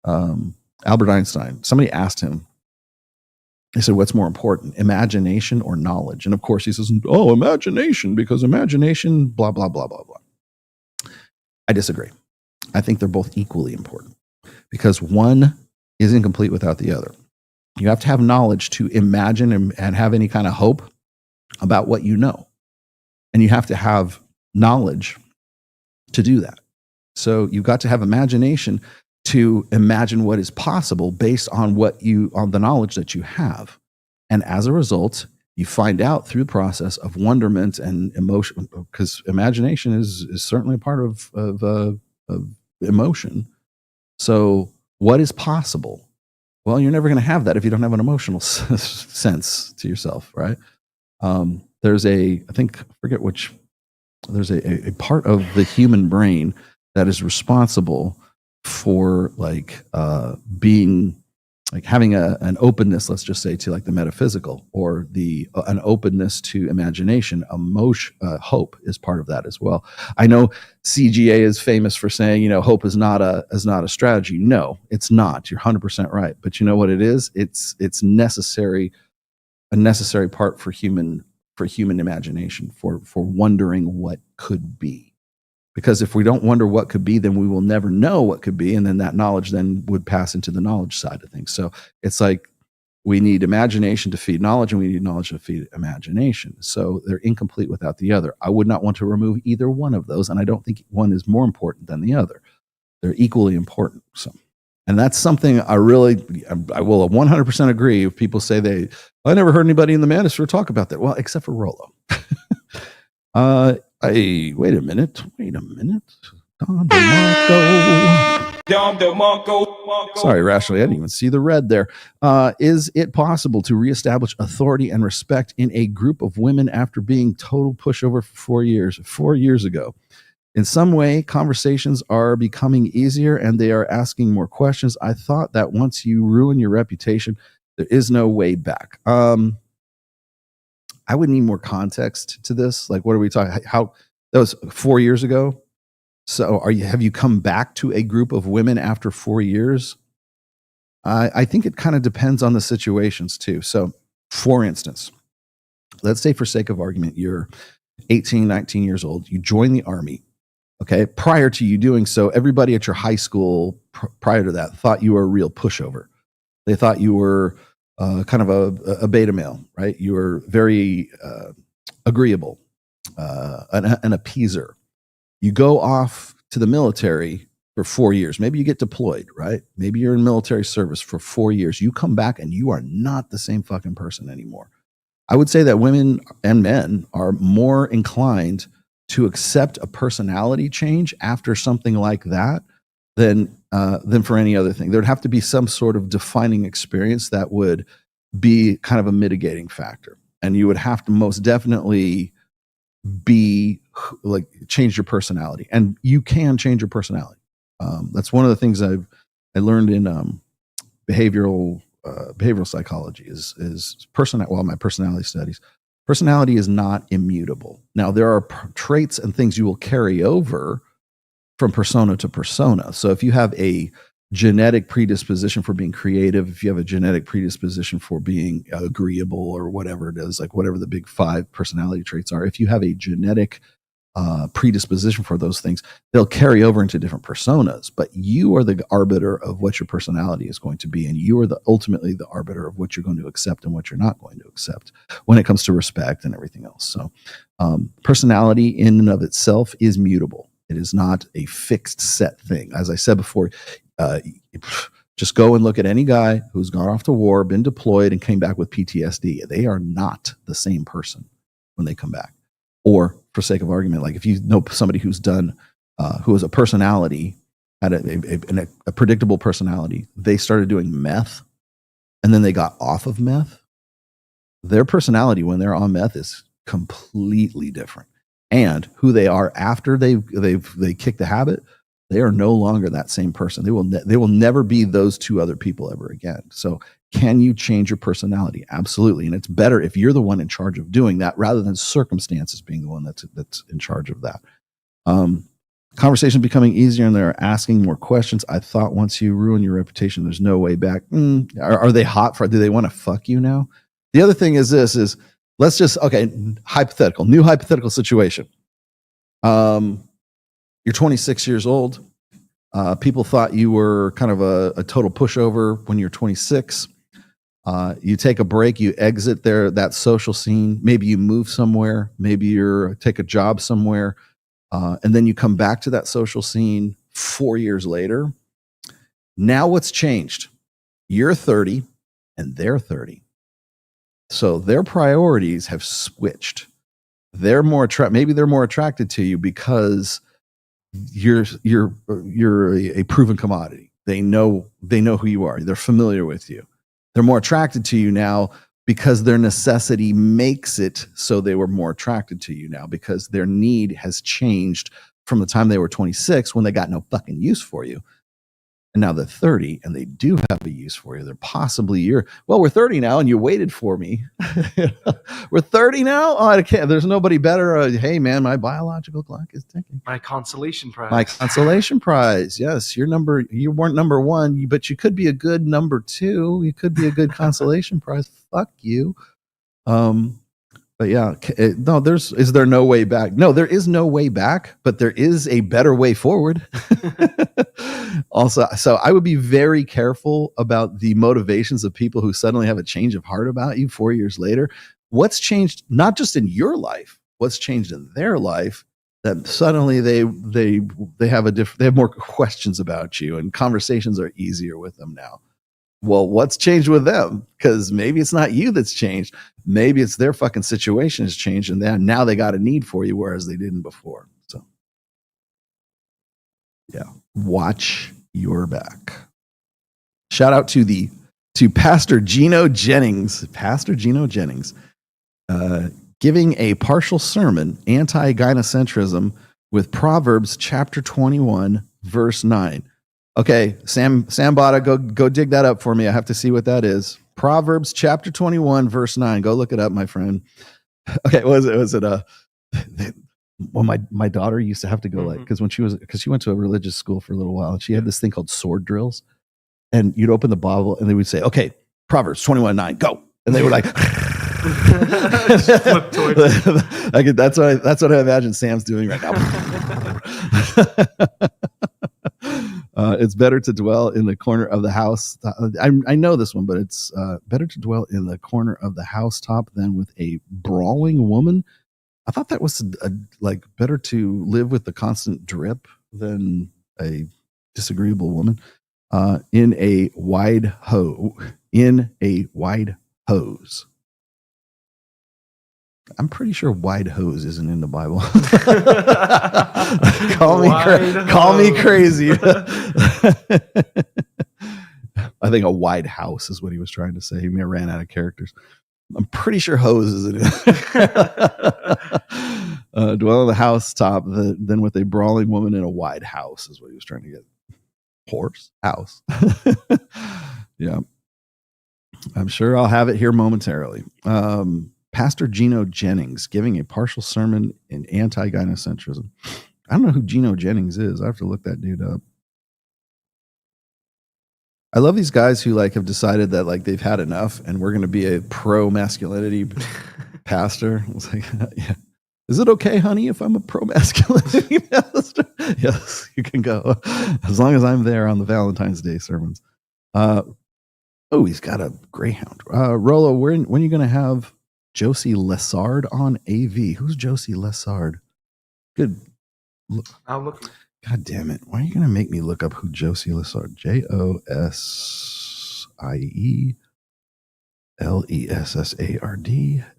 Albert Einstein. Somebody asked him, They said, what's more important, imagination or knowledge? And of course he says, oh, imagination, because imagination, blah, blah, blah, blah, blah. I disagree. I think they're both equally important because one is incomplete without the other. You have to have knowledge to imagine and have any kind of hope about what you know. And you have to have knowledge to do that. So you've got to have imagination to imagine what is possible based on on the knowledge that you have. And as a result, you find out through the process of wonderment and emotion, because imagination is certainly a part of emotion. So what is possible? Well, you're never going to have that if you don't have an emotional sense to yourself, right? There's a part of the human brain that is responsible for being like having an openness, let's just say, to like the metaphysical, or an openness to imagination. Emotion, hope is part of that as well. I know CGA is famous for saying, hope is not a strategy. No, it's not. You're 100% right. But you know what it is? It's necessary, a necessary part for human imagination, for wondering what could be. Because if we don't wonder what could be, then we will never know what could be. And then that knowledge then would pass into the knowledge side of things. So it's like we need imagination to feed knowledge, and we need knowledge to feed imagination. So they're incomplete without the other. I would not want to remove either one of those. And I don't think one is more important than the other. They're equally important. So, and that's something I will 100% agree if people say I never heard anybody in the manosphere talk about that. Well, except for Rollo. Wait a minute. Don DeMarco. Sorry, Rationally, I didn't even see the red there. Is it possible to reestablish authority and respect in a group of women after being total pushover for 4 years? 4 years ago. In some way, conversations are becoming easier and they are asking more questions. I thought that once you ruin your reputation, there is no way back. I would need more context to this. Like, what are we talking? How that was 4 years ago. So, have you come back to a group of women after 4 years? I think it kind of depends on the situations too. So, for instance, let's say for sake of argument, you're 18, 19 years old. You join the Army. Okay. Prior to you doing so, everybody at your high school prior to that thought you were a real pushover. They thought you were kind of a beta male, right? You were very agreeable, an appeaser. You go off to the military for 4 years. Maybe you get deployed, right? Maybe you're in military service for 4 years. You come back and you are not the same fucking person anymore. I would say that women and men are more inclined to accept a personality change after something like that than for any other thing. There'd have to be some sort of defining experience that would be kind of a mitigating factor. And you would have to most definitely be like change your personality. And you can change your personality. That's one of the things I learned in behavioral psychology is my personality studies. Personality is not immutable. Now, there are traits and things you will carry over from persona to persona. So if you have a genetic predisposition for being creative, if you have a genetic predisposition for being agreeable or whatever it is, like whatever the big 5 personality traits are, if you have a genetic predisposition for those things, they'll carry over into different personas, but you are the arbiter of what your personality is going to be. And you are ultimately the arbiter of what you're going to accept and what you're not going to accept when it comes to respect and everything else. So personality in and of itself is mutable. It is not a fixed set thing. As I said before, just go and look at any guy who's gone off to war, been deployed, and came back with PTSD. They are not the same person when they come back. Or, for sake of argument, like if you know somebody who's done, who has a personality, had a predictable personality, they started doing meth, and then they got off of meth. Their personality when they're on meth is completely different. And who they are after they kick the habit, they are no longer that same person. They will never be those 2 other people ever again. So can you change your personality? Absolutely. And it's better if you're the one in charge of doing that rather than circumstances being the one that's in charge of that. Conversation becoming easier and they're asking more questions. I thought once you ruin your reputation, there's no way back. Are they hot for, do they want to fuck you now? The other thing is let's just, new hypothetical situation. You're 26 years old. People thought you were kind of a total pushover when you're 26. You take a break, you exit that social scene. Maybe you move somewhere. Maybe you take a job somewhere. And then you come back to that social scene 4 years later. Now what's changed? You're 30 and they're 30. So their priorities have switched. They're more maybe they're more attracted to you because you're a proven commodity. They know who you are. They're familiar with you. They're more attracted to you now because their necessity makes it so they were more attracted to you now, because their need has changed from the time they were 26 when they got no fucking use for you. And now they're 30 and they do have a use for you. They're possibly we're 30 now and you waited for me. We're 30 now? Oh, I can't. There's nobody better. Hey man, my biological clock is ticking. My consolation prize. My consolation prize. Yes, you weren't number one, but you could be a good number two. You could be a good consolation prize. Fuck you. But yeah, is there no way back? No, there is no way back, but there is a better way forward. Also, so I would be very careful about the motivations of people who suddenly have a change of heart about you 4 years later. What's changed, not just in your life, what's changed in their life, that suddenly they have more questions about you and conversations are easier with them now. Well, what's changed with them? Because maybe it's not you that's changed. Maybe it's their fucking situation has changed and now they got a need for you, whereas they didn't before. So yeah, watch your back. Shout out to Pastor Gino Jennings. Pastor Gino Jennings giving a partial sermon, anti-gynocentrism, with Proverbs chapter 21, verse 9. Okay, Sam Bada, go dig that up for me. I have to see what that is. Proverbs chapter 21, verse 9. Go look it up, my friend. Okay, was it well, my daughter used to have to go because she went to a religious school for a little while and she had this thing called sword drills, and you'd open the Bible and they would say, okay, Proverbs 21:9, go, and they were like that's what I imagine Sam's doing right now. It's better to dwell in the corner of the house. I know this one, but it's better to dwell in the corner of the housetop than with a brawling woman. I thought that was like better to live with the constant drip than a disagreeable woman. In a wide hose. I'm pretty sure wide hose isn't in the Bible. Call me crazy. I think a wide house is what he was trying to say. He may have ran out of characters. I'm pretty sure hose isn't in. Dwell in the housetop than with a brawling woman in a wide house is what he was trying to get. Horse house. Yeah. I'm sure I'll have it here momentarily. Pastor Gino Jennings giving a partial sermon in anti-gynocentrism. I don't know who Gino Jennings is. I have to look that dude up. I love these guys who have decided that they've had enough and we're going to be a pro-masculinity pastor. It's like, yeah. Is it okay, honey, if I'm a pro-masculinity pastor? Yes, you can go. As long as I'm there on the Valentine's Day sermons. He's got a Greyhound. Rolo, when are you going to have Josie Lessard on AV? Who's Josie Lessard? Good. I'll look. God damn it. Why are you going to make me look up who Josie Lessard? JOSIELESSARD.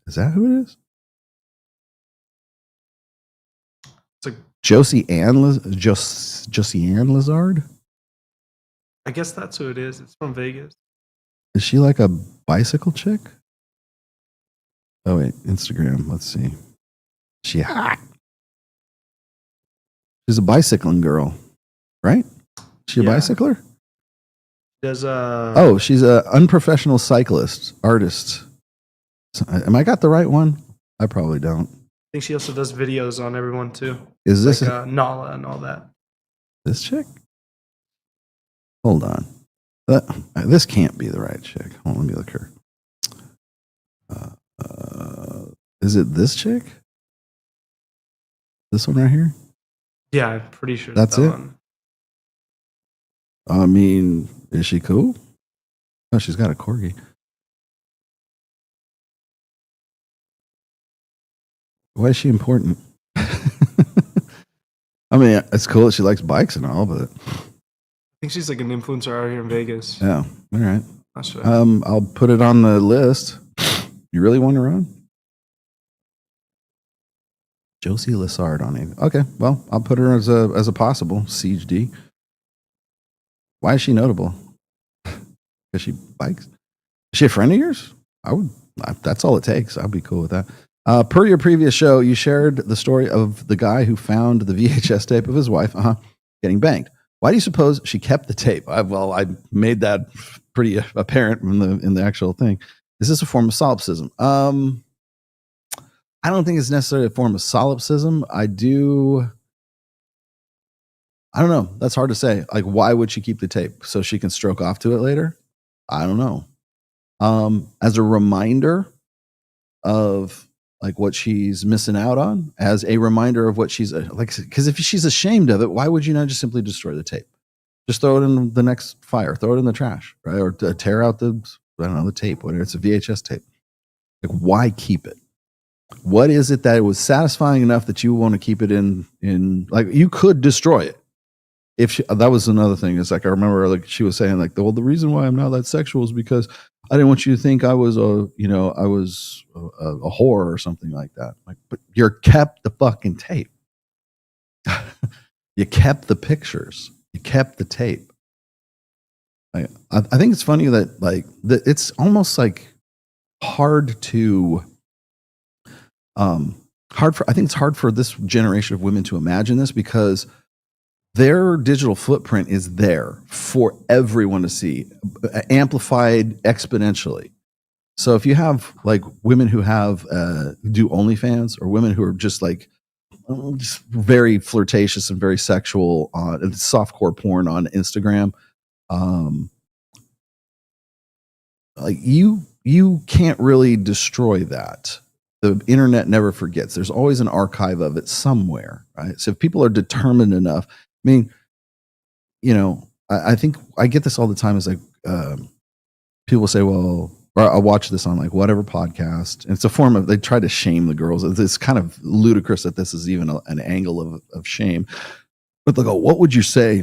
Is that who it is? Josie Ann Lessard? I guess that's who it is. It's from Vegas. Is she like a bicycle chick? Oh wait, Instagram. Let's see. She hot. She's a bicycling girl, right? She a bicycler? She's an unprofessional cyclist, artist. So, am I got the right one? I probably don't. think she also does videos on everyone too. Is this like Nala and all that? This chick? Hold on. This can't be the right chick. Hold on, let me look her. Is it this chick? This one right here? Yeah, I'm pretty sure That's that it. one. I mean, is she cool? Oh, she's got a corgi. Why is she important? I mean, it's cool that she likes bikes and all, but I think she's like an influencer out here in Vegas. yeah, all right. Not sure. I'll put it on the list. You really want to run? Josie Lessard on it. Okay, well, I'll put her as a possible Siege D. Why is she notable? Because she bikes. Is she a friend of yours? That's all it takes. I'd be cool with that. Per your previous show, you shared the story of the guy who found the VHS tape of his wife getting banged. Why do you suppose she kept the tape? I made that pretty apparent in the actual thing. Is this a form of solipsism? I don't think it's necessarily a form of solipsism. I don't know. That's hard to say. Like, why would she keep the tape? So she can stroke off to it later? I don't know. As a reminder of like what she's missing out on, as a reminder of what she's like, because if she's ashamed of it, why would you not just simply destroy the tape? Just throw it in the next fire, throw it in the trash, right? Or tear out the tape, whether it's a VHS tape. Like, why keep it? What is it that it was satisfying enough that you want to keep it in like, you could destroy it. That was another thing. It's like, I remember like she was saying like, the reason why I'm not that sexual is because I didn't want you to think I was a whore or something like that. Like, but you kept the fucking tape. You kept the pictures. You kept the tape. I think it's funny that like it's almost like hard to I think it's hard for this generation of women to imagine this because their digital footprint is there for everyone to see, amplified exponentially. So if you have like women who have do OnlyFans or women who are just like just very flirtatious and very sexual on softcore porn on Instagram, like you can't really destroy that. The internet never forgets. There's always an archive of it somewhere, right? So if people are determined enough, I mean, you know, I think I get this all the time. Is like people say, well, or I'll watch this on like whatever podcast. And it's a form of, they try to shame the girls. It's kind of ludicrous that this is even an angle of shame. But they'll go, what would you say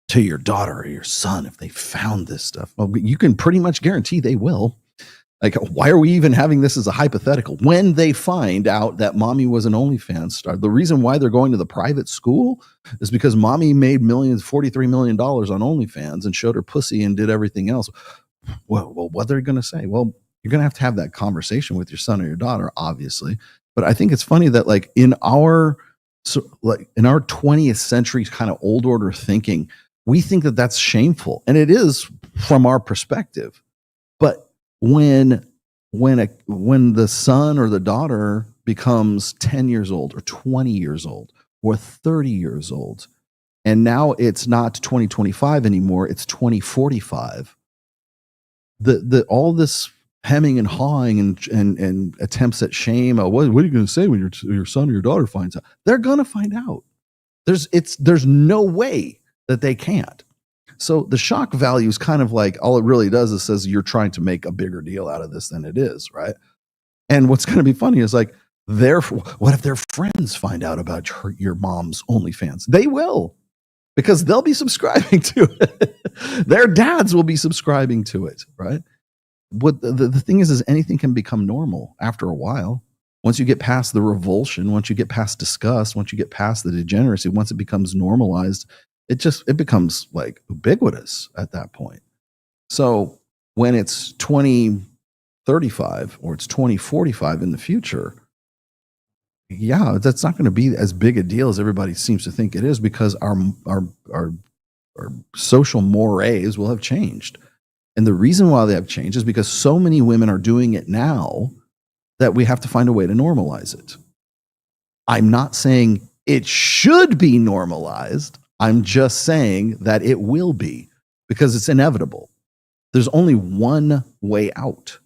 to your daughter or your son if they found this stuff? Well, you can pretty much guarantee they will. Like, why are we even having this as a hypothetical? When they find out that mommy was an OnlyFans star, the reason why they're going to the private school is because mommy made $43 million on OnlyFans and showed her pussy and did everything else. Well, what they're going to say? Well, you're going to have that conversation with your son or your daughter, obviously. But I think it's funny that like in our 20th century kind of old order thinking, we think that that's shameful, and it is from our perspective. But when the son or the daughter becomes 10 years old or 20 years old or 30 years old, and now it's not 2025 anymore, it's 2045, the all this hemming and hawing and attempts at shame, what are you going to say when your son or your daughter finds out? They're going to find out. There's no way that they can't. So the shock value is kind of like, all it really does is says you're trying to make a bigger deal out of this than it is, right? And what's going to be funny is like, what if their friends find out about your mom's OnlyFans? They will, because they'll be subscribing to it. Their dads will be subscribing to it, right? What the thing is anything can become normal after a while. Once you get past the revulsion, once you get past disgust, once you get past the degeneracy, once it becomes normalized, it becomes like ubiquitous at that point. So when it's 2035 or it's 2045 in the future, yeah, that's not going to be as big a deal as everybody seems to think it is, because our social mores will have changed. And the reason why they have changed is because so many women are doing it now that we have to find a way to normalize it. I'm not saying it should be normalized. I'm just saying that it will be, because it's inevitable. There's only one way out.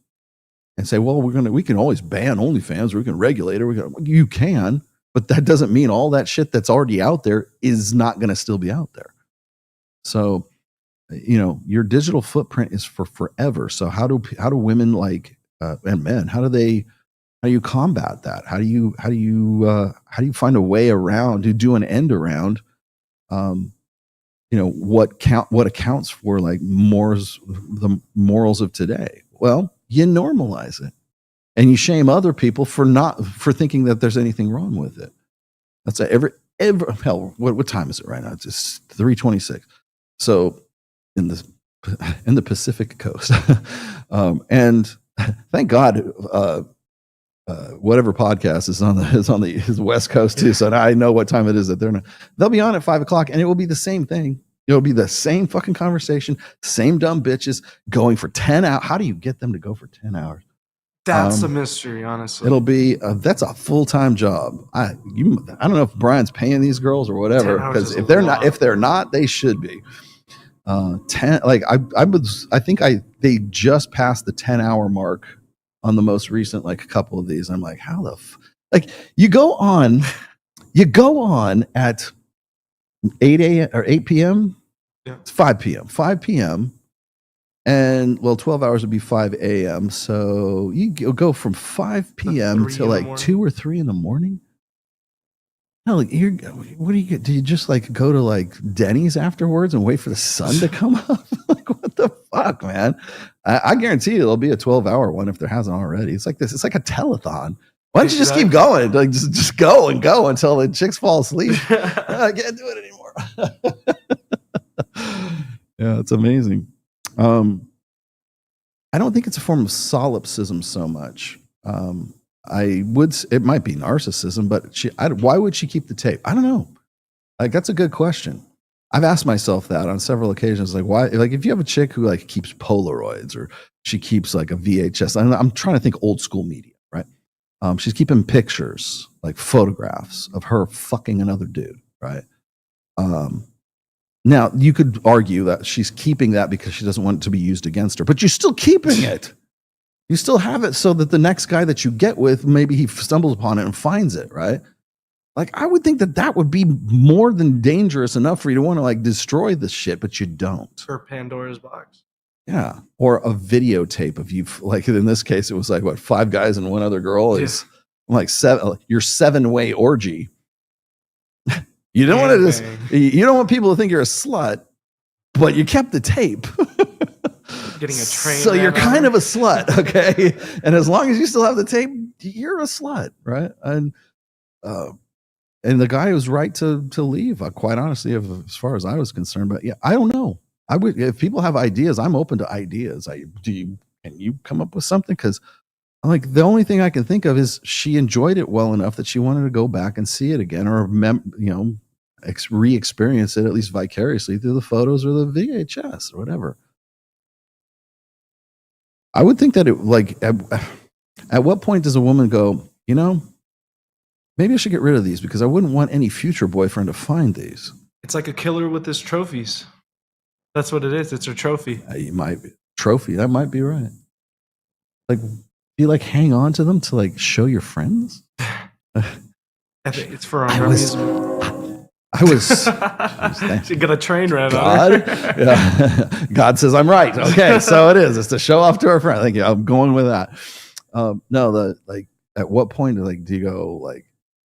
And say, well, we can always ban OnlyFans, or we can regulate it. You can, but that doesn't mean all that shit that's already out there is not going to still be out there. So, your digital footprint is for forever. So how do women and men, how do you combat that? How do you find a way around, to do an end around, what accounts for the morals of today? Well, you normalize it, and you shame other people for thinking that there's anything wrong with it. That's hell. What time is it right now? It's just 3:26. So in the Pacific Coast, and thank God, whatever podcast is on the West Coast too. So now I know what time it is that they'll be on at 5:00, and it will be the same thing. It'll be the same fucking conversation, same dumb bitches going for 10 hours. How do you get them to go for 10 hours? That's a mystery, honestly. It'll be that's a full-time job. I don't know if Brian's paying these girls or whatever, because if they're not, they should be. 10, they just passed the 10-hour mark on the most recent couple of these. I'm like, how the you go on at 8 a.m. or 8 p.m. Yeah. It's 5 p.m. 5 p.m. And 12 hours would be 5 a.m. So you go from 5 p.m. to 2 or 3 in the morning. No, what do you get? Do you just go to Denny's afterwards and wait for the sun to come up? What the fuck, man? I guarantee you there'll be a 12-hour one if there hasn't already. It's like this. It's like a telethon. Why don't you just keep going? Just go and go until the chicks fall asleep. I can't do it anymore. Yeah, it's amazing. I don't think it's a form of solipsism so much. It might be narcissism, but why would she keep the tape? I don't know. That's a good question. I've asked myself that on several occasions. Why? If you have a chick who keeps Polaroids, or she keeps a VHS. I'm trying to think old school media, right? She's keeping pictures, photographs of her fucking another dude, right? Now you could argue that she's keeping that because she doesn't want it to be used against her, but you're still keeping it. You still have it so that the next guy that you get with, maybe he stumbles upon it and finds it, right? I would think that would be more than dangerous enough for you to want to destroy this shit, but you don't. Or Pandora's box. Yeah. Or a videotape of you, in this case, it was 5 guys and one other girl. It's your 7-way orgy. You don't want to you don't want people to think you're a slut, but you kept the tape. Getting a train. So you're kind of a slut, okay? And as long as you still have the tape, you're a slut, right? And the guy was right to leave. Quite honestly, as far as I was concerned. But yeah, I don't know. I would, if people have ideas, I'm open to ideas. Can you come up with something? Because the only thing I can think of is she enjoyed it well enough that she wanted to go back and see it again, or re-experience it at least vicariously through the photos or the VHS or whatever. I would think that at what point does a woman go, maybe I should get rid of these because I wouldn't want any future boyfriend to find these. It's like a killer with his trophies. That's what it is. It's a trophy. You might be trophy. That might be right. Do you hang on to them to show your friends? I think it's for our amusement. I was. You got a train ran God, on her. Yeah. God says I'm right. Okay, so it is. It's to show off to our friend. Thank you. I'm going with that. No, at what point do you go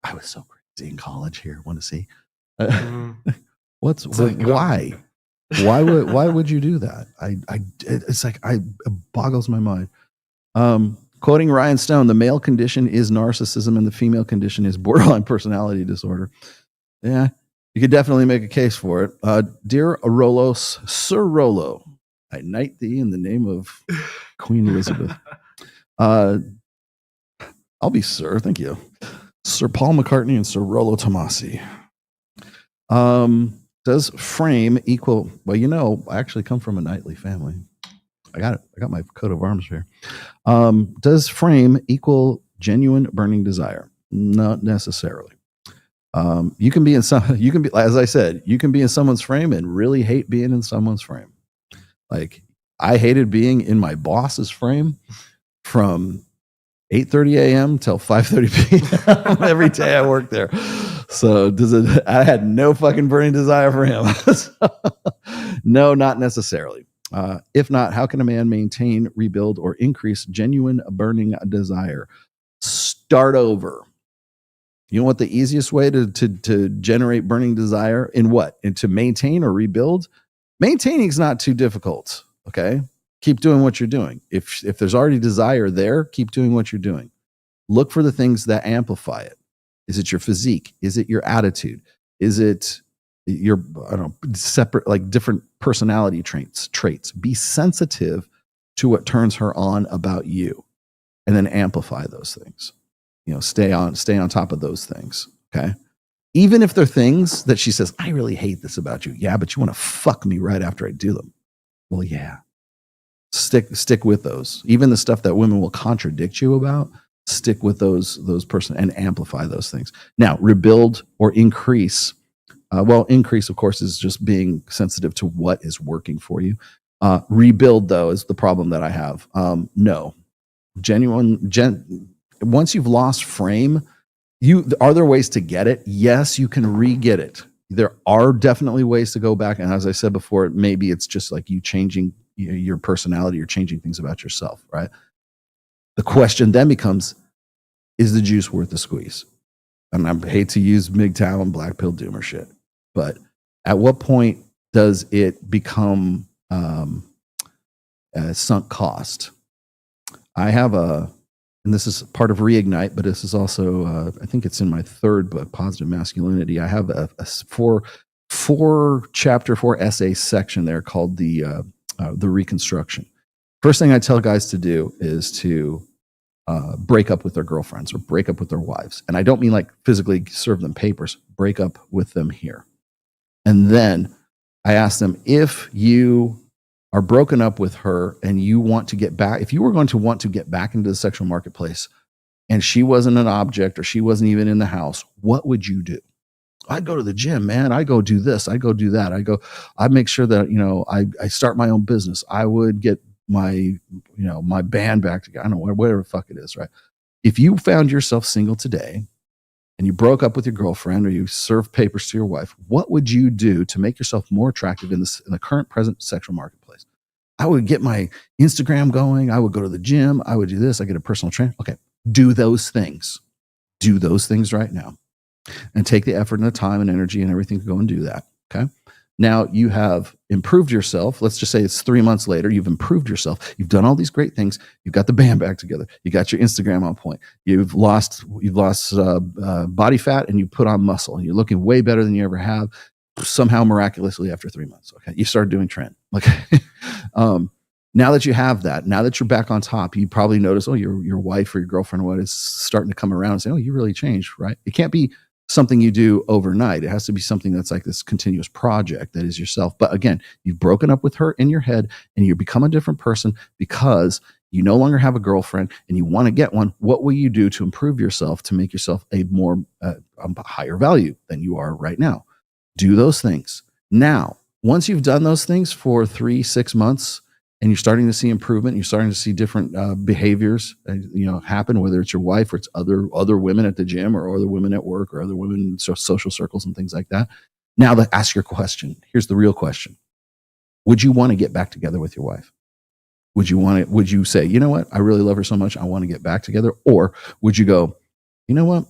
I was so crazy in college here. Want to see? Why? Why would you do that? It boggles my mind. Quoting Ryan Stone, the male condition is narcissism and the female condition is borderline personality disorder. Yeah, you could definitely make a case for it. Dear Rolos, Sir Rollo, I knight thee in the name of Queen Elizabeth. I'll be Sir, thank you. Sir Paul McCartney and Sir Rollo Tomassi. Does frame equal? Well, I actually come from a knightly family. I got it. I got my coat of arms here. Does frame equal genuine burning desire? Not necessarily. You can be, as I said, you can be in someone's frame and really hate being in someone's frame. Like, I hated being in my boss's frame from 8:30 a.m. till 5:30 p.m. every day I worked there. So I had no fucking burning desire for him. No, not necessarily. If not, how can a man maintain, rebuild, or increase genuine burning desire? Start over. You know what the easiest way to generate burning desire in what? And to maintain or rebuild? Maintaining is not too difficult. Okay. Keep doing what you're doing. If there's already desire there, keep doing what you're doing. Look for the things that amplify it. Is it your physique? Is it your attitude? Is it your, separate, like different personality traits? Be sensitive to what turns her on about you, and then amplify those things. Stay on top of those things. Okay. Even if they're things that she says, I really hate this about you. Yeah, but you want to fuck me right after I do them. Well, yeah. Stick with those. Even the stuff that women will contradict you about, stick with those person and amplify those things. Now, rebuild or increase. Increase, of course, is just being sensitive to what is working for you. Rebuild, though, is the problem that I have. No. Once you've lost frame, are there ways to get it? Yes, you can re-get it. There are definitely ways to go back. And as I said before, maybe it's just like you changing your personality or changing things about yourself, right? The question then becomes, is the juice worth the squeeze? And I hate to use MGTOW and black pill doomer shit, but at what point does it become a sunk cost? I have and this is part of Reignite, but this is also, I think it's in my third book, Positive Masculinity. I have a four essay section there called the Reconstruction. First thing I tell guys to do is to break up with their girlfriends or break up with their wives. And I don't mean like physically serve them papers, break up with them here. And then I ask them, if you are broken up with her and you want to get back, if you were going to want to get back into the sexual marketplace and she wasn't an object or she wasn't even in the house, what would you do? I'd go to the gym, man. I go do this. I go do that. I make sure that, I start my own business. I would get my band back together. I don't know, whatever the fuck it is, right? If you found yourself single today and you broke up with your girlfriend or you served papers to your wife, what would you do to make yourself more attractive in the current present sexual marketplace? I would get my Instagram going. I would go to the gym. I would do this. I get a personal trainer. Okay. Do those things. Do those things right now. And take the effort and the time and energy and everything to go and do that. Okay. Now you have improved yourself. Let's just say it's 3 months later. You've improved yourself. You've done all these great things. You've got the band back together. You got your Instagram on point. You've lost body fat and you put on muscle and you're looking way better than you ever have. Somehow miraculously after 3 months. Okay. You started doing trend. Okay. Now that you have that, now that you're back on top, you probably notice, your wife or your girlfriend or what is starting to come around and say, you really changed, right? It can't be something you do overnight. It has to be something that's like this continuous project that is yourself. But again, you've broken up with her in your head and you become a different person because you no longer have a girlfriend and you want to get one. What will you do to improve yourself, to make yourself a more a higher value than you are right now? Do those things. Now, once you've done those things for 3-6 months and you're starting to see improvement, you're starting to see different behaviors happen, whether it's your wife or it's other women at the gym or other women at work or other women in social circles and things like that. Now ask your question. Here's the real question. Would you want to get back together with your wife? Would you say, you know what? I really love her so much. I want to get back together. Or would you go, you know what?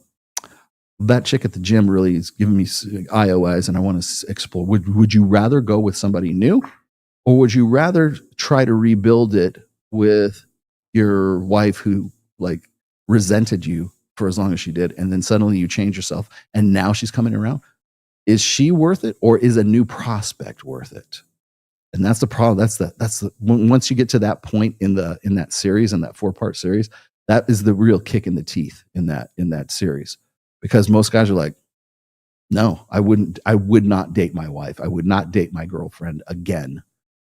That chick at the gym really is giving me IOIs and I want to explore. Would you rather go with somebody new, or would you rather try to rebuild it with your wife who resented you for as long as she did, and then suddenly you change yourself and now she's coming around? Is she worth it, or is a new prospect worth it? And that's the problem. That's the once you get to that point in that series, in that 4-part series, that is the real kick in the teeth in that series. Because most guys are like, no, I would not date my wife. I would not date my girlfriend again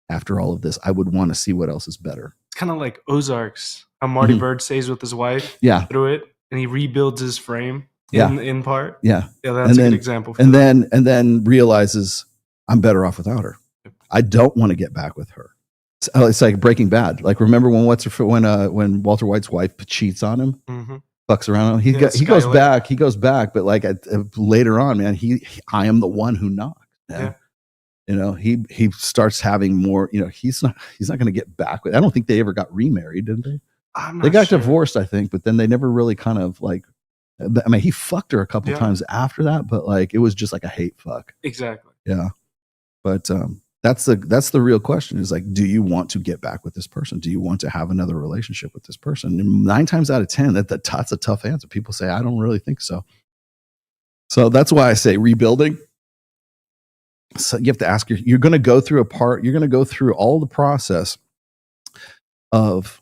after all of this. I would want to see what else is better. It's kind of like Ozarks, how Marty Bird stays with his wife through it. and he rebuilds his frame in part. Yeah. Yeah, that's a good example. And then realizes I'm better off without her. I don't want to get back with her. It's like Breaking Bad. Like, remember when when Walter White's wife cheats on him, fucks around on him? He goes back, but like later on, man, I am the one who knocked. Man. Yeah. He starts having more. He's not going to get back with. I don't think they ever got remarried, did they? They got divorced, I think, but then they never really kind of like. I mean, he fucked her a couple times after that, but like it was just like a hate fuck. Exactly. Yeah, but that's the real question is like, do you want to get back with this person? Do you want to have another relationship with this person? And 9 times out of 10, that's a tough answer. People say, I don't really think so. So that's why I say rebuilding. So you have to ask you're going to go through you're going to go through all the process of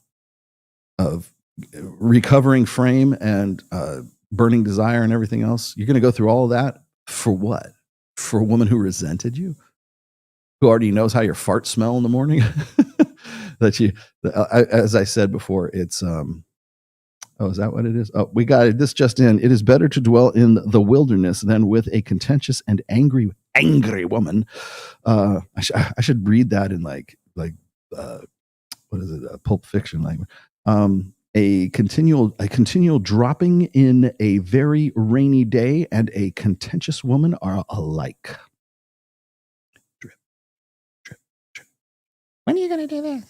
recovering frame and burning desire and everything else. You're going to go through all of that for what? For a woman who resented you? Who already knows how your farts smell in the morning? As I said before, it's is that what it is? Oh, we got it. This just in. It is better to dwell in the wilderness than with a contentious and angry woman. I should read that in like what is it? Pulp Fiction language. A continual dropping in a very rainy day and a contentious woman are alike. When are you going to do this?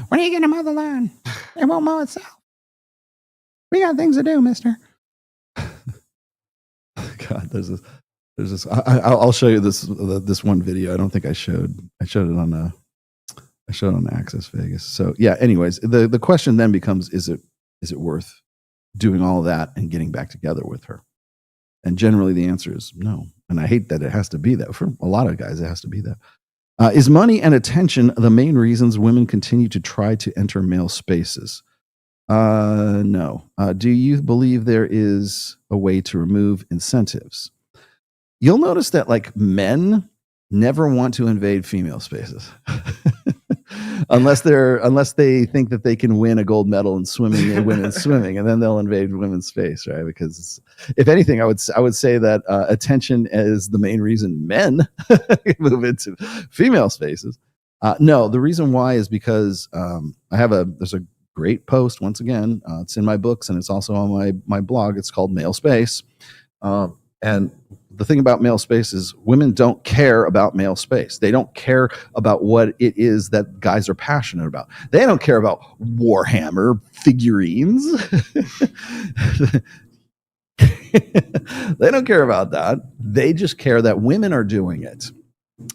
When are you going to mow the lawn? It won't mow itself. We got things to do, mister. God, there's this. I'll show you this one video. I don't think I showed it on Access Vegas. So yeah. Anyways, the question then becomes: is it worth doing all of that and getting back together with her? And generally, the answer is no. And I hate that it has to be that. For a lot of guys, it has to be that. Is money and attention the main reasons women continue to try to enter male spaces? No. Do you believe there is a way to remove incentives? You'll notice that like men never want to invade female spaces. unless they think that they can win a gold medal in swimming and women's swimming, and then they'll invade women's space, right? Because if anything, I would say that attention is the main reason men move into female spaces. No, the reason why is because there's a great post once again. It's in my books and it's also on my blog. It's called Male Space, and the thing about male space is women don't care about male space. They don't care about what it is that guys are passionate about. They don't care about Warhammer figurines. They don't care about that. They just care that women are doing it.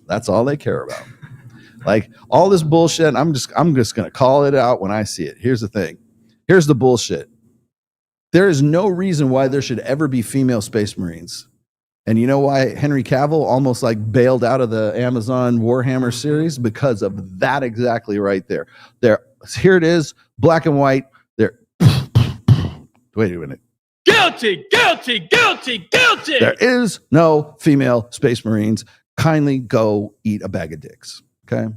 That's all they care about. Like all this bullshit, I'm just going to call it out when I see it. Here's the thing. Here's the bullshit. There is no reason why there should ever be female Space Marines. And you know why Henry Cavill almost like bailed out of the Amazon Warhammer series? Because of that exactly right there. Here it is, black and white. There. Wait a minute. Guilty, guilty, guilty, guilty. There is no female Space Marines. Kindly go eat a bag of dicks. Okay.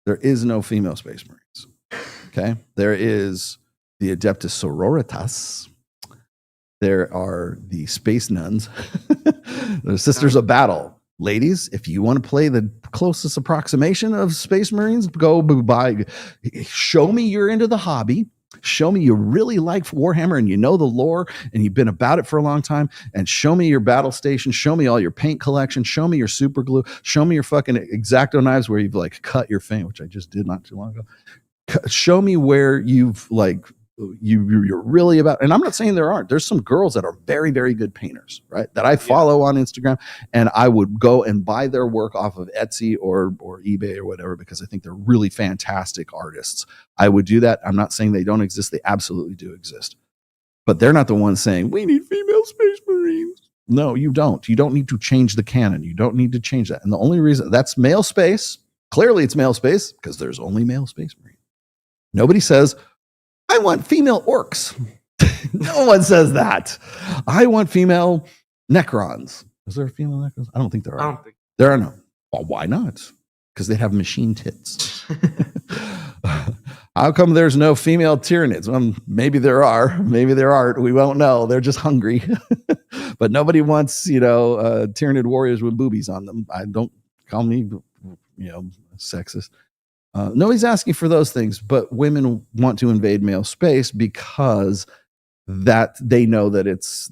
There is no female Space Marines. Okay. There is the Adeptus Sororitas. There are the Space Nuns. The Sisters of Battle. Ladies, if you want to play the closest approximation of Space Marines, go buy. Show me you're into the hobby. Show me you really like Warhammer and you know the lore and you've been about it for a long time. And show me your battle station. Show me all your paint collection. Show me your super glue. Show me your fucking X-Acto knives where you've like cut your fan, which I just did not too long ago. Show me where you've like you're really about, and I'm not saying there aren't. There's some girls that are very, very good painters, right? That I follow on Instagram, and I would go and buy their work off of Etsy or eBay or whatever because I think they're really fantastic artists. I would do that. I'm not saying they don't exist. They absolutely do exist. But they're not the ones saying, we need female Space Marines. No, you don't. You don't need to change the canon. You don't need to change that. And the only reason that's male space, clearly it's male space because there's only male Space Marines. Nobody says, I want female orcs. No one says that. I want female Necrons. Is there a female Necrons? I don't think there are. There are no. Well, why not? Because they have machine tits. How come there's no female Tyranids? Well, maybe there are. Maybe there aren't. We won't know. They're just hungry. But nobody wants, Tyranid warriors with boobies on them. I don't call me, sexist. Nobody's asking for those things, but women want to invade male space because that they know it's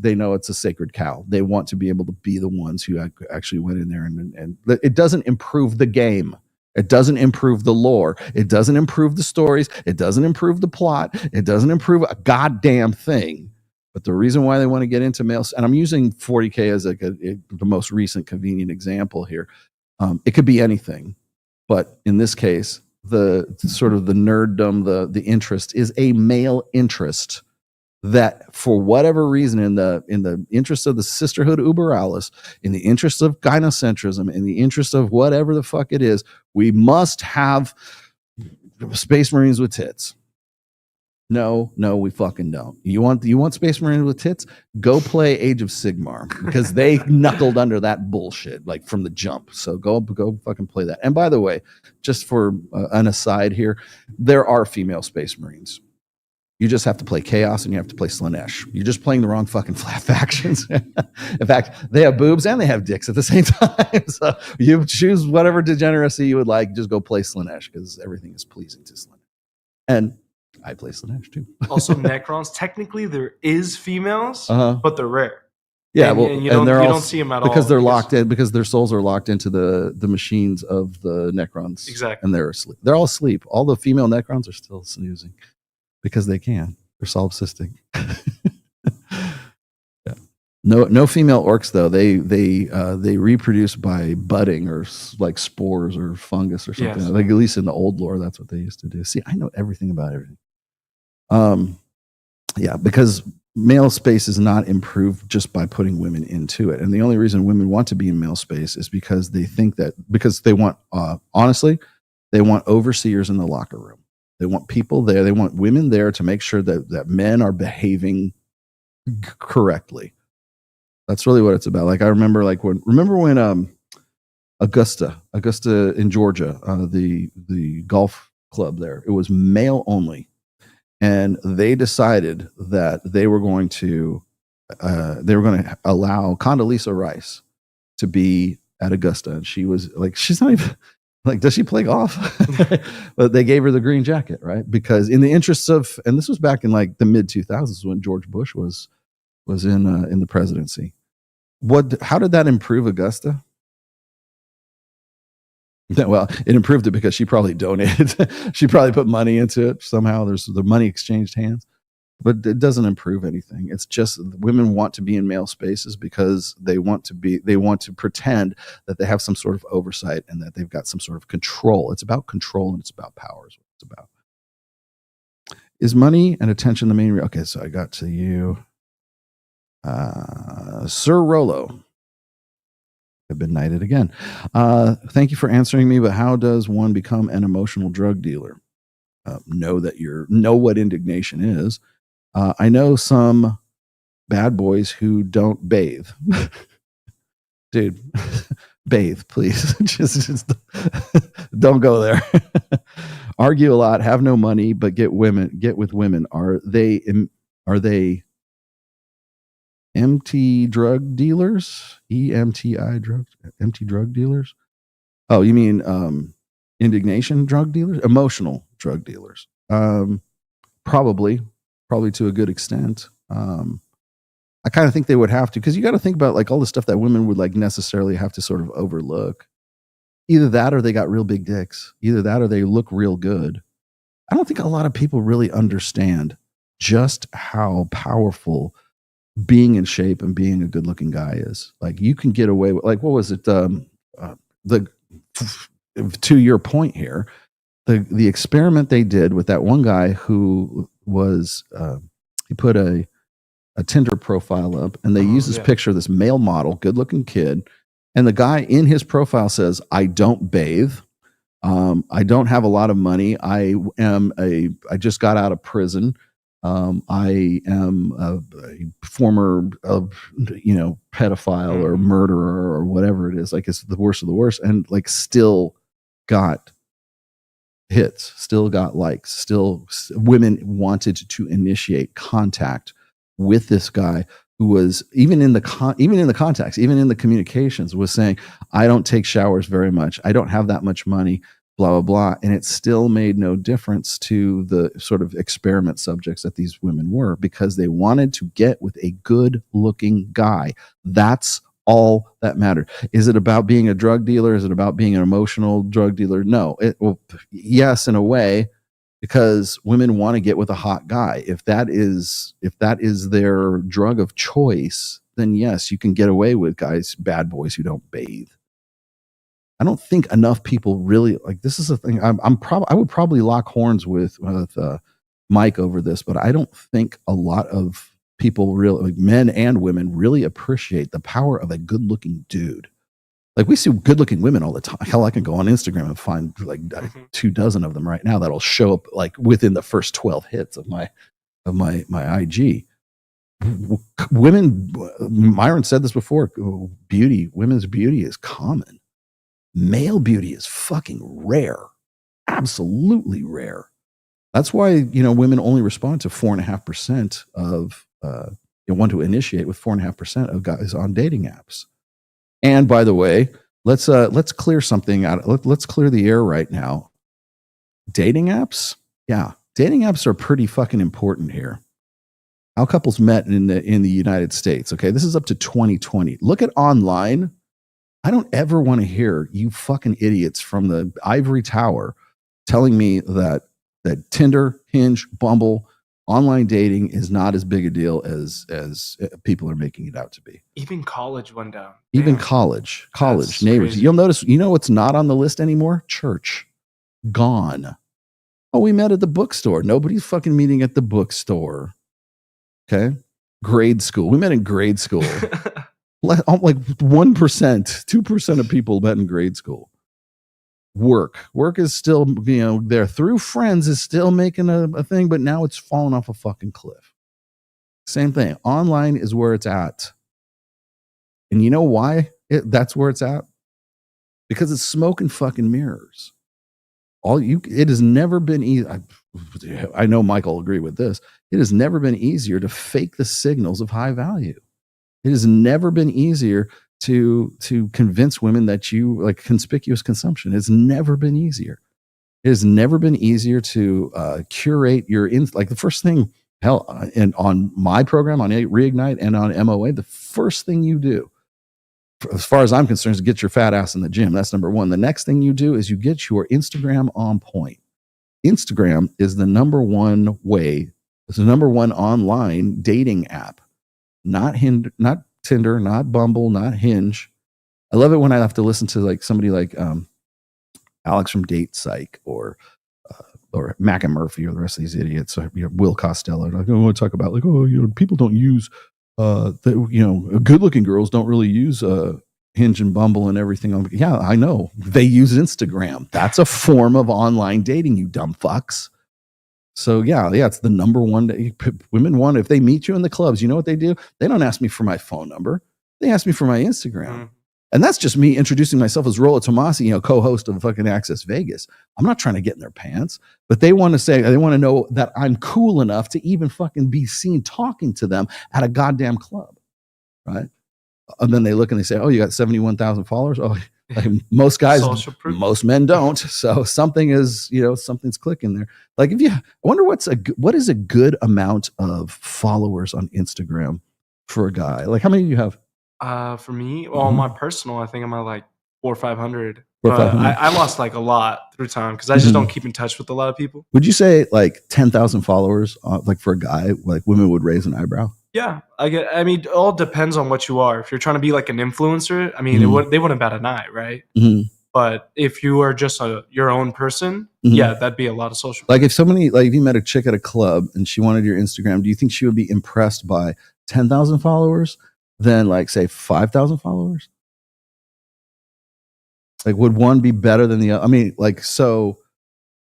a sacred cow. They want to be able to be the ones who actually went in there and it doesn't improve the game. It doesn't improve the lore. It doesn't improve the stories. It doesn't improve the plot. It doesn't improve a goddamn thing. But the reason why they want to get into males, and I'm using 40K as the most recent convenient example here. It could be anything, but in this case, the sort of the nerddom, the interest is a male interest that, for whatever reason, in the interest of the sisterhood uber alles, in the interest of gynocentrism, in the interest of whatever the fuck it is, we must have Space Marines with tits. No, we fucking don't. You want Space Marines with tits? Go play Age of Sigmar, because they knuckled under that bullshit like from the jump. So go fucking play that. And by the way, just for an aside here, there are female Space Marines. You just have to play Chaos and you have to play Slanesh. You're just playing the wrong fucking factions. In fact, they have boobs and they have dicks at the same time. So you choose whatever degeneracy you would like. Just go play Slanesh, because everything is pleasing to Slanesh. And I play Slanesh too. Also, Necrons, technically there is females, but they're rare. Yeah, and you don't see them at all. Because they're locked in, because their souls are locked into the machines of the Necrons. Exactly. And they're asleep. They're all asleep. All the female Necrons are still snoozing. Because they can. They're solipsistic. Yeah. No female orcs though. They reproduce by budding or like spores or fungus or something. Yes. Like at least in the old lore, that's what they used to do. See, I know everything about everything. Yeah, because male space is not improved just by putting women into it. And the only reason women want to be in male space is because they think that, because they want, honestly, they want overseers in the locker room. They want people there. They want women there to make sure that men are behaving correctly. That's really what it's about. Like I remember, when Augusta in Georgia, the golf club there, it was male only, and they decided that they were going to allow Condoleezza Rice to be at Augusta, and she was like, she's not even. Like, does she play golf? But they gave her the green jacket, right? Because in the interests of, and this was back in like the mid 2000s when George Bush was in the presidency. How did that improve Augusta? Well, it improved it because she probably donated. She probably put money into it somehow. There's the money exchanged hands. But it doesn't improve anything. It's just women want to be in male spaces because they want to pretend that they have some sort of oversight and that they've got some sort of control. It's about control and it's about power is what it's about. Is money and attention the main okay, so I got to you. Sir Rolo. I've been knighted again. Thank you for answering me, but how does one become an emotional drug dealer? Know what indignation is. I know some bad boys who don't bathe. Dude, bathe, please. just don't go there. Argue a lot, have no money, but get with women. Are they empty drug dealers? Empty drug dealers? Oh, you mean indignation drug dealers? Emotional drug dealers. Probably to a good extent. I kind of think they would have to, because you got to think about like all the stuff that women would like necessarily have to sort of overlook. Either that or they got real big dicks. Either that or they look real good. I don't think a lot of people really understand just how powerful being in shape and being a good looking guy is. Like you can get away with, like, what was it? To your point here, the experiment they did with that one guy who was, he put a Tinder profile up and they used this picture of this male model, good looking kid. And the guy in his profile says, I don't bathe. I don't have a lot of money. I just got out of prison. I am a former, pedophile or murderer or whatever it is. Like it's the worst of the worst. And like still got hits, still got likes, still women wanted to initiate contact with this guy who was even in the contacts, even in the communications, was saying, I don't take showers very much. I don't have that much money, blah, blah, blah. And it still made no difference to the sort of experiment subjects that these women were, because they wanted to get with a good looking guy. That's all that mattered. Is it about being a drug dealer? Is it about being an emotional drug dealer? No. Well, yes, in a way, because women want to get with a hot guy. If that is their drug of choice, then yes, you can get away with guys, bad boys who don't bathe. I don't think enough people really like. This is a thing. I would probably lock horns with Mike over this, but I don't think a lot of people really, like men and women, really appreciate the power of a good-looking dude. Like, we see good-looking women all the time. Hell, I can go on Instagram and find like 24 of them right now that'll show up like within the first 12 hits of my IG. Women, Myron said this before, women's beauty is common. Male beauty is fucking rare. Absolutely rare. That's why, women only respond to 4.5% of want to initiate with 4.5% of guys on dating apps. And by the way, let's clear something out. Let's clear the air right now. Dating apps, yeah, dating apps are pretty fucking important here. How couples met in the United States. Okay, this is up to 2020. Look at online. I don't ever want to hear you fucking idiots from the ivory tower telling me that Tinder, Hinge, Bumble, online dating is not as big a deal as people are making it out to be. Even college went down. Even Damn. college That's neighbors. crazy. You'll notice, what's not on the list anymore? Church. Gone. Oh, we met at the bookstore. Nobody's fucking meeting at the bookstore. Okay. Grade school. We met in grade school. Like 1%, 2% of people met in grade school. Work is still, there through friends is still making a thing, but now it's fallen off a fucking cliff. Same thing. Online is where it's at. And you know why that's where it's at? Because it's smoke and fucking mirrors. It has never been easy. I know Michael will agree with this. It has never been easier to fake the signals of high value. It has never been easier to convince women that you like conspicuous consumption. It's never been easier. It has never been easier to curate your like the first thing, hell, and on my program on Reignite and on MOA, the first thing you do, as far as I'm concerned, is get your fat ass in the gym. That's number one. The next thing you do is you get your Instagram on point. Instagram is the number one way. It's the number one online dating app. Not Tinder, not Bumble, not Hinge. I love it when I have to listen to like somebody like Alex from Date Psych or Mac and Murphy or the rest of these idiots. Will Costello. Like, I want to talk about like, people don't use good-looking girls don't really use Hinge and Bumble and everything. Yeah, I know. They use Instagram. That's a form of online dating, you dumb fucks. So yeah, it's the number one. Women want, if they meet you in the clubs, you know what they do? They don't ask me for my phone number. They ask me for my Instagram. And that's just me introducing myself as Rollo Tomassi, co-host of fucking Access Vegas. I'm not trying to get in their pants, but they want to know that I'm cool enough to even fucking be seen talking to them at a goddamn club. Right. And then they look and they say, oh, you got 71,000 followers. Oh, like most guys, most men don't. So something is, something's clicking there. Like I wonder what is a good amount of followers on Instagram for a guy? Like how many do you have? For me, my personal, I think I'm at like 400 or 500. But I lost like a lot through time because I just don't keep in touch with a lot of people. Would you say like 10,000 followers, like for a guy, like women would raise an eyebrow? Yeah, it all depends on what you are. If you're trying to be like an influencer, they wouldn't bat an eye, right? Mm-hmm. But if you are just your own person, yeah, that'd be a lot of social. Like if you met a chick at a club and she wanted your Instagram, do you think she would be impressed by 10,000 followers than like say 5,000 followers? Like would one be better than the other? So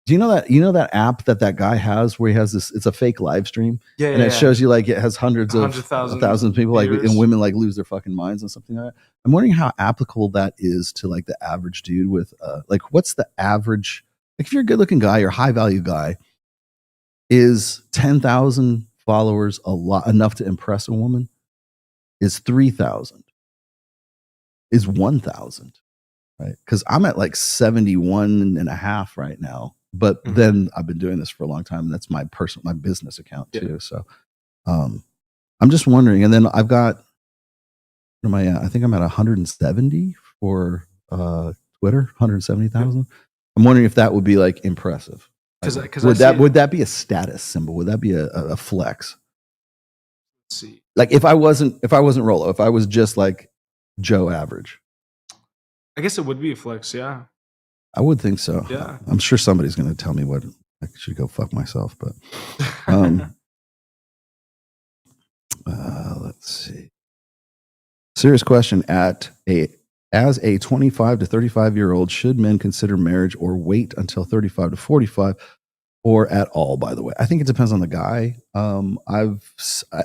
do you know that app that guy has where he has this, it's a fake live stream. Yeah. And it shows you like it has hundreds of thousands of people like, and women like lose their fucking minds and something like that. I'm wondering how applicable that is to like the average dude with like, what's the average Like if you're a good looking guy or high value guy, is 10,000 followers enough to impress a woman? Is 3,000? Is 1,000? Right? Because I'm at like 71 and a half right now. But then I've been doing this for a long time, and that's my business account too. So I'm just wondering. And then I've got, what am I at? I think I'm at 170 for Twitter, 170,000. I'm wondering if that would be like impressive. Would that be a status symbol? Would that be a flex? Let's see. Like if I wasn't Rolo, if I was just like Joe average. I guess it would be a flex, yeah. I would think so. Yeah. I'm sure somebody's going to tell me what I should go fuck myself, but let's see. Serious question. As a 25 to 35-year-old, should men consider marriage or wait until 35 to 45, or at all, by the way? I think it depends on the guy.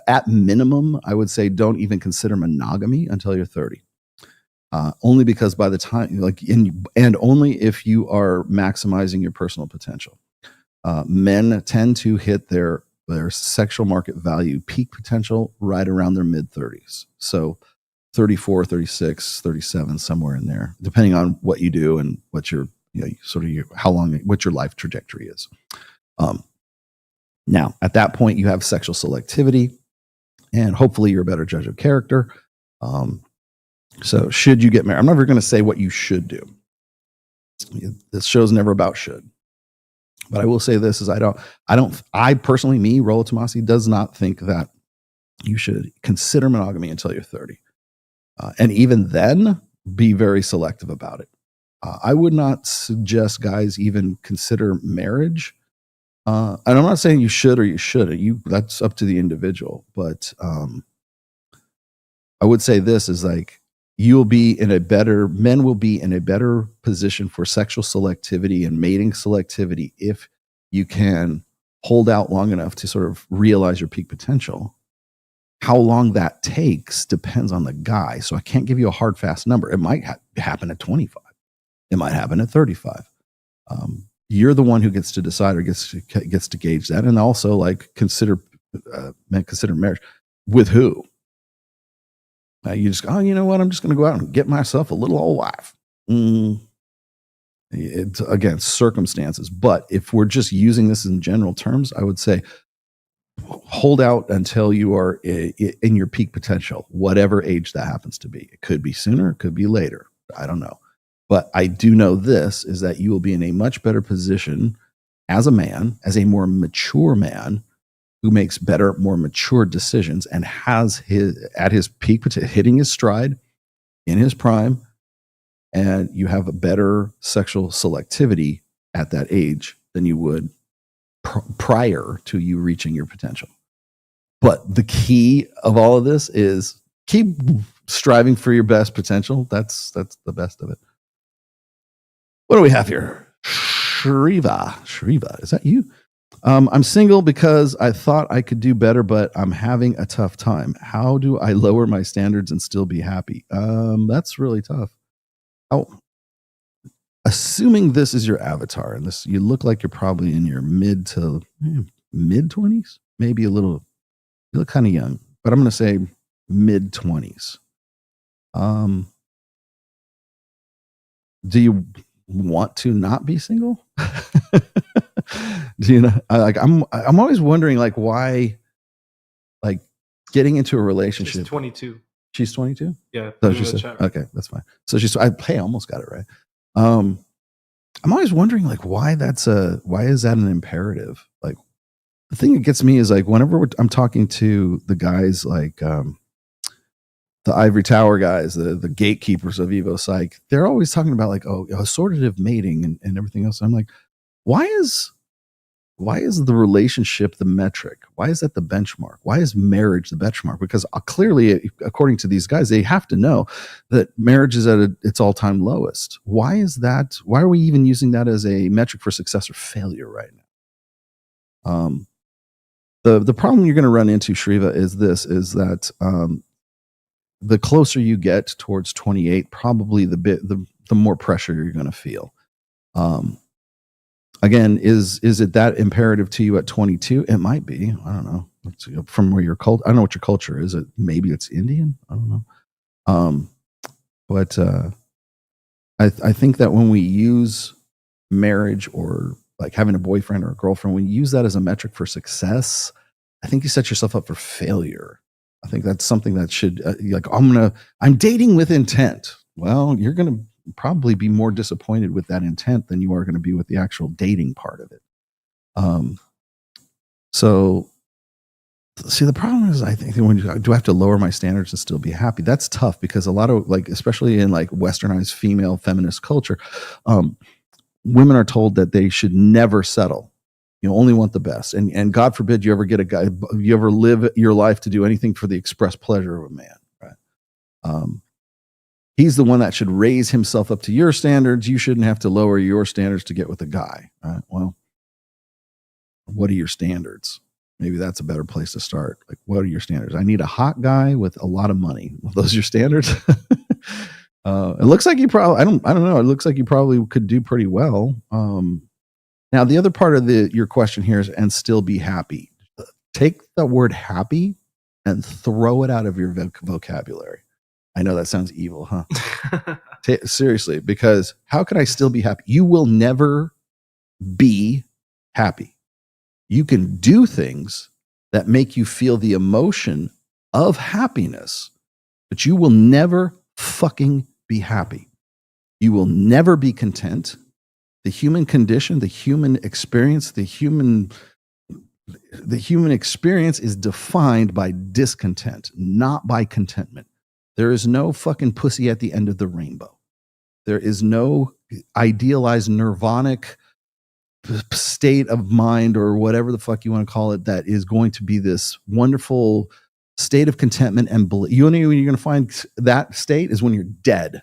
At minimum, I would say don't even consider monogamy until you're 30. Only because by the time, and only if you are maximizing your personal potential. Men tend to hit their sexual market value peak potential right around their mid-30s. So 34, 36, 37, somewhere in there, depending on what you do and what your, what your life trajectory is. Now, at that point, you have sexual selectivity, and hopefully you're a better judge of character. So should you get married? I'm never going to say what you should do. This show's never about should. But I will say this is I personally, me, Rollo Tomassi, does not think that you should consider monogamy until you're 30. And even then, be very selective about it. I would not suggest guys even consider marriage. And I'm not saying you should or you shouldn't. That's up to the individual. But I would say this is like, men will be in a better position for sexual selectivity and mating selectivity if you can hold out long enough to sort of realize your peak potential. How long that takes depends on the guy. So I can't give you a hard, fast number. It might happen at 25. It might happen at 35. You're the one who gets to decide or gets to gauge that. And also like consider marriage with who? You just go, you know what? I'm just going to go out and get myself a little old wife. It's, again, circumstances. But if we're just using this in general terms, I would say hold out until you are in your peak potential, whatever age that happens to be. It could be sooner, it could be later. I don't know. But I do know this is that you will be in a much better position as a man, as a more mature man, who makes better, more mature decisions and has at his peak, hitting his stride in his prime, and you have a better sexual selectivity at that age than you would prior to you reaching your potential. But the key of all of this is keep striving for your best potential. That's the best of it. What do we have here? Shriva, is that you? I'm single because I thought I could do better, but I'm having a tough time. How do I lower my standards and still be happy? That's really tough. Oh, assuming this is your avatar and you look like you're probably in your mid 20s, maybe a little, you look kind of young, but I'm going to say mid 20s. Do you want to not be single? Do you know? I'm always wondering why, getting into a relationship. She's 22. She's 22? Yeah. So she said, okay, that's fine. So I almost got it right. I'm always wondering why is that an imperative? The thing that gets me is whenever I'm talking to the guys the ivory tower guys, the gatekeepers of Evo Psych, they're always talking about assortative mating and everything else. I'm like, why is the relationship the metric? Why is that the benchmark? Why is marriage the benchmark? Because clearly, according to these guys, they have to know that marriage is at its all-time lowest. Why is that? Why are we even using that as a metric for success or failure right now? The problem you're going to run into, Shriva, is that the closer you get towards 28, probably the more pressure you're going to feel. Again, is it that imperative to you at 22? It might be. I don't know. From where your I don't know what your culture is. Maybe it's Indian. I don't know. But I think that when we use marriage or like having a boyfriend or a girlfriend, when you use that as a metric for success, I think you set yourself up for failure. I think that's something that should I'm dating with intent. Well, you're going to probably be more disappointed with that intent than you are going to be with the actual dating part of it. So see, the problem is, I think when do I have to lower my standards to still be happy? That's tough because a lot of especially in westernized female feminist culture, women are told that they should never settle. You only want the best. And God forbid you ever get a guy, you ever live your life to do anything for the express pleasure of a man, right? He's the one that should raise himself up to your standards. You shouldn't have to lower your standards to get with a guy, right? Well, what are your standards? Maybe that's a better place to start. What are your standards? I need a hot guy with a lot of money. Well, those are your standards. It looks like you probably, I don't know. It looks like you probably could do pretty well. Now, the other part of your question here is, and still be happy. Take the word happy and throw it out of your vocabulary. I know that sounds evil, huh? Seriously, because how can I still be happy? You will never be happy. You can do things that make you feel the emotion of happiness, but you will never fucking be happy. You will never be content. The human condition, the human experience, the human experience is defined by discontent, not by contentment. There is no fucking pussy at the end of the rainbow. There is no idealized nirvanic state of mind or whatever the fuck you want to call it that is going to be this wonderful state of contentment and belief. You know when you're going to find that state is when you're dead.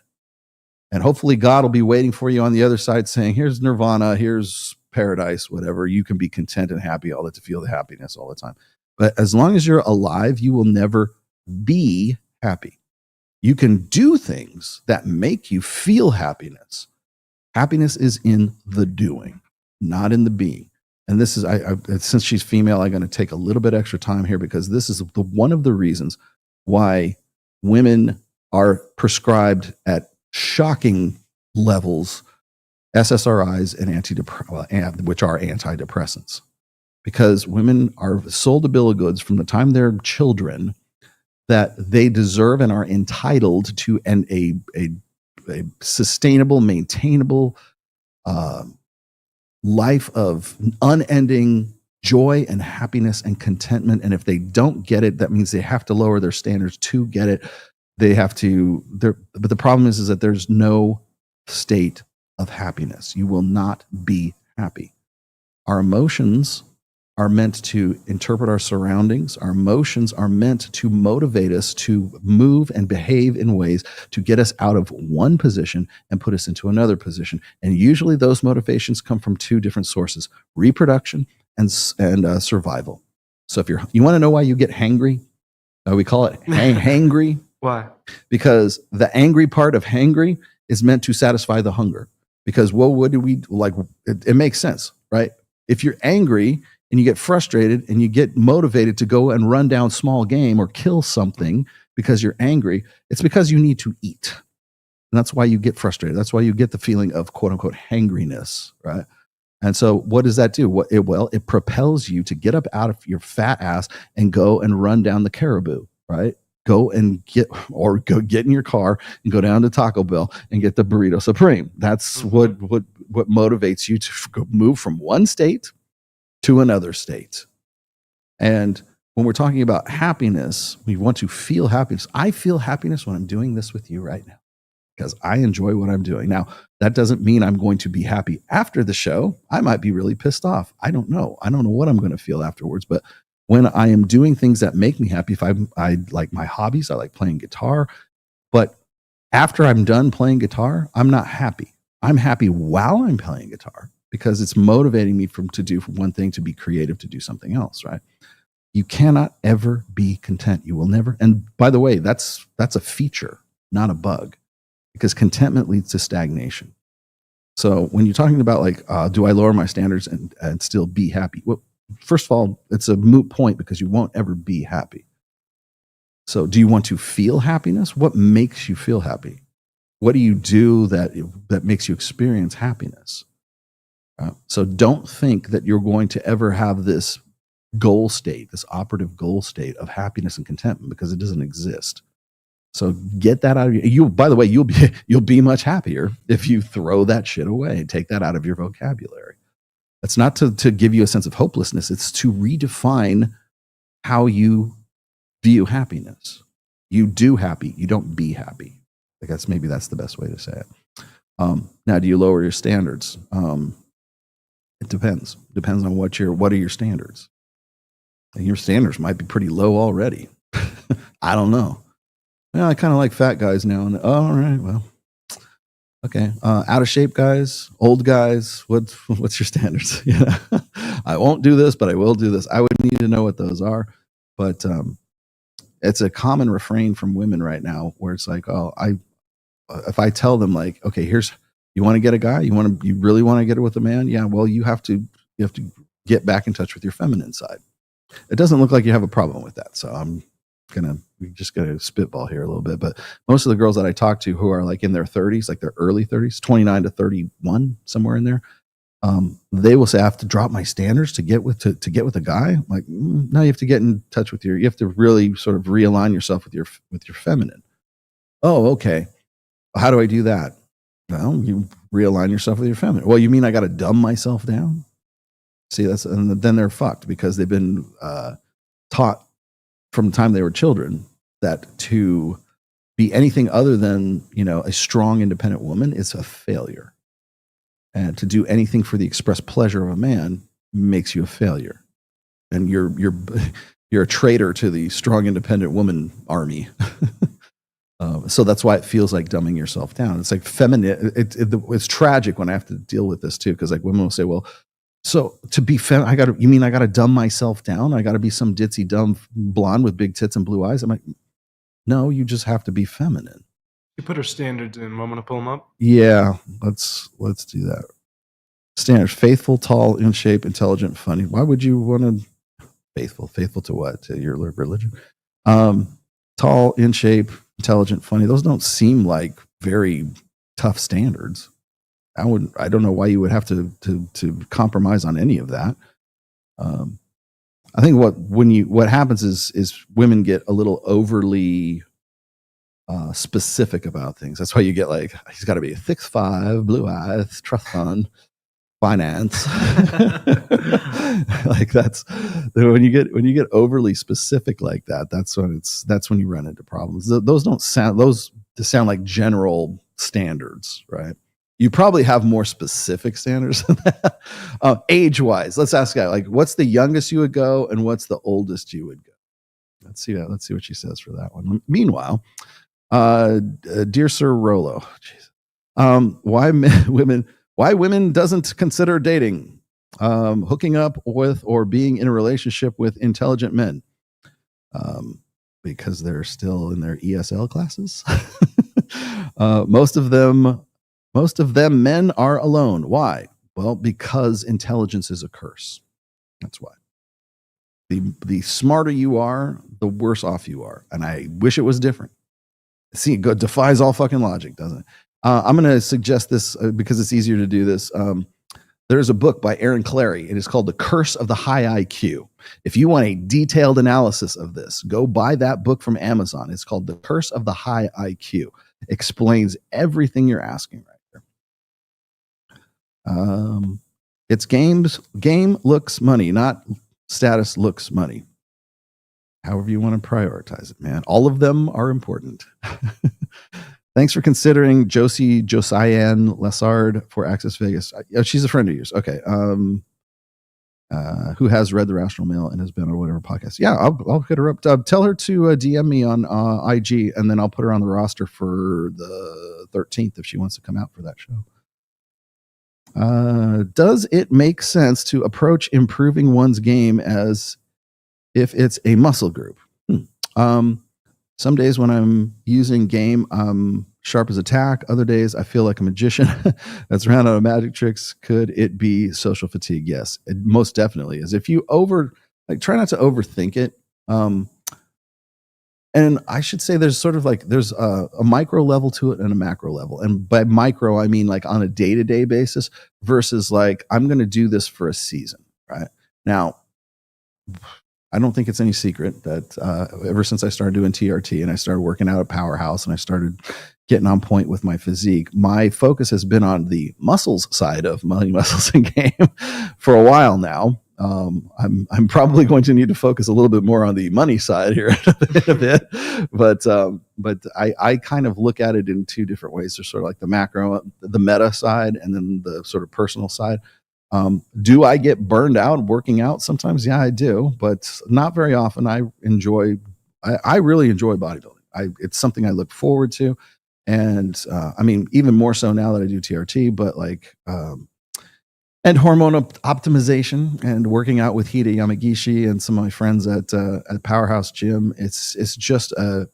And hopefully God will be waiting for you on the other side saying, here's nirvana, here's paradise, whatever. You can be content and happy to feel the happiness all the time. But as long as you're alive, you will never be happy. You can do things that make you feel happiness. Happiness is in the doing, not in the being. And this is, since she's female, I'm going to take a little bit extra time here because this is one of the reasons why women are prescribed at shocking levels SSRIs and which are antidepressants, because women are sold a bill of goods from the time they're children that they deserve and are entitled to a sustainable, maintainable life of unending joy and happiness and contentment. And if they don't get it, that means they have to lower their standards to get it. They have to, but the problem is that there's no state of happiness. You will not be happy. Our emotions are meant to interpret our surroundings. Our emotions are meant to motivate us to move and behave in ways to get us out of one position and put us into another position. And usually those motivations come from two different sources: reproduction and survival. So if you want to know why you get hangry, we call it hangry. Why? Because the angry part of hangry is meant to satisfy the hunger. Because what do we like? It makes sense, right? If you're angry and you get frustrated and you get motivated to go and run down small game or kill something because you're angry, it's because you need to eat. And that's why you get frustrated. That's why you get the feeling of quote unquote hangriness, right? And so what does that do? It propels you to get up out of your fat ass and go and run down the caribou, right? Go get in your car and go down to Taco Bell and get the burrito supreme. That's what motivates you to move from one state to another state. And when we're talking about happiness, we want to feel happiness. I feel happiness when I'm doing this with you right now because I enjoy what I'm doing. Now, that doesn't mean I'm going to be happy after the show. I might be really pissed off. I don't know. I don't know what I'm going to feel afterwards, but when I am doing things that make me happy, if I like my hobbies, I like playing guitar, but after I'm done playing guitar, I'm not happy. I'm happy while I'm playing guitar because it's motivating me to do one thing, to be creative, to do something else, right? You cannot ever be content. You will never. And by the way, that's a feature, not a bug, because contentment leads to stagnation. So when you're talking about like, do I lower my standards and still be happy? Well, first of all, it's a moot point because you won't ever be happy. So do you want to feel happiness? What makes you feel happy? What do you do that makes you experience happiness? So don't think that you're going to ever have this goal state, this operative goal state of happiness and contentment, because it doesn't exist. So get that out of you. By the way, you'll be much happier if you throw that shit away and take that out of your vocabulary. That's not to give you a sense of hopelessness. It's to redefine how you view happiness. You do happy. You don't be happy. I guess maybe that's the best way to say it. Now, do you lower your standards? It depends. Depends on what are your standards. And your standards might be pretty low already. I don't know. Yeah, I kind of like fat guys now. And all right, well, okay. Out of shape guys, old guys. What's your standards? Yeah, I won't do this, but I will do this. I would need to know what those are. But it's a common refrain from women right now, where it's like, oh, if I tell them like, okay, you want to get a guy, you really want to get it with a man? Yeah, well, you have to get back in touch with your feminine side. It doesn't look like you have a problem with that, so we're just gonna spitball here a little bit. But most of the girls that I talk to who are like in their 30s, like their early 30s, 29 to 31, somewhere in there, they will say, I have to drop my standards to get with a guy. I'm like, no, you have to get in touch with you have to really sort of realign yourself with your feminine. Oh, okay. How do I do that? Well, you realign yourself with your feminine. Well, you mean I got to dumb myself down? See, and then they're fucked because they've been taught from the time they were children that to be anything other than, a strong, independent woman is a failure. And to do anything for the express pleasure of a man makes you a failure. And you're a traitor to the strong, independent woman army. So that's why it feels like dumbing yourself down. It's like feminine. It's tragic when I have to deal with this too, because like women will say, well, so to be I got to dumb myself down? I got to be some ditzy dumb blonde with big tits and blue eyes? I'm like, no, you just have to be feminine. You put her standards in. Want me to pull them up? Yeah, let's do that. Standards: faithful, tall, in shape, intelligent, funny. Why would you want to faithful to what? To your religion? Tall, in shape, intelligent, funny. Those don't seem like very tough standards. I don't know why you would have to compromise on any of that. I think what happens is women get a little overly specific about things. That's why you get like, he's got to be 6'5", blue eyes, trust fund, finance. Like that's when you get overly specific like that. That's when you run into problems. Those sound like general standards, right? You probably have more specific standards than that. Age-wise, let's ask a guy, like, what's the youngest you would go and what's the oldest you would go? Let's see what she says for that one. Meanwhile, dear Sir Rollo, why women doesn't consider dating, hooking up with, or being in a relationship with intelligent men? Because they're still in their ESL classes. Most of them men are alone. Why? Well, because intelligence is a curse. That's why. The smarter you are, the worse off you are. And I wish it was different. See, it defies all fucking logic, doesn't it? I'm going to suggest this because it's easier to do this. There's a book by Aaron Clarey. It is called The Curse of the High IQ. If you want a detailed analysis of this, go buy that book from Amazon. It's called The Curse of the High IQ. Explains everything you're asking right there. It's game looks money, not status looks money. However you want to prioritize it, man. All of them are important. Thanks for considering Josie Lessard for Access Vegas. She's a friend of yours. Okay. Who has read The Rational Male and has been on whatever podcast. Yeah, I'll hit her up. Tell her to DM me on IG, and then I'll put her on the roster for the 13th if she wants to come out for that show. Does it make sense to approach improving one's game as if it's a muscle group? Some days when I'm using game, I'm sharp as a tack. Other days, I feel like a magician that's around out of magic tricks. Could it be social fatigue? Yes, it most definitely is. If you try not to overthink it. And I should say there's sort of like, there's a micro level to it and a macro level. And by micro, I mean like on a day-to-day basis versus like, I'm going to do this for a season, right? Now, I don't think it's any secret that ever since I started doing TRT and I started working out at Powerhouse and I started getting on point with my physique, my focus has been on the muscles side of money, muscles, and game for a while now. I'm probably going to need to focus a little bit more on the money side here in a bit, but I kind of look at it in two different ways. There's sort of like the macro, the meta side, and then the sort of personal side. Do I get burned out working out sometimes? Yeah, I do, but not very often. I really enjoy bodybuilding. It's something I look forward to. And I mean, even more so now that I do TRT, but like, and hormone optimization and working out with Hida Yamagishi and some of my friends at Powerhouse Gym. It's just a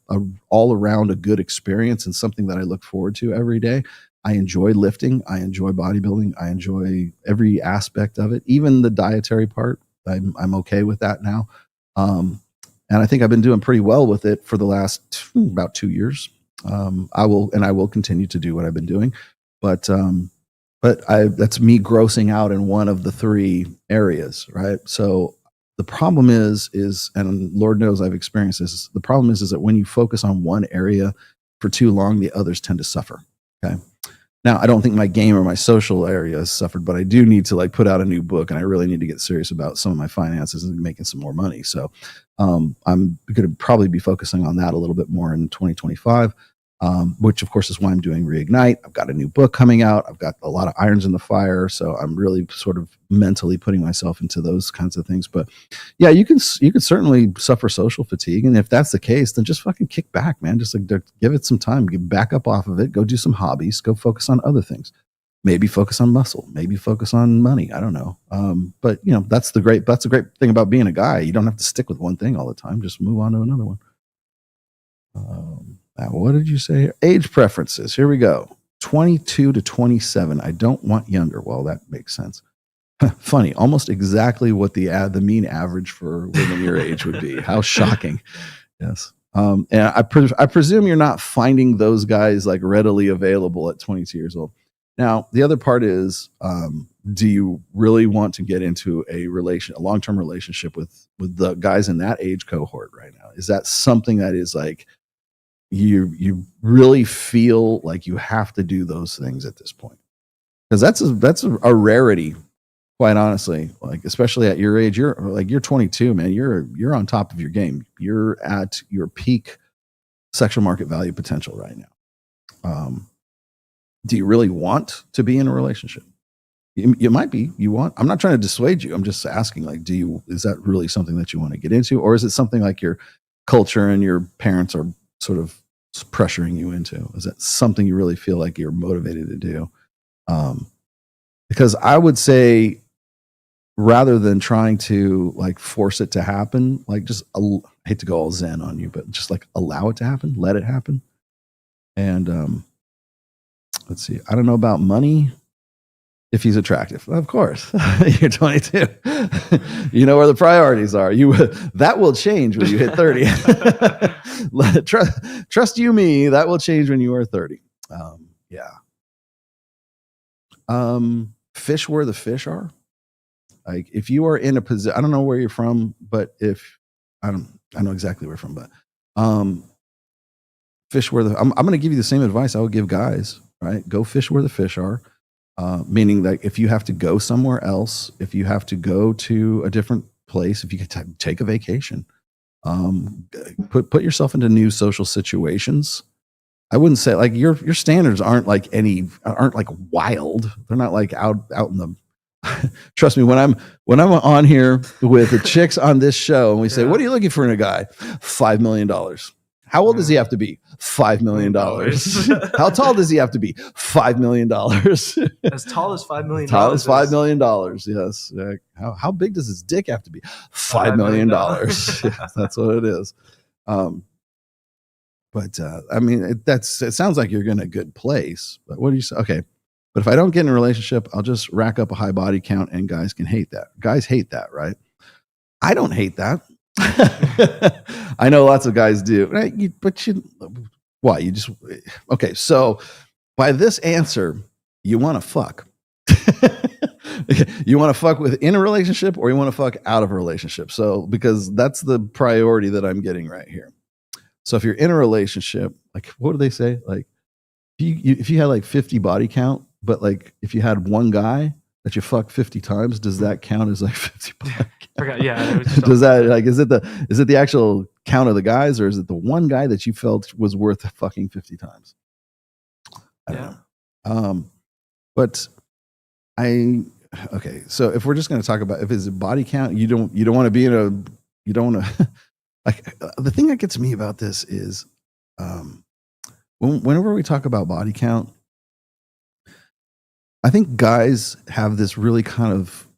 all around a good experience and something that I look forward to every day. I enjoy lifting. I enjoy bodybuilding. I enjoy every aspect of it, even the dietary part. I'm okay with that now. And I think I've been doing pretty well with it for the last about 2 years. I will continue to do what I've been doing, but that's me grossing out in one of the three areas, right? So the problem is, and Lord knows I've experienced this, the problem is that when you focus on one area for too long, the others tend to suffer. Okay. Now, I don't think my game or my social area has suffered, but I do need to like put out a new book, and I really need to get serious about some of my finances and making some more money. So I'm going to probably be focusing on that a little bit more in 2025. Which of course is why I'm doing Reignite. I've got a new book coming out. I've got a lot of irons in the fire. So I'm really sort of mentally putting myself into those kinds of things. But yeah, you can certainly suffer social fatigue. And if that's the case, then just fucking kick back, man. Just like give it some time, get back up off of it, go do some hobbies, go focus on other things. Maybe focus on muscle, maybe focus on money. I don't know. But you know, that's a great thing about being a guy. You don't have to stick with one thing all the time. Just move on to another one. Now, what did you say? Age preferences. Here we go. 22 to 27. I don't want younger. Well, that makes sense. Funny. Almost exactly what the mean average for women your age would be. How shocking. Yes. And I presume you're not finding those guys like readily available at 22 years old. Now, the other part is, do you really want to get into a long-term relationship with the guys in that age cohort right now? Is that something that is like, you really feel like you have to do those things at this point? Because that's a rarity, quite honestly. Like, especially at your age, you're 22, man. You're on top of your game. You're at your peak sexual market value potential right now. Do you really want to be in a relationship? You might be. I'm not trying to dissuade you. I'm just asking, like, is that really something that you want to get into, or is it something like your culture and your parents are sort of pressuring you into? Is that something you really feel like you're motivated to do? Because I would say, rather than trying to like force it to happen, like just I hate to go all zen on you, but just like allow it to happen, let it happen. And let's see. I don't know about money. If he's attractive, of course. You're 22. You know where the priorities are. That will change when you hit 30. Trust you me, that will change when you are 30. Yeah. Fish where the fish are. Like if you are in a position, I don't know where you're from, but I know exactly where you're from, but fish where I'm going to give you the same advice I would give guys. Right? Go fish where the fish are. Meaning that if you have to go somewhere else, if you have to go to a different place, if you could take a vacation, put yourself into new social situations. I wouldn't say like your standards aren't like wild. They're not like out in the. Trust me, when I'm on here with the chicks on this show and we say, "What are you looking for in a guy?" $5 million. How old does he have to be? $5 million. How tall does he have to be? $5 million. As tall as $5 million. Tall as $5 million. Yes. How big does his dick have to be? $5 million. Yes, that's what it is. But I mean, it sounds like you're in a good place. But what do you say? Okay, but if I don't get in a relationship, I'll just rack up a high body count, and guys can hate that. Guys hate that, right? I don't hate that. I know lots of guys do, right? Why? You just okay. So by this answer, you want to fuck. You want to fuck within a relationship, or you want to fuck out of a relationship. So because that's the priority that I'm getting right here. So if you're in a relationship, like what do they say? Like if you had like 50 body count, but like if you had one guy that you fuck 50 times, does that count as like 50 body count? Yeah. Does that like is it the actual count of the guys, or is it the one guy that you felt was worth fucking 50 times? I don't know. But okay. So if we're just going to talk about if it's a body count, you don't want to be you don't want to like the thing that gets me about this is whenever we talk about body count, I think guys have this really kind of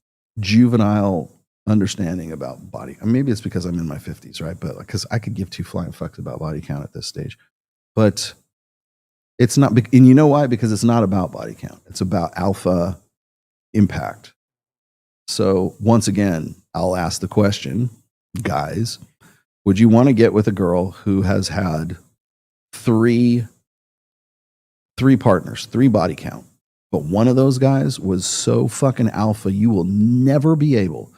juvenile understanding about body. I mean, maybe it's because I'm in my 50s, right? But because I could give two flying fucks about body count at this stage, but it's not. And you know why? Because it's not about body count. It's about alpha impact. So once again, I'll ask the question, guys, would you want to get with a girl who has had three partners, 3 body count, but one of those guys was so fucking alpha, you will never be able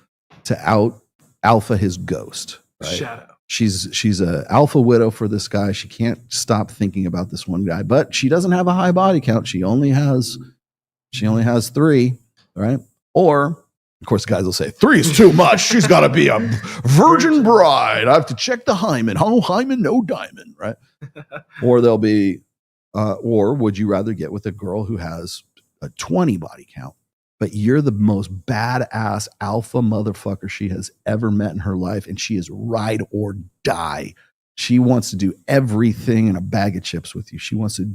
to out alpha his ghost, right? Shadow. She's a alpha widow for this guy. She can't stop thinking about this one guy, but she doesn't have a high body count. She only has 3, right? Or of course, guys will say 3 is too much. She's got to be a virgin bride. I have to check the hymen. Oh, hymen, no diamond, right? Or they'll be, or would you rather get with a girl who has a 20 body count, but you're the most badass alpha motherfucker she has ever met in her life, and she is ride or die. She wants to do everything in a bag of chips with you. She wants to,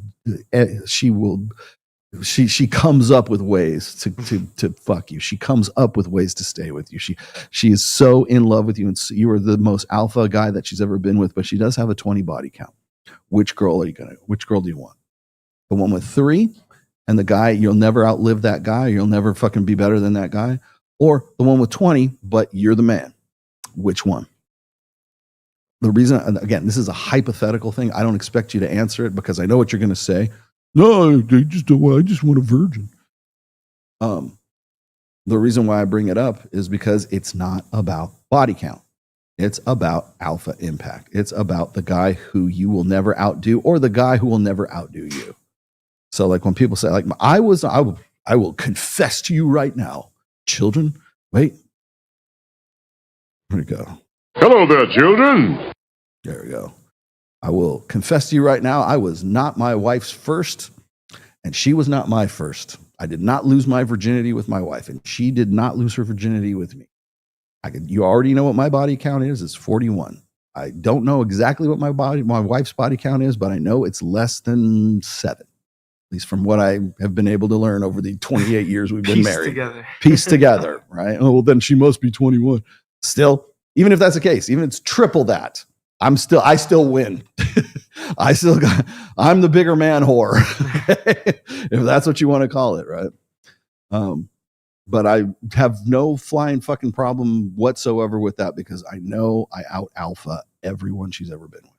she comes up with ways to fuck you. She comes up with ways to stay with you. She is so in love with you, and you are the most alpha guy that she's ever been with, but she does have a 20 body count. Which girl do you want? The one with 3 and the guy, you'll never outlive that guy. You'll never fucking be better than that guy. Or the one with 20, but you're the man. Which one? The reason, again, this is a hypothetical thing. I don't expect you to answer it because I know what you're going to say. No, I just want a virgin. The reason why I bring it up is because it's not about body count. It's about alpha impact. It's about the guy who you will never outdo, or the guy who will never outdo you. So like when people say like, I will confess to you right now, children, wait, where'd it go? Hello there, children. There we go. I will confess to you right now, I was not my wife's first, and she was not my first. I did not lose my virginity with my wife, and she did not lose her virginity with me. You already know what my body count is. It's 41. I don't know exactly what my wife's body count is, but I know it's less than 7. At least from what I have been able to learn over the 28 years we've been married. Piece together, right? Oh, well, then she must be 21. Still, even if that's the case, even if it's triple that, I still win. I'm the bigger man whore, if that's what you want to call it, right? But I have no flying fucking problem whatsoever with that, because I know I out alpha everyone she's ever been with,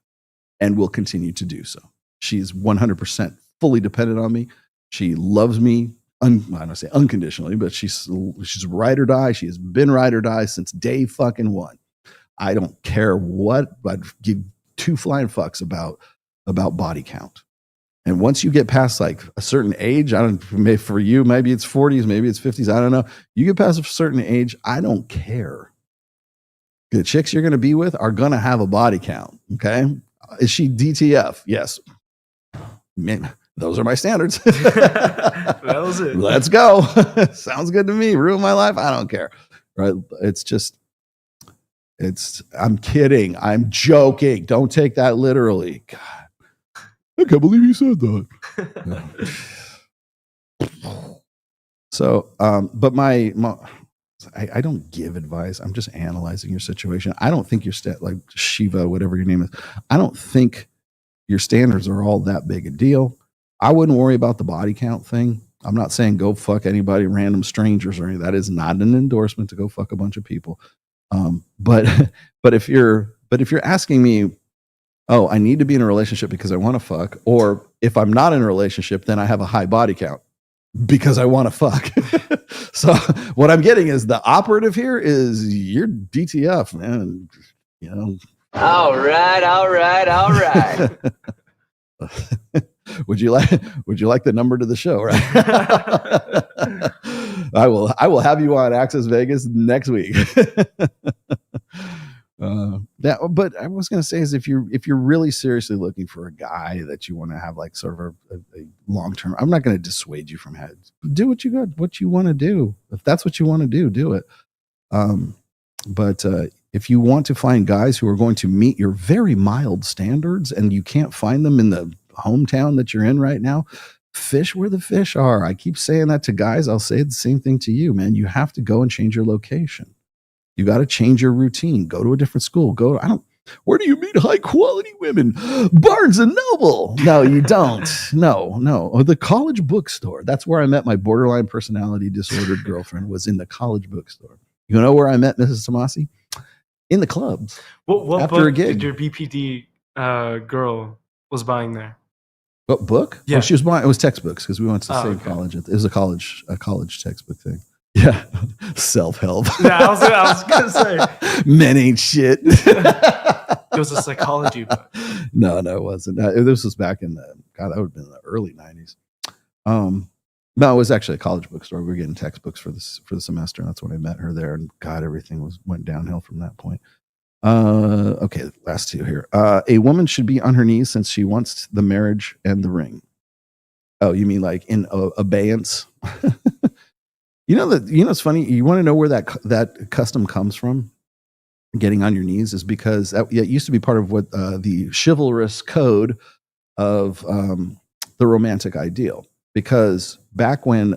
and will continue to do so. She's 100% fully dependent on me. She loves me, I don't say unconditionally, but she's ride or die. She has been ride or die since day fucking one. I don't care what, but give 2 flying fucks about body count. And once you get past like a certain age, for you, maybe it's 40s, maybe it's 50s, I don't know. You get past a certain age, I don't care. The chicks you're going to be with are going to have a body count. Okay. Is she DTF? Yes. Man, those are my standards. That was it. Let's go. Sounds good to me. Ruin my life. I don't care. Right. I'm kidding. I'm joking. Don't take that literally. God. I can't believe you said that. So, but I don't give advice. I'm just analyzing your situation. I don't think you're like Shiva, whatever your name is. I don't think your standards are all that big a deal. I wouldn't worry about the body count thing. I'm not saying go fuck anybody, random strangers or anything. That is not an endorsement to go fuck a bunch of people. But if you're asking me, oh, I need to be in a relationship because I want to fuck, or if I'm not in a relationship, then I have a high body count because I want to fuck. So what I'm getting is the operative here is you're DTF, man. You know. All right. Would you like the number to the show, right? I will have you on Access Vegas next week. But I was going to say is if you're really seriously looking for a guy that you want to have like sort of a long term, I'm not going to dissuade you from having. Do what you want to do. If that's what you want to do, do it. But if you want to find guys who are going to meet your very mild standards and you can't find them in the hometown that you're in right now, fish where the fish are. I keep saying that to guys. I'll say the same thing to you, man. You have to go and change your location. You got to change your routine. Go to a different school. Where do you meet high quality women? Barnes and Noble. No, you don't. No. Or the college bookstore. That's where I met my borderline personality disordered girlfriend, was in the college bookstore. You know where I met Mrs. Tomassi? In the clubs. What after book a gig. did your BPD girl was buying there? What book? Yeah. Well, she was buying, it was textbooks because we went to the same college. It was a college textbook thing. Yeah. Self-help. Yeah, I was going to say. Men ain't shit. It was a psychology book. No, it wasn't. This was back in that would have been in the early 90s. No, it was actually a college bookstore. We were getting textbooks for the semester. And that's when I met her there. And God, everything went downhill from that point. Okay, last two here. A woman should be on her knees since she wants the marriage and the ring. Oh, you mean like in abeyance? It's funny. You want to know where that custom comes from? Getting on your knees is because it used to be part of what the chivalrous code of the romantic ideal. Because back when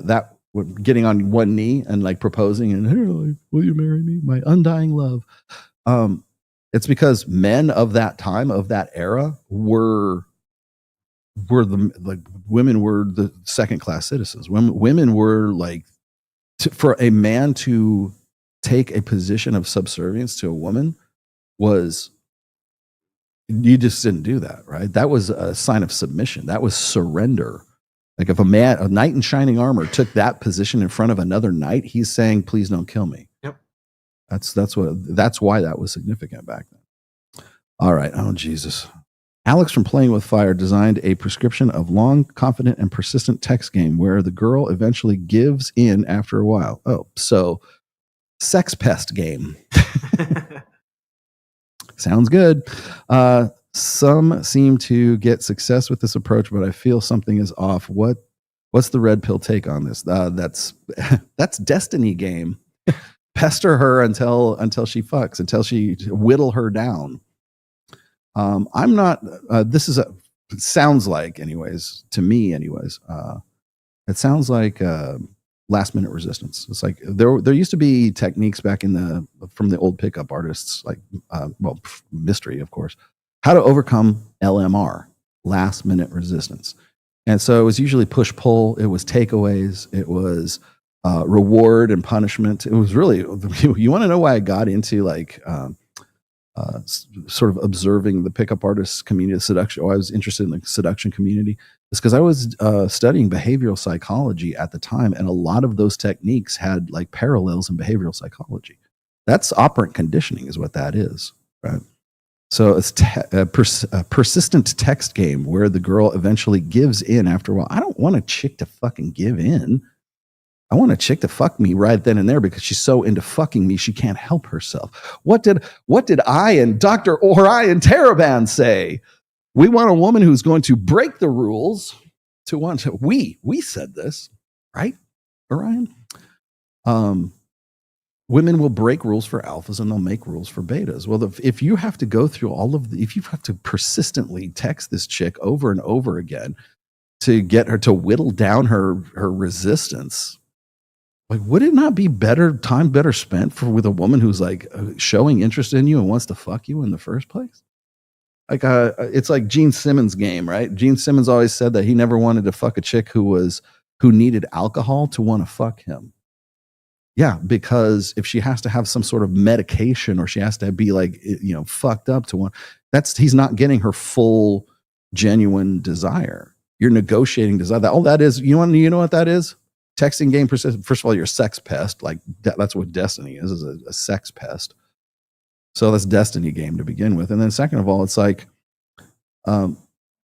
getting on one knee and like proposing and hey, like, will you marry me, my undying love? It's because men of that time, of that era, were women were the second class citizens. Women were like. For a man to take a position of subservience to a woman you just didn't do that, right? That was a sign of submission. That was surrender. Like if a knight in shining armor took that position in front of another knight, he's saying, please don't kill me. Yep. That's why that was significant back then. All right. Oh, Jesus. Alex from Playing with Fire designed a prescription of long, confident, and persistent text game where the girl eventually gives in after a while. Oh, so Sex Pest game. Sounds good. Some seem to get success with this approach, but I feel something is off. What's the red pill take on this? That's Destiny game. Pester her until she fucks, until she whittle her down. I'm not, it sounds like anyways, to me anyways, it sounds like last minute resistance. It's like there used to be techniques back from the old pickup artists, like, Mystery, of course, how to overcome LMR, last minute resistance. And so it was usually push pull. It was takeaways. It was reward and punishment. It was really, you want to know why I got into like, sort of observing the pickup artists community, seduction. I was interested in the seduction community. It's because I was studying behavioral psychology at the time, and a lot of those techniques had like parallels in behavioral psychology. That's operant conditioning, is what that is, right? So it's a persistent text game where the girl eventually gives in after a while. I don't want a chick to fucking give in. I want a chick to fuck me right then and there because she's so into fucking me she can't help herself. What did I and Dr. Orion Taraban say? We want a woman who's going to break the rules we said this, right, Orion? Women will break rules for alphas and they'll make rules for betas. Well, if you have to go through if you have to persistently text this chick over and over again to get her to whittle down her resistance, like, would it not be better spent with a woman who's like showing interest in you and wants to fuck you in the first place? like it's like Gene Simmons' game, right? Gene Simmons always said that he never wanted to fuck a chick who needed alcohol to want to fuck him. Yeah, because if she has to have some sort of medication or she has to be like, fucked up to want, he's not getting her full genuine desire. You're negotiating desire. That is, you know what that is? Texting game persistence. First of all, you're a sex pest. Like that's what Destiny is a sex pest. So that's Destiny game to begin with. And then second of all, it's like,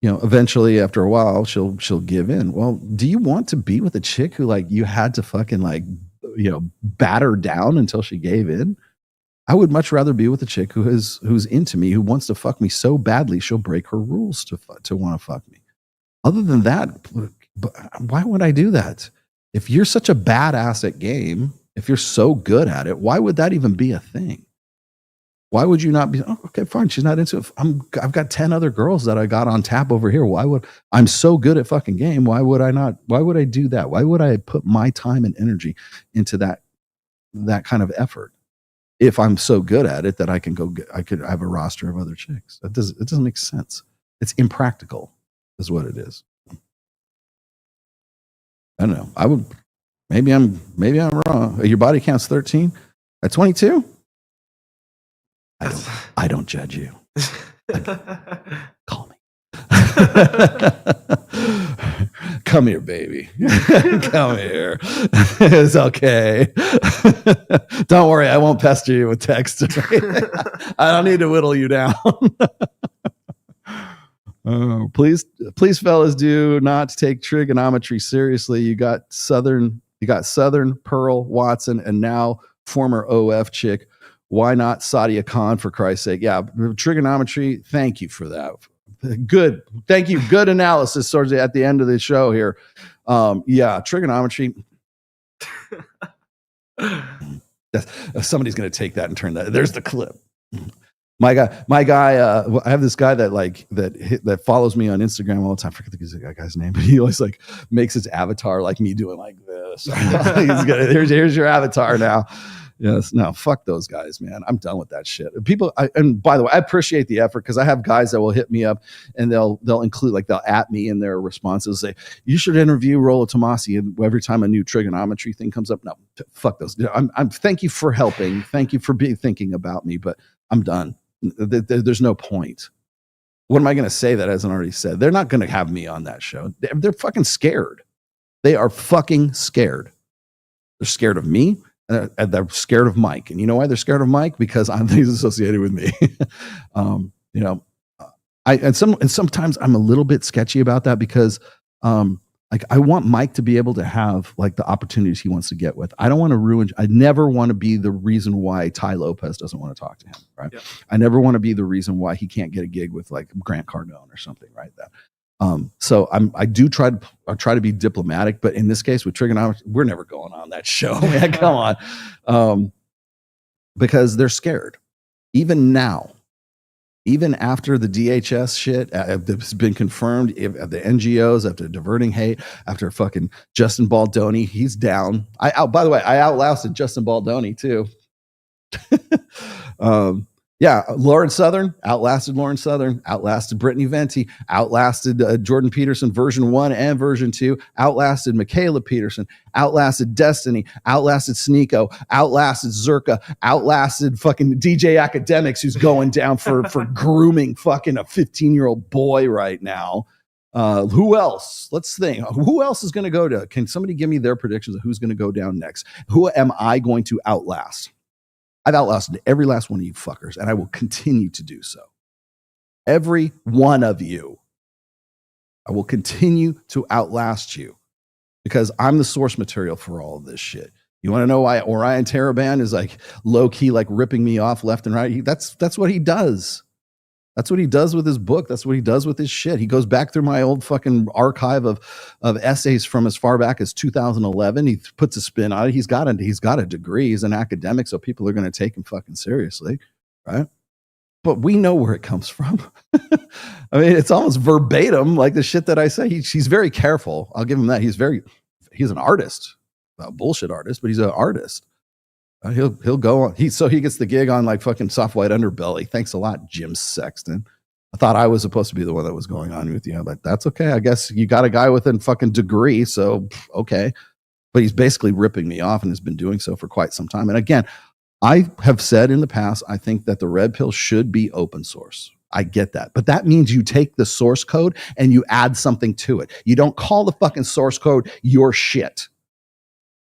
eventually after a while, she'll give in. Well, do you want to be with a chick who like you had to fucking like, bat her down until she gave in? I would much rather be with a chick who's into me, who wants to fuck me so badly she'll break her rules to want to fuck me. Other than that, why would I do that? If you're such a badass at game, if you're so good at it, why would that even be a thing? Why would you not be, okay, fine, she's not into it. I've got 10 other girls that I got on tap over here. I'm so good at fucking game. Why would I do that? Why would I put my time and energy into that kind of effort? If I'm so good at it that I could have a roster of other chicks. It doesn't make sense. It's impractical is what it is. I don't know. Maybe I'm wrong. Your body count's 13 at 22. I don't judge you. Call me. Come here, baby. Come here. It's okay. Don't worry, I won't pester you with text. I don't need to whittle you down. Please, fellas, do not take trigonometry seriously. You got Southern, Pearl, Watson, and now former OF chick. Why not Sadia Khan, for Christ's sake? Yeah, trigonometry, thank you for that. Good. Thank you. Good analysis sort of at the end of the show here. Yeah, trigonometry. Somebody's going to take that and turn that. There's the clip. My guy. I have this guy that follows me on Instagram all the time. I forget the guy's name, but he always like makes his avatar like me doing like this. Here's your avatar now. Yes, no, fuck those guys, man. I'm done with that shit. And by the way, I appreciate the effort because I have guys that will hit me up and they'll include they'll at me in their responses, say you should interview Rollo Tomassi every time a new trigonometry thing comes up. No, fuck those. I'm thank you for helping. Thank you for thinking about me, but I'm done. There's no point. What am I going to say that hasn't already said? They're not going to have me on that show. They're fucking scared. They are fucking scared. They're scared of me. And they're scared of Mike. And you know why they're scared of Mike? Because he's associated with me. Sometimes I'm a little bit sketchy about that because I want Mike to be able to have the opportunities he wants to get with. I don't want to ruin. I never want to be the reason why Ty Lopez doesn't want to talk to him. Right. Yeah. I never want to be the reason why he can't get a gig with Grant Cardone or something. Right. So I try to be diplomatic, but in this case with trigonometry, we're never going on that show. Man, come on. Because they're scared. Even now, even after the DHS shit has been confirmed, the NGOs, after diverting hate, after fucking Justin Baldoni, he's down. By the way, I outlasted Justin Baldoni too. Yeah, Lauren Southern, outlasted Brittany Venti, outlasted Jordan Peterson version 1 and version 2, outlasted Michaela Peterson, outlasted Destiny, outlasted Sneeko, outlasted Zerka, outlasted fucking DJ Academics, who's going down for grooming fucking a 15-year-old boy right now. Who else? Let's think. Who else is going to go to? Can somebody give me their predictions of who's going to go down next? Who am I going to outlast? I've outlasted every last one of you fuckers, and I will continue to do so. Every one of you. I will continue to outlast you because I'm the source material for all of this shit. You want to know why Orion Taraban is low-key ripping me off left and right? That's what he does. That's what he does with his book. That's what he does with his shit. He goes back through my old fucking archive of essays from as far back as 2011. He puts a spin on it. He's got a degree. He's an academic, so people are going to take him fucking seriously, right? But we know where it comes from. I mean, it's almost verbatim, like the shit that I say. He's very careful. I'll give him that. He's an artist, a bullshit artist, but he's an artist. He'll go on. He gets the gig on fucking Soft White Underbelly. Thanks a lot, Jim Sexton. I thought I was supposed to be the one that was going on with you, but that's okay. I guess you got a guy with a fucking degree, so okay. But he's basically ripping me off and has been doing so for quite some time. And again, I have said in the past, I think that the red pill should be open source. I get that. But that means you take the source code and you add something to it. You don't call the fucking source code your shit.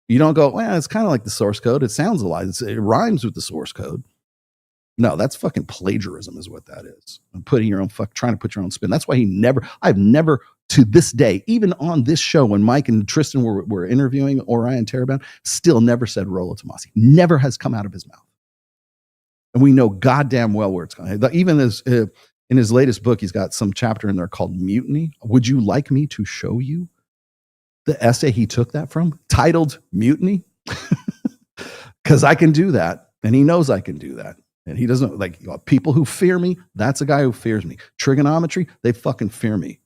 You don't go, well, it's kind of like the source code. It sounds a lot. It rhymes with the source code. No, that's fucking plagiarism is what that is. And putting your own trying to put your own spin. That's why I've never to this day, even on this show when Mike and Tristan were interviewing Orion Teraband, still never said Rollo Tomassi. Never has come out of his mouth. And we know goddamn well where it's going. Even in his latest book, he's got some chapter in there called Mutiny. Would you like me to show you the essay he took that from, titled Mutiny? Because I can do that, and he knows I can do that. And he doesn't like people who fear me. That's a guy who fears me. Triggernometry, they fucking fear me.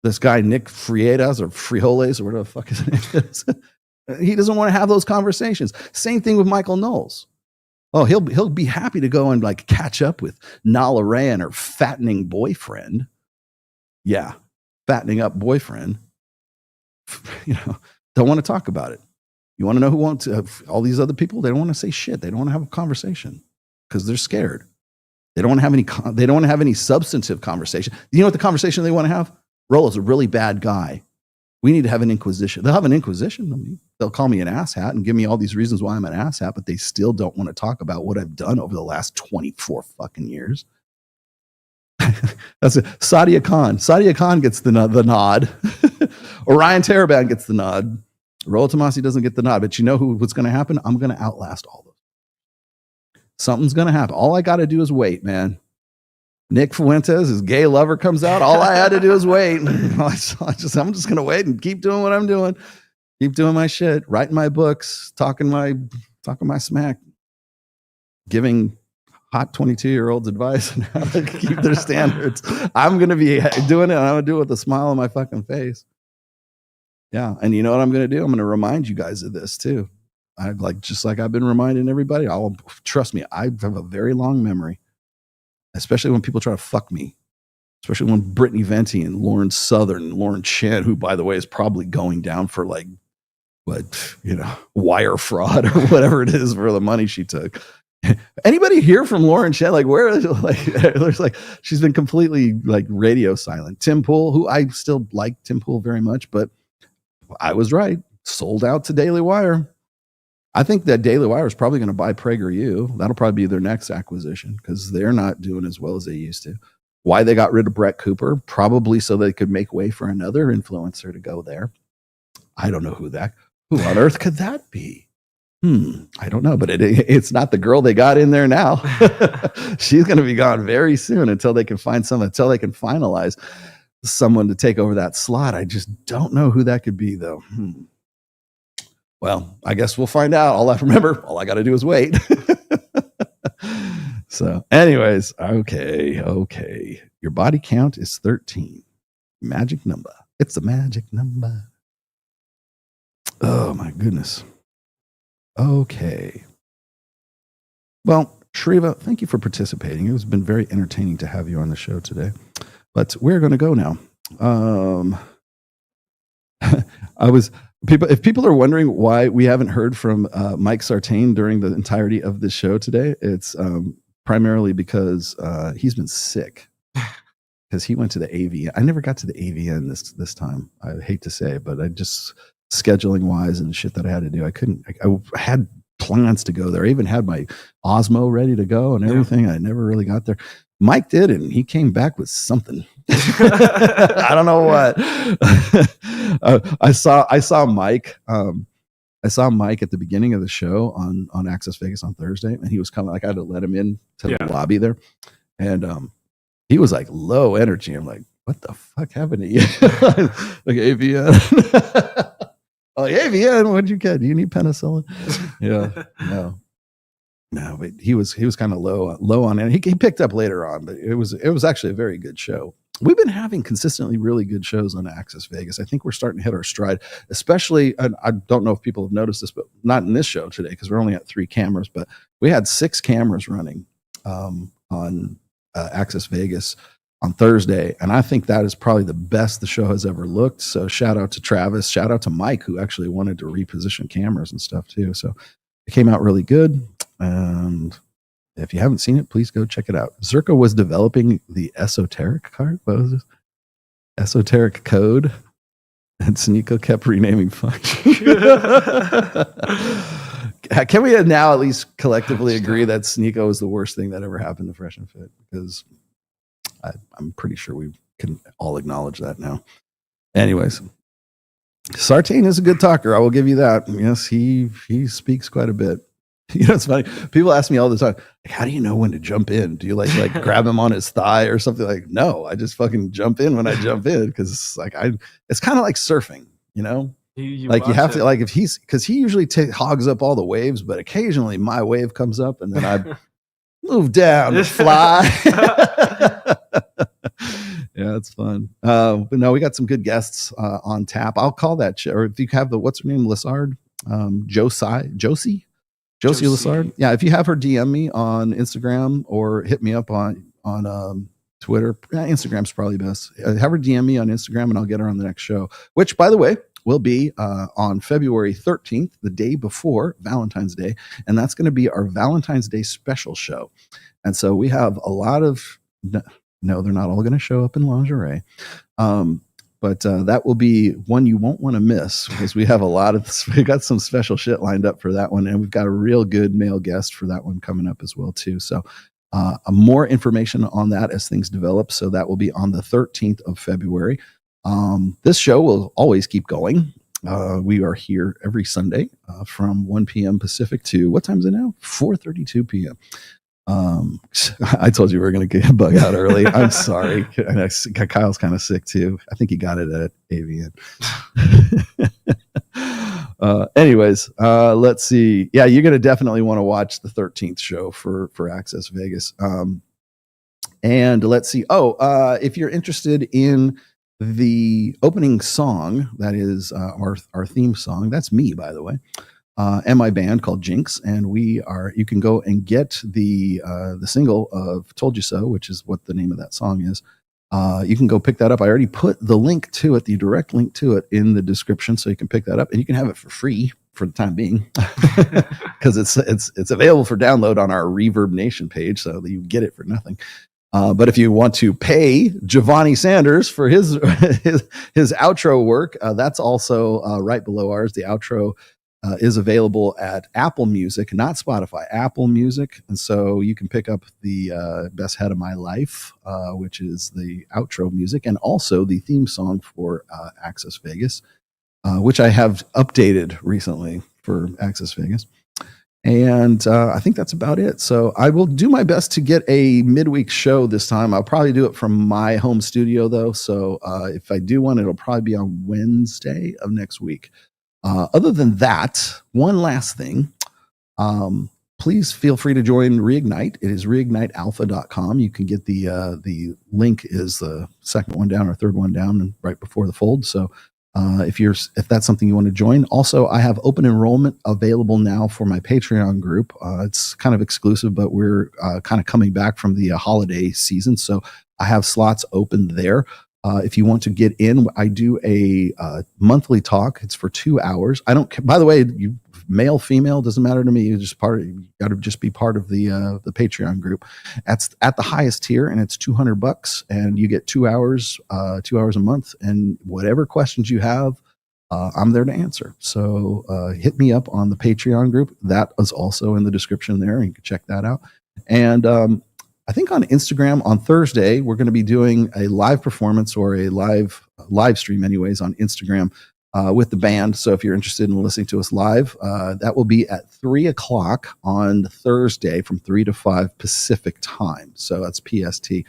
This guy, Nick Friedas or Frijoles or whatever the fuck his name is. He doesn't want to have those conversations. Same thing with Michael Knowles. Oh, he'll be happy to go and like catch up with Nala Rayan or fattening boyfriend. Yeah, fattening up boyfriend. Don't want to talk about it. You want to know who wants all these other people? They don't want to say shit. They don't want to have a conversation. Because they're scared. They don't want to have any substantive conversation. You know what the conversation they want to have? Rollo's a really bad guy. We need to have an inquisition. They'll have an inquisition on me. They'll call me an asshat and give me all these reasons why I'm an asshat, but they still don't want to talk about what I've done over the last 24 fucking years. That's it. Sadia Khan. Sadia Khan gets the nod. Orion Teraband gets the nod. Rollo Tomassi doesn't get the nod, but you know what's going to happen? I'm going to outlast all of them. Something's going to happen. All I got to do is wait, man. Nick Fuentes, his gay lover, comes out. All I had to do is wait. I'm just going to wait and keep doing what I'm doing. Keep doing my shit, writing my books, talking my smack, giving hot 22-year-olds advice on how to keep their standards. I'm going to be doing it, and I'm going to do it with a smile on my fucking face. Yeah, and you know what I'm going to do? I'm going to remind you guys of this, too. Just like I've been reminding everybody, trust me, I have a very long memory, especially when people try to fuck me, especially when Brittany Venti and Lauren Southern, Lauren Chen, who by the way is probably going down for wire fraud or whatever it is for the money she took. Anybody hear from Lauren Chen? There's she's been completely radio silent. Tim Pool, who I still like Tim Pool very much, but I was right. Sold out to Daily Wire. I think that Daily Wire is probably going to buy PragerU. That'll probably be their next acquisition because they're not doing as well as they used to. Why they got rid of Brett Cooper? Probably so they could make way for another influencer to go there. I don't know who on earth could that be? I don't know, but it's not the girl they got in there now. She's going to be gone very soon until they can finalize someone to take over that slot. I just don't know who that could be, though. Well, I guess we'll find out. All I got to do is wait. So anyways, okay. Your body count is 13. Magic number. It's a magic number. Oh my goodness. Okay. Well, Shriva, thank you for participating. It has been very entertaining to have you on the show today. But we're going to go now. If people are wondering why we haven't heard from Mike Sartain during the entirety of this show today, it's primarily because he's been sick. Because he went to the AVN. I never got to the AVN this time. I hate to say it, but I just scheduling wise and shit that I had to do. I had plans to go there. I even had my Osmo ready to go and everything. I never really got there. Mike did, and he came back with something. I don't know what. I saw Mike. I saw Mike at the beginning of the show on Access Vegas on Thursday, and he was coming. I had to let him in to the lobby there, and he was low energy. I'm like, what the fuck happened to you? AVN. AVN. What'd you get? Do you need penicillin? Yeah, no, but he was kind of low on it. He picked up later on, but it was actually a very good show. We've been having consistently really good shows on Access Vegas. I think we're starting to hit our stride, especially, and I don't know if people have noticed this, but not in this show today because we're only at 3 cameras, but we had 6 cameras running on Access Vegas on Thursday. And I think that is probably the best the show has ever looked. So shout out to Travis, shout out to Mike, who actually wanted to reposition cameras and stuff too. So it came out really good. And if you haven't seen it, please go check it out. Zerko was developing the esoteric card. What was this? Esoteric code. And Sneeko kept renaming functions. Can we now at least collectively agree that Sneeko is the worst thing that ever happened to Fresh and Fit? Because I'm pretty sure we can all acknowledge that now. Anyways, Sartain is a good talker. I will give you that. Yes, he speaks quite a bit. You know, it's funny. People ask me all the time, like, how do you know when to jump in? Do you like grab him on his thigh or something? Like, no, I just fucking jump in when I jump in, because it's kind of like surfing, you know. You have to, like, if because he usually hogs up all the waves, but occasionally my wave comes up and then I move down and fly. Yeah, it's fun. But no, we got some good guests on tap. I'll call that shit. Or if you have what's her name, Lessard, Josie Lessard. Yeah, if you have her, DM me on Instagram or hit me up on Twitter. Instagram's probably best. Have her DM me on Instagram and I'll get her on the next show, which, by the way, will be on February 13th, the day before Valentine's Day. And that's going to be our Valentine's Day special show. And so we have a lot of, no, they're not all going to show up in lingerie. But that will be one you won't want to miss, because we have we got some special shit lined up for that one. And we've got a real good male guest for that one coming up as well, too. So more information on that as things develop. So that will be on the 13th of February. This show will always keep going. We are here every Sunday from 1 p.m. Pacific to, what time is it now? 4:32 p.m. I told you we were going to get bug out early. I'm sorry. Kyle's kind of sick too. I think he got it at AVN. Anyways, let's see. Yeah, you're going to definitely want to watch the 13th show for Access Vegas. And let's see. If you're interested in the opening song, that is our theme song. That's me, by the way, and my band called Jinx. And you can go and get the single of Told You So, which is what the name of that song is. You can go pick that up. I already put the link to it, the direct link to it, in the description, so you can pick that up and you can have it for free for the time being, because it's available for download on our Reverb Nation page, so that you get it for nothing. But if you want to pay Jevani Sanders for his outro work, that's also right below ours. The outro is available at Apple Music, not Spotify, Apple Music. And so you can pick up the Best Head of My Life, which is the outro music, and also the theme song for Access Vegas, which I have updated recently for Access Vegas. And I think that's about it. So I will do my best to get a midweek show this time. I'll probably do it from my home studio, though. So if I do one, it'll probably be on Wednesday of next week. Other than that, one last thing. Please feel free to join Reignite. It is reignitealpha.com. You can get the link is the second one down or third one down and right before the fold. So if that's something you want to join. Also, I have open enrollment available now for my Patreon group. It's kind of exclusive, but we're kind of coming back from the holiday season. So I have slots open there. If you want to get in, I do a monthly talk. It's for 2 hours. I don't, by the way, you male, female, doesn't matter to me. You got to just be part of the Patreon group. That's at the highest tier, and it's $200, and you get 2 hours, 2 hours a month, and whatever questions you have, I'm there to answer. So hit me up on the Patreon group. That is also in the description there, and you can check that out. And I think on Instagram on Thursday, we're going to be doing a live performance, or a live stream anyways, on Instagram with the band. So if you're interested in listening to us live, that will be at 3:00 on Thursday from 3 to 5 Pacific time. So that's PST.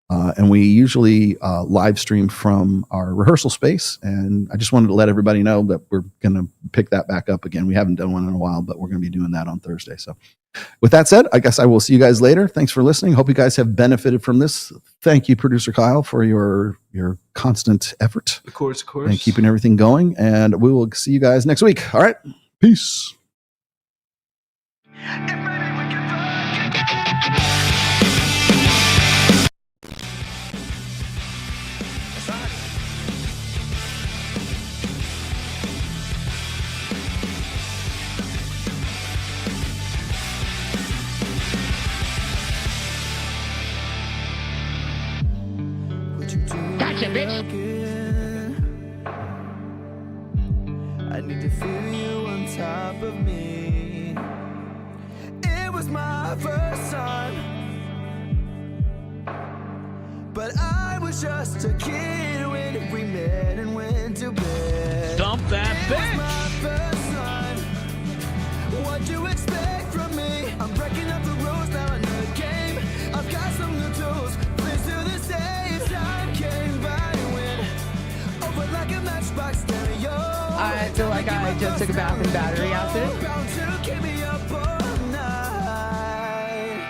And we usually live stream from our rehearsal space. And I just wanted to let everybody know that we're going to pick that back up again. We haven't done one in a while, but we're going to be doing that on Thursday. So with that said, I guess I will see you guys later. Thanks for listening. Hope you guys have benefited from this. Thank you, Producer Kyle, for your constant effort. Of course. And keeping everything going. And we will see you guys next week. All right. Peace. Gotcha, bitch. I need to feel you on top of me. It was my first time, but I was just a kid when we met and went to bed. Dump that bitch. It was my first time. What do you expect from me? I'm breaking up the rules now in the game. I've got some new tools. Please do the same. Time came by and went over like a matchbox stereo. I feel like I just took a bath in battery acid. Bound to keep me up all night.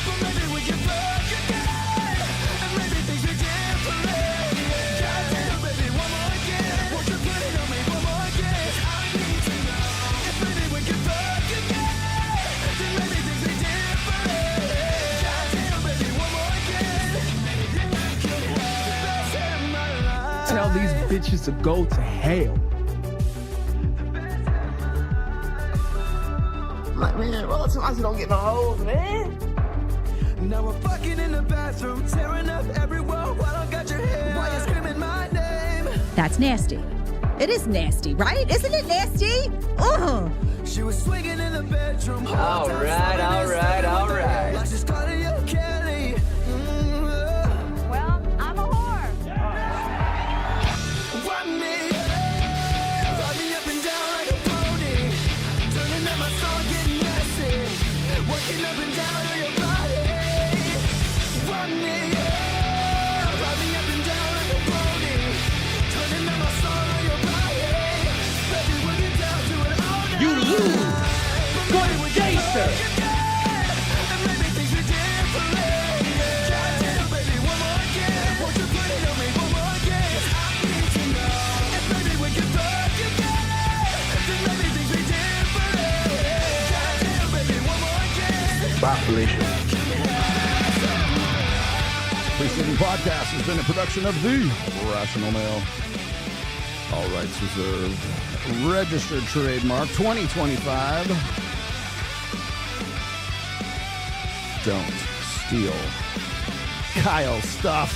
But maybe we can fuck again, and maybe things are different. Goddamn, baby, one more again. Won't you put it on me one more again? I need to know if maybe we can fuck again, then maybe things are different. Goddamn, baby, one more again. Could have the best of my life. Tell these bitches to go to hell. Like, man, well, Tomassi don't get no hoes, man. Now we're fucking in the bathroom, tearing up everywhere while I got your hair. Why you screaming my name? That's nasty. It is nasty, right? Isn't it nasty? She was swinging in the bedroom. All right. Like she's calling you Kelly. Well, I'm a whore. Run me up and down like a pony. Turning up my song, getting messy. Working up and down on your body. Run me up and down like a pony. Turning up my song on your body. Baby, we'll get down to it all night. You lose. Good gangster. And maybe things are different. Goddamn, baby, one more again. Won't you put it on me one more again? I need to know if maybe we can fuck again, then maybe things are different. Goddamn, baby, one more again. Bye, Felicia. Preceding podcast has been a production of The Rational Male. All rights reserved. Registered trademark 2025. Don't steal Kyle stuff.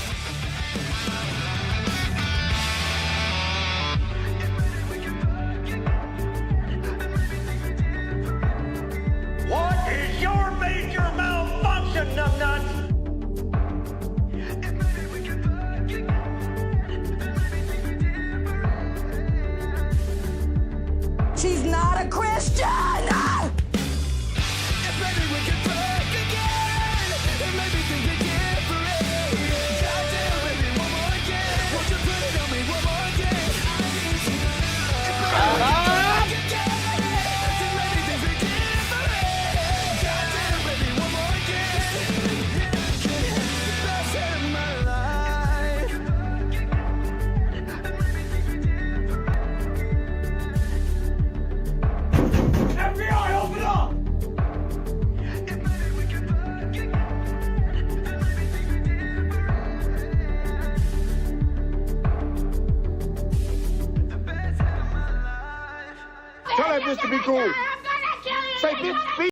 What is your major malfunction, numbnuts? She's not a Christian! If maybe we can fuck again, and maybe things are different. Goddamn, baby, one more again. Won't you put it on me one more again? I need to know. If maybe we can fuck again, then maybe things are different. Goddamn, baby, one more again. Could have the best of my life. FBI, open up! Tell that bitch to be cool. Say, bitch, be